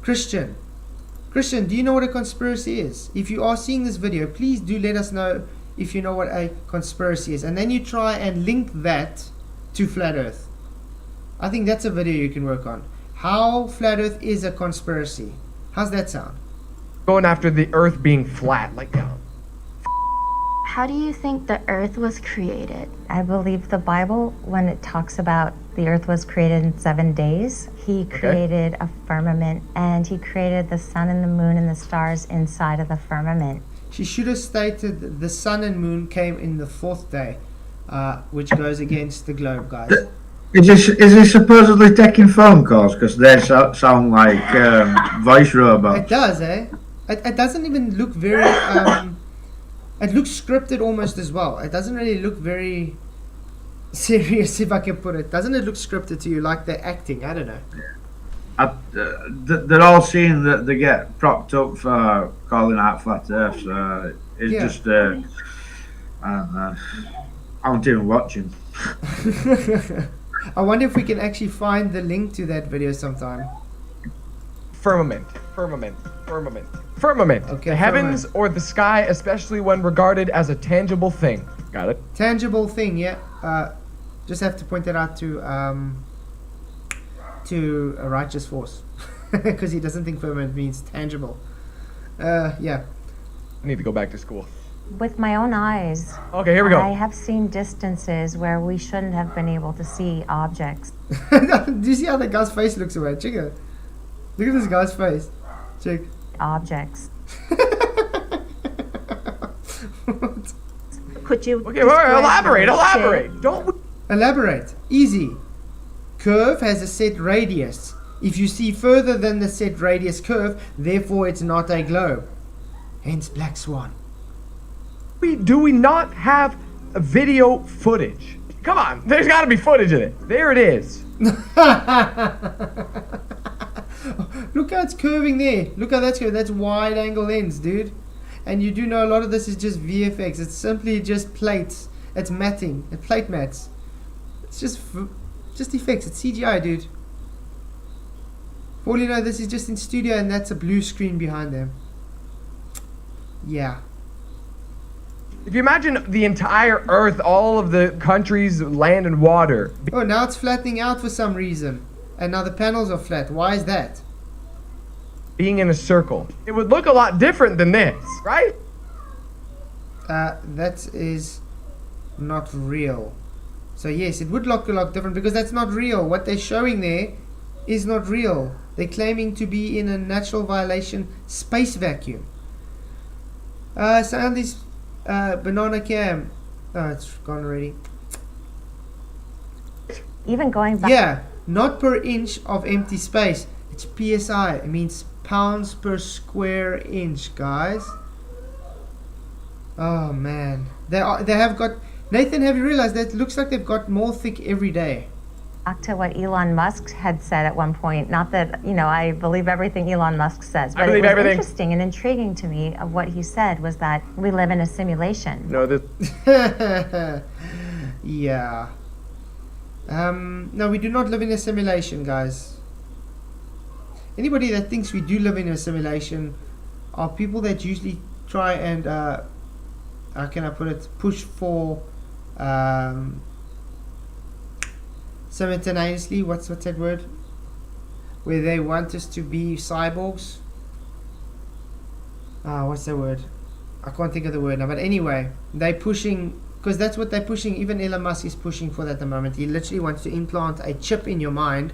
Christian. Christian, do you know what a conspiracy is? If you are seeing this video, please do let us know if you know what a conspiracy is. And then you try and link that to flat earth. I think that's a video you can work on. How flat earth is a conspiracy. How's that sound? Going after the earth being flat, like... How do you think the earth was created? I believe the Bible, when it talks about the earth was created in 7 days, he created a firmament and he created the sun and the moon and the stars inside of the firmament. She should have stated the sun and moon came in the 4th day, which goes against the globe, guys. Is he supposedly taking phone calls? Because they sound like voice robots. It does, eh? It doesn't even look very... it looks scripted almost as well. It doesn't really look very serious, if I can put it. Doesn't it look scripted to you, like they're acting? I don't know. They're all seeing that they get propped up for calling out flat earth, so it's just... I don't know. I wasn't even watching. I wonder if we can actually find the link to that video sometime. Firmament. Okay, the heavens or the sky, especially when regarded as a tangible thing. Got it? Tangible thing, yeah. Just have to point that out to a righteous force. Because he doesn't think firmament means tangible. Yeah. I need to go back to school. With my own eyes, okay, here we go. I have seen distances where we shouldn't have been able to see objects. Do you see how the guy's face looks away? Check it. Look at this guy's face. Check. Objects. Could you... Okay, elaborate. Don't... Elaborate. Easy. Curve has a set radius. If you see further than the set radius curve, therefore it's not a globe. Hence Black Swan. Do we not have video footage? Come on, there's got to be footage of it. There it is. Look how it's curving there. Look how that's curving. That's wide angle lens, dude. And you do know a lot of this is just VFX. It's simply just plates. It's matting. It's plate mats. It's just effects. It's CGI, dude. For all you know, this is just in studio and that's a blue screen behind them. Yeah. If you imagine the entire Earth, all of the countries, land and water. Oh, now it's flattening out for some reason. And now the panels are flat. Why is that? Being in a circle. It would look a lot different than this, right? That is not real. So yes, it would look a lot different because that's not real. What they're showing there is not real. They're claiming to be in a natural violation space vacuum. Sound is banana cam. Oh, it's gone already. Even going back. Yeah, not per inch of empty space. It's PSI. It means pounds per square inch, guys. Oh man, they have got. Nathan, have you realized that it looks like they've got more thick every day? Back to what Elon Musk had said at one point. Not that, I believe everything Elon Musk says, but it was interesting and intriguing to me of what he said was that we live in a simulation. No, this. Yeah. No, we do not live in a simulation, guys. Anybody that thinks we do live in a simulation are people that usually try and, how can I put it, push for simultaneously, what's that word? Where they want us to be cyborgs. What's the word? I can't think of the word now. But anyway, they're pushing, because that's what they're pushing. Even Elon Musk is pushing for that at the moment. He literally wants to implant a chip in your mind.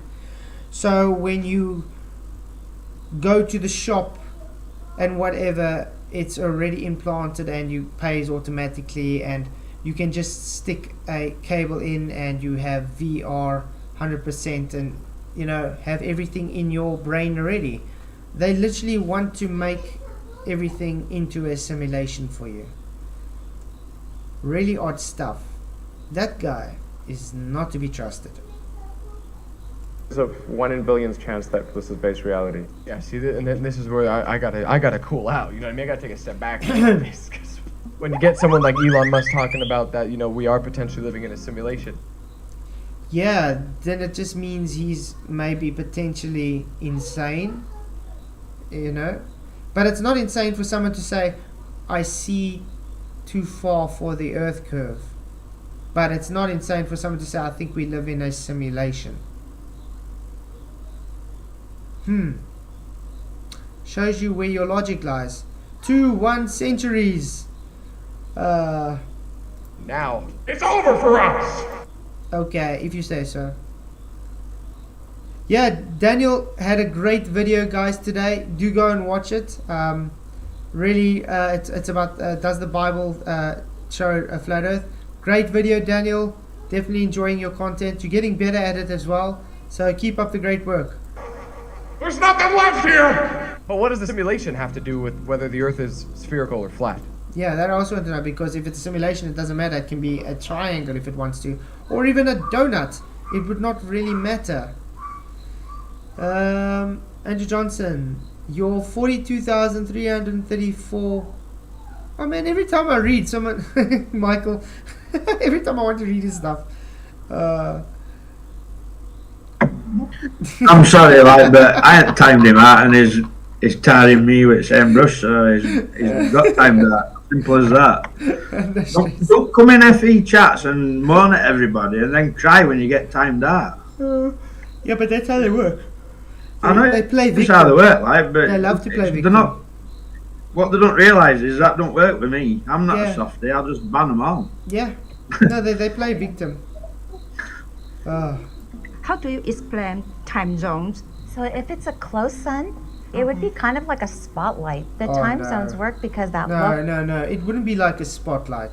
So when you go to the shop and whatever, it's already implanted and you pays automatically, and you can just stick a cable in and you have VR 100% and have everything in your brain already. They literally want to make everything into a simulation for you. Really odd stuff. That guy is not to be trusted. There's a 1 in billions chance that this is base reality. Yeah, see, and then this is where I gotta cool out. You know what I mean? I gotta take a step back from this. 'Cause when you get someone like Elon Musk talking about that, we are potentially living in a simulation. Yeah, then it just means he's maybe potentially insane. But it's not insane for someone to say, I see too far for the Earth curve. But it's not insane for someone to say, I think we live in a simulation. Shows you where your logic lies. 1 centuries. Now, it's over for us! Okay, if you say so. Yeah, Daniel had a great video, guys, today. Do go and watch it. Really, it's about, does the Bible show a flat earth? Great video, Daniel. Definitely enjoying your content. You're getting better at it as well. So keep up the great work. There's nothing left here! But what does the simulation have to do with whether the Earth is spherical or flat? Yeah, that I also want to know, because if it's a simulation, it doesn't matter. It can be a triangle if it wants to, or even a donut. It would not really matter. Andrew Johnson, your 42,334. Oh man, every time I read someone, Michael, every time I want to read his stuff. I'm sorry, but I ain't timed him out, and he's tiring me with the same brush, so he's got timed out. Simple as that. Don't come in FE chats and moan at everybody and then cry when you get timed out. Yeah, but that's how they work. I know they play victim. That's how they work, but they love to play victim. What they don't realise is that don't work with me. I'm not a softie. I'll just ban them all. Yeah. No, they play victim. How do you explain time zones? So if it's a close sun, it would be kind of like a spotlight. The time zones work because that No. It wouldn't be like a spotlight.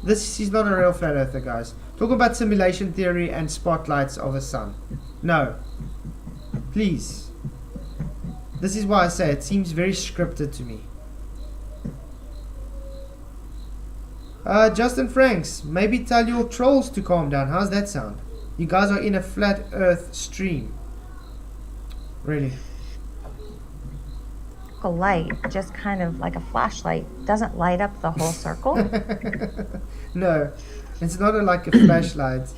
He's not a real flat earther, guys. Talking about simulation theory and spotlights of the sun. No. Please. This is why I say it seems very scripted to me. Justin Franks, maybe tell your trolls to calm down. How's that sound? You guys are in a flat earth stream. Really? A light, just kind of like a flashlight, doesn't light up the whole circle. No, it's not like a flashlight.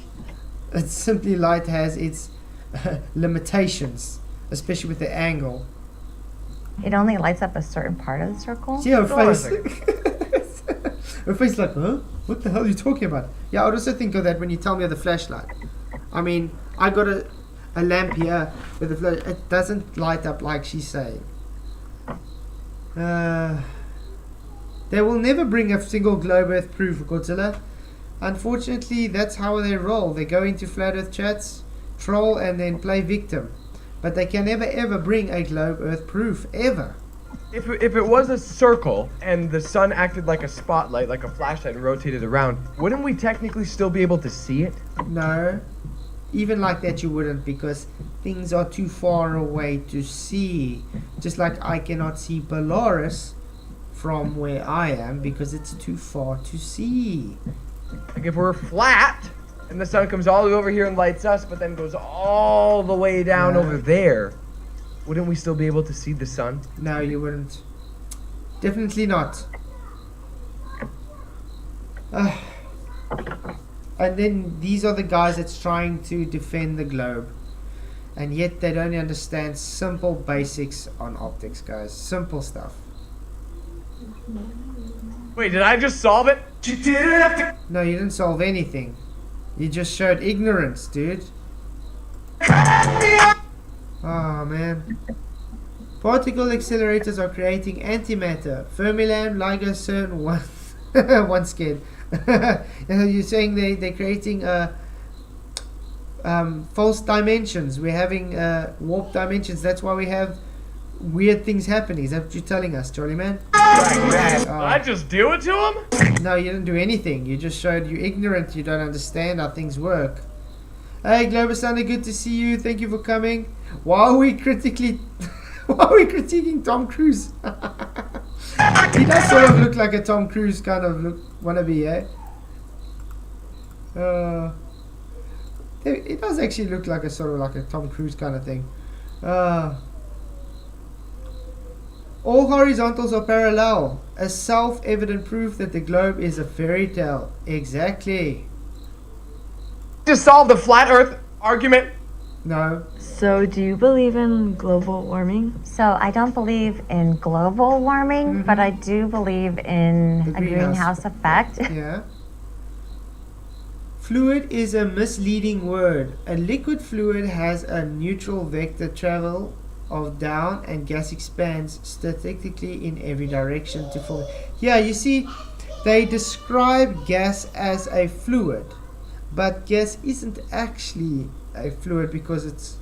It's simply light has its limitations, especially with the angle. It only lights up a certain part of the circle. See her face? Her face like, huh? What the hell are you talking about? Yeah, I would also think of that when you tell me of the flashlight. I mean, I got a lamp here with a flash. It doesn't light up like she's saying. They will never bring a single globe earth proof, Godzilla. Unfortunately, that's how they roll. They go into flat earth chats, troll, and then play victim. But they can never ever bring a globe earth proof, ever. If it was a circle and the sun acted like a spotlight, like a flashlight, and rotated around, wouldn't we technically still be able to see it? No. Even like that you wouldn't, because things are too far away to see. Just like I cannot see Polaris from where I am because it's too far to see. Like if we're flat and the sun comes all the way over here and lights us, but then goes all the way down over there, wouldn't we still be able to see the sun? No, you wouldn't. Definitely not. And then these are the guys that's trying to defend the globe. And yet they don't understand simple basics on optics, guys. Simple stuff. Wait, did I just solve it? You didn't have to... No, you didn't solve anything. You just showed ignorance, dude. Oh, man. Particle accelerators are creating antimatter. Fermilam, LIGO, CERN, one scared. You're saying they're creating false dimensions. We're having warped dimensions. That's why we have weird things happening. Is that what you're telling us, Charlie Man? Did I just do it to him? No, you didn't do anything. You just showed you're ignorant. You don't understand how things work. Hey, Globus Thunder, good to see you. Thank you for coming. Why are we critiquing Tom Cruise? He does sort of look like a Tom Cruise kind of wannabe, eh? It does actually look like a sort of like a Tom Cruise kind of thing. All horizontals are parallel. A self-evident proof that the globe is a fairy tale. Exactly. Just solve the flat Earth argument. No. So, do you believe in global warming? So, I don't believe in global warming, but I do believe in a greenhouse effect. Yeah. Fluid is a misleading word. A liquid fluid has a neutral vector travel of down, and gas expands statically in every direction to form. Yeah, you see, they describe gas as a fluid, but gas isn't actually a fluid because it's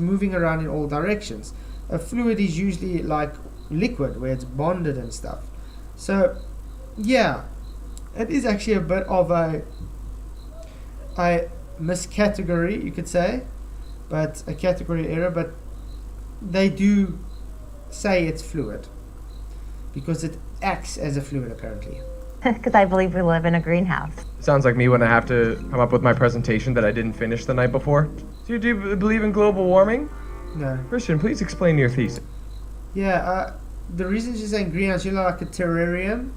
moving around in all directions. A fluid is usually like liquid where it's bonded and stuff. So yeah, it is actually a bit of a miscategory, you could say, but a category error, but they do say it's fluid because it acts as a fluid apparently. Because I believe we live in a greenhouse. Sounds like me when I have to come up with my presentation that I didn't finish the night before. So you do believe in global warming? No. Christian, please explain your thesis. Yeah, the reason she's saying greenhouse, you know, like a terrarium.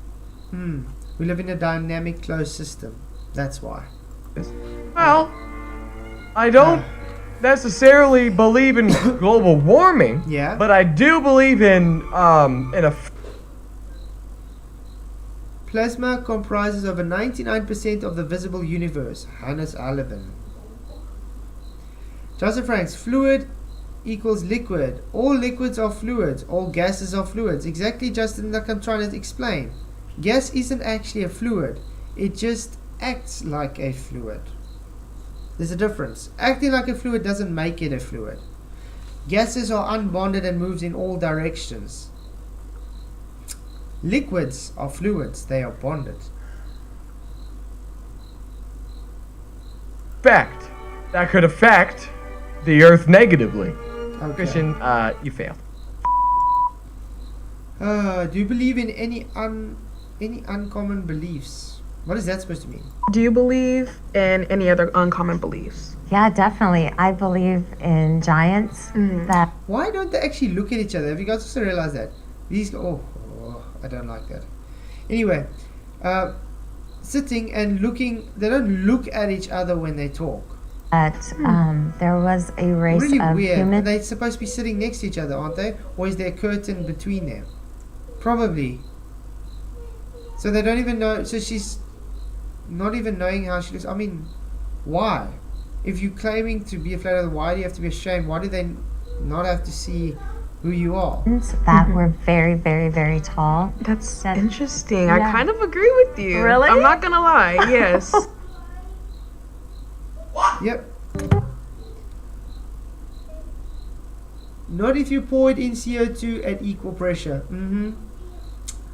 We live in a dynamic closed system. That's why. Well, I don't necessarily believe in global warming. Yeah. But I do believe in a plasma comprises over 99% of the visible universe. Hannes Aleben. Joseph Franks, fluid equals liquid. All liquids are fluids. All gases are fluids. Exactly, Justin, like I'm trying to explain. Gas isn't actually a fluid. It just acts like a fluid. There's a difference. Acting like a fluid doesn't make it a fluid. Gases are unbonded and moves in all directions. Liquids are fluids. They are bonded. Fact that could affect the Earth negatively. Okay. Christian, you failed. Do you believe in any uncommon beliefs? What is that supposed to mean? Do you believe in any other uncommon beliefs? Yeah, definitely. I believe in giants that. Why don't they actually look at each other? Have you guys also realized that? These oh, I don't like that. Anyway, sitting and looking, they don't look at each other when they talk. That there was a race Really of weird. humans. They're supposed to be sitting next to each other, aren't they? Or is there a curtain between them? Probably. So they don't even know. So she's not even knowing how she looks. I mean, why? If you're claiming to be a flat earther, why do you have to be ashamed? Why do they not have to see who you are? That were very, very, very tall. That's interesting. I Yeah. kind of agree with you. Really? I'm not gonna lie. Yes. Yep. Not if you pour it in CO2 at equal pressure.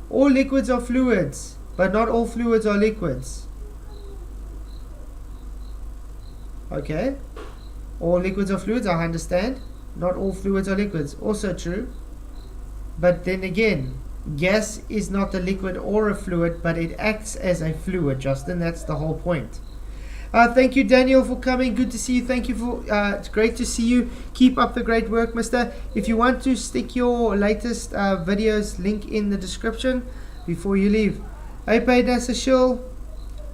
All liquids are fluids, but not all fluids are liquids. Okay. All liquids are fluids, I understand. Not all fluids are liquids. Also true. But then again, gas is not a liquid or a fluid, but it acts as a fluid, Justin. That's the whole point. Thank you, Daniel, for coming. Good to see you. Thank you for. It's great to see you. Keep up the great work, mister. If you want to stick your latest videos, link in the description before you leave. Hey, Nasa Shill.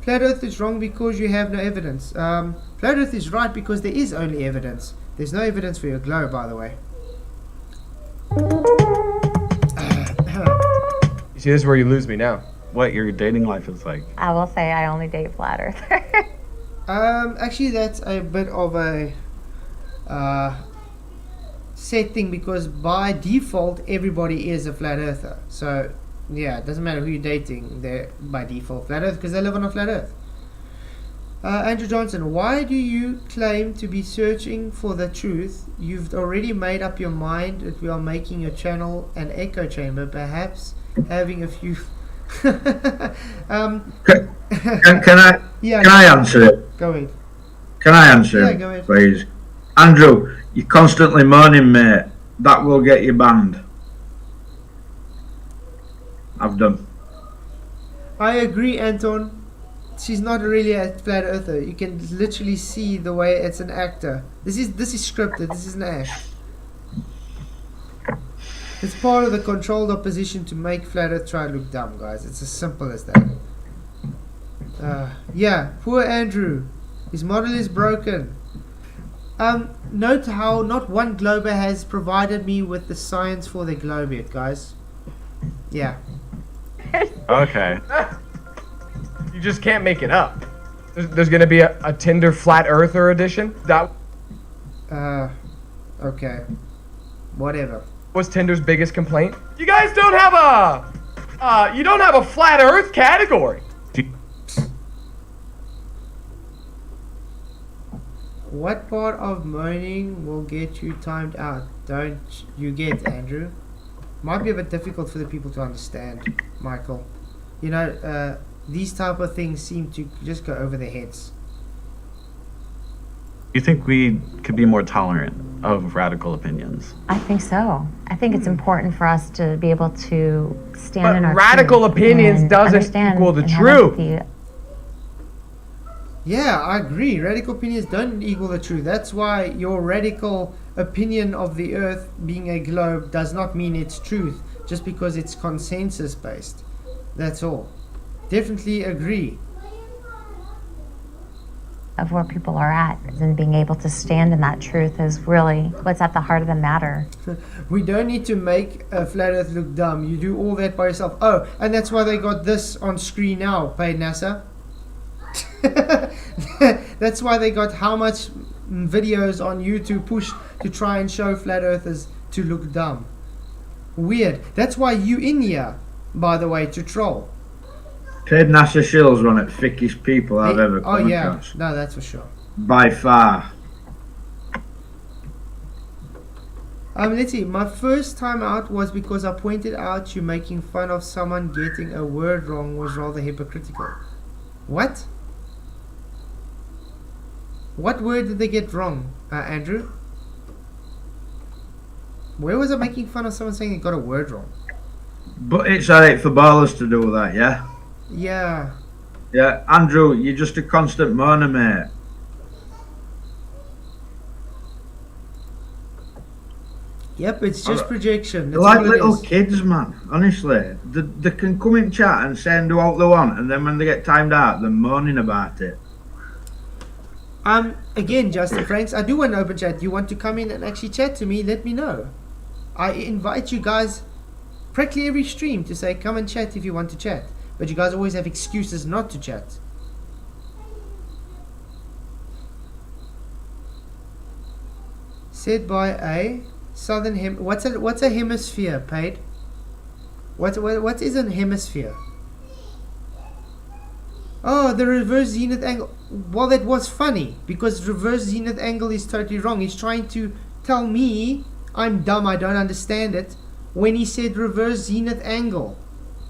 Flat Earth is wrong because you have no evidence. Flat Earth is right because there is only evidence. There's no evidence for your globe, by the way. You see, this is where you lose me now. What your dating life is like? I will say I only date flat earthers. Actually, that's a bit of a set thing because by default, everybody is a flat earther. So, yeah, it doesn't matter who you're dating, they're by default flat earth because they live on a flat earth. Andrew Johnson, why do you claim to be searching for the truth? You've already made up your mind that we are making your channel an echo chamber, perhaps having a few. Can I answer it? Go ahead. Can I answer Yeah, it, go ahead. please? Andrew, you're constantly moaning, mate. That will get you banned. I've done. I agree, Anton. She's not really a flat earther. You can literally see the way it's an actor. This is scripted. This is an act. It's part of the controlled opposition to make flat earth try to look dumb, guys. It's as simple as that. Yeah, poor Andrew. His model is broken. Note how not one glober has provided me with the science for their globe yet, guys. Yeah. Okay. You just can't make it up. There's gonna be a Tinder flat earther edition. That okay. Whatever. was Tinder's biggest complaint. You guys don't have a flat earth category. What part of moaning will get you timed out? Don't you get, Andrew? Might be a bit difficult for the people to understand, Michael. You know, these type of things seem to just go over their heads. You think we could be more tolerant of radical opinions? I think so. I think it's important for us to be able to stand in our radical truth opinions and doesn't understand equal the and have truth. empathy. Yeah, I agree. Radical opinions don't equal the truth. That's why your radical opinion of the Earth being a globe does not mean it's truth, just because it's consensus based. That's all. Definitely agree. Of where people are at and being able to stand in that truth is really what's at the heart of the matter. We don't need to make a flat earth look dumb. You do all that by yourself. Oh, and that's why they got this on screen now, paid NASA. That's why they got how much videos on YouTube pushed to try and show flat earthers to look dumb. Weird. That's why you in here, by the way, to troll. Paid NASA Shill's one of the thickest people I've ever come across. No, that's for sure. By far. Let's see. My first time out was because I pointed out you making fun of someone getting a word wrong was rather hypocritical. What? What word did they get wrong, Andrew? Where was I making fun of someone saying they got a word wrong? But it's alright for ballers to do that, yeah? Yeah. Yeah, Andrew, you're just a constant moaner, mate. Yep, it's just projection. They're That's like all it little is. kids, man. Honestly, they can come in chat and say and do what they want, and then when they get timed out, they're moaning about it. Again, Justin Franks, I do want an open chat. You want to come in and actually chat to me? Let me know. I invite you guys practically every stream to say come and chat if you want to chat. But you guys always have excuses not to chat. Said by a southern what's a hemisphere, Paid? What is a hemisphere? Oh, the reverse zenith angle. Well, that was funny because reverse zenith angle is totally wrong. He's trying to tell me I'm dumb, I don't understand it, when he said reverse zenith angle.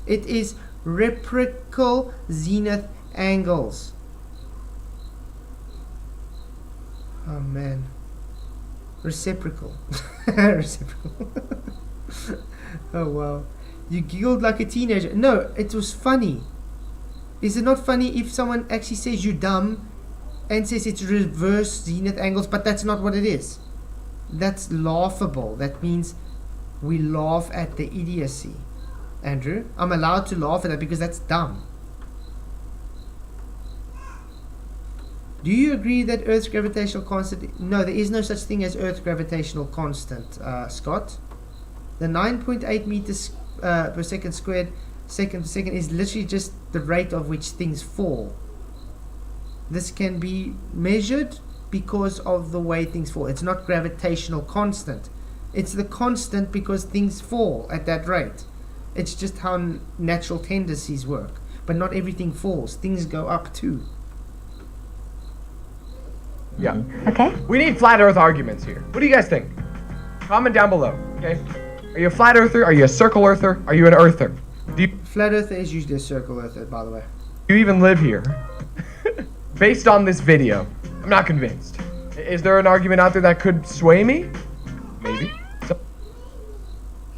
It is reciprocal zenith angles. Oh man. Reciprocal. Reciprocal. Oh wow. You giggled like a teenager. No, it was funny. Is it not funny if someone actually says you're dumb and says it's reverse zenith angles, but that's not what it is? That's laughable. That means we laugh at the idiocy. Andrew, I'm allowed to laugh at that because that's dumb. Do you agree that Earth's gravitational constant... No, there is no such thing as Earth's gravitational constant, Scott. The 9.8 meters per second squared second to second is literally just the rate of which things fall. This can be measured because of the way things fall. It's not gravitational constant. It's the constant because things fall at that rate. It's just how natural tendencies work. But not everything falls. Things go up too. Yeah. Okay. We need flat earth arguments here. What do you guys think? Comment down below, okay? Are you a flat earther? Are you a circle earther? Are you an earther? Flat earther is usually a circle earther, by the way. Do you even live here? Based on this video, I'm not convinced. Is there an argument out there that could sway me? Maybe.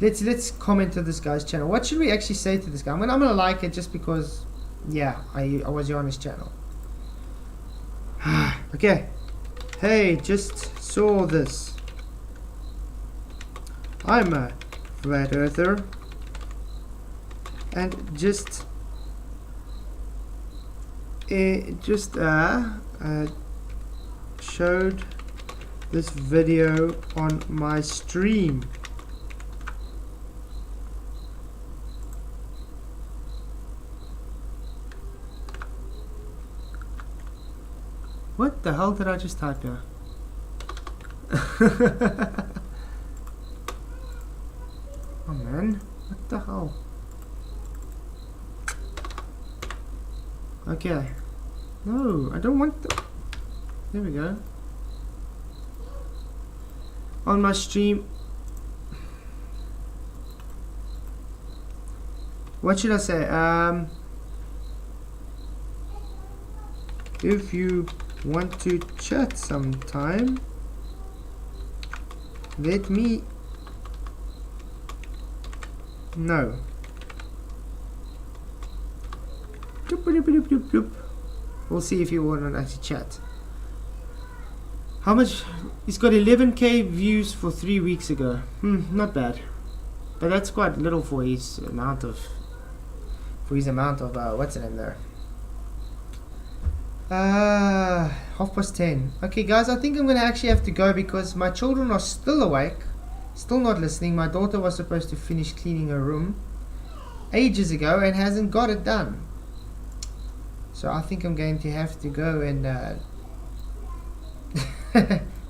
Let's comment to this guy's channel. What should we actually say to this guy? I'm gonna like it just because, yeah, I was on his channel. Okay. Hey, just saw this. I'm a flat earther. And just showed this video on my stream. What the hell did I just type here? Oh man, what the hell? Okay. No, I don't want the... There we go. On my stream... What should I say? If you want to chat sometime, let me know. We'll see if you want to actually chat. How much? He's got 11k views for 3 weeks ago. Not bad, but that's quite little for his amount of what's the name there? 10:30. Okay guys, I think I'm gonna actually have to go because my children are still awake, still not listening. My daughter was supposed to finish cleaning her room ages ago and hasn't got it done. So I think I'm going to have to go and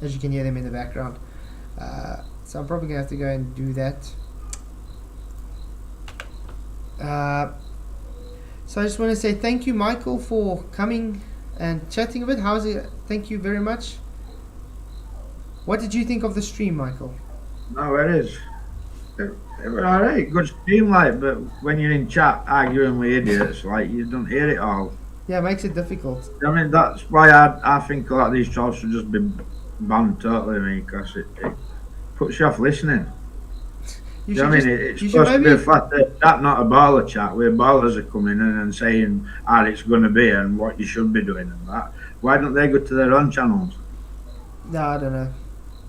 as you can hear them in the background, so I'm probably gonna have to go and do that. So I just want to say thank you, Michael, for coming and chatting a bit. How's it? Thank you very much. What did you think of the stream, Michael? No, it is. It was alright, good stream, like, but when you're in chat arguing with idiots, like, you don't hear it all. Yeah, it makes it difficult. I mean, that's why I think a lot of these trolls should just be banned totally, I mean, because it puts you off listening. You You know what I mean? It's supposed to be a flat chat, not a baller chat, where ballers are coming in and saying how it's going to be and what you should be doing and that. Why don't they go to their own channels? No, I don't know.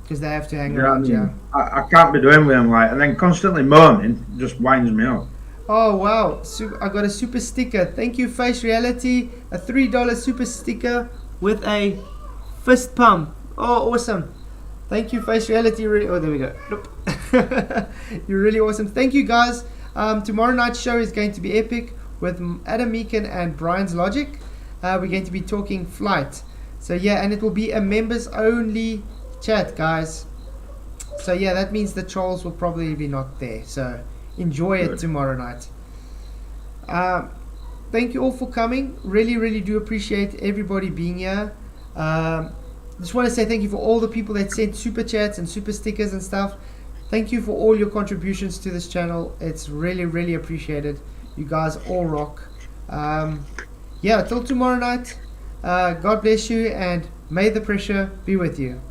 Because they have to hang You know what I around, mean? yeah. I can't be doing with them like, and then constantly moaning just winds me up. Oh wow, I got a super sticker. Thank you, Face Reality. A $3 super sticker with a fist pump. Oh, awesome. Thank you, Face Reality. Oh, there we go. Nope. You're really awesome. Thank you, guys. Tomorrow night's show is going to be epic with Adam Meakin and Brian's Logic. We're going to be talking flight. So yeah, and it will be a members only chat, guys. So yeah, that means the trolls will probably be not there. So enjoy it tomorrow night. Thank you all for coming. Really do appreciate everybody being here. Just want to say thank you for all the people that sent super chats and super stickers and stuff. Thank you for all your contributions to this channel. It's really appreciated. You guys all rock. Yeah, till tomorrow night. God bless you, and may the pressure be with you.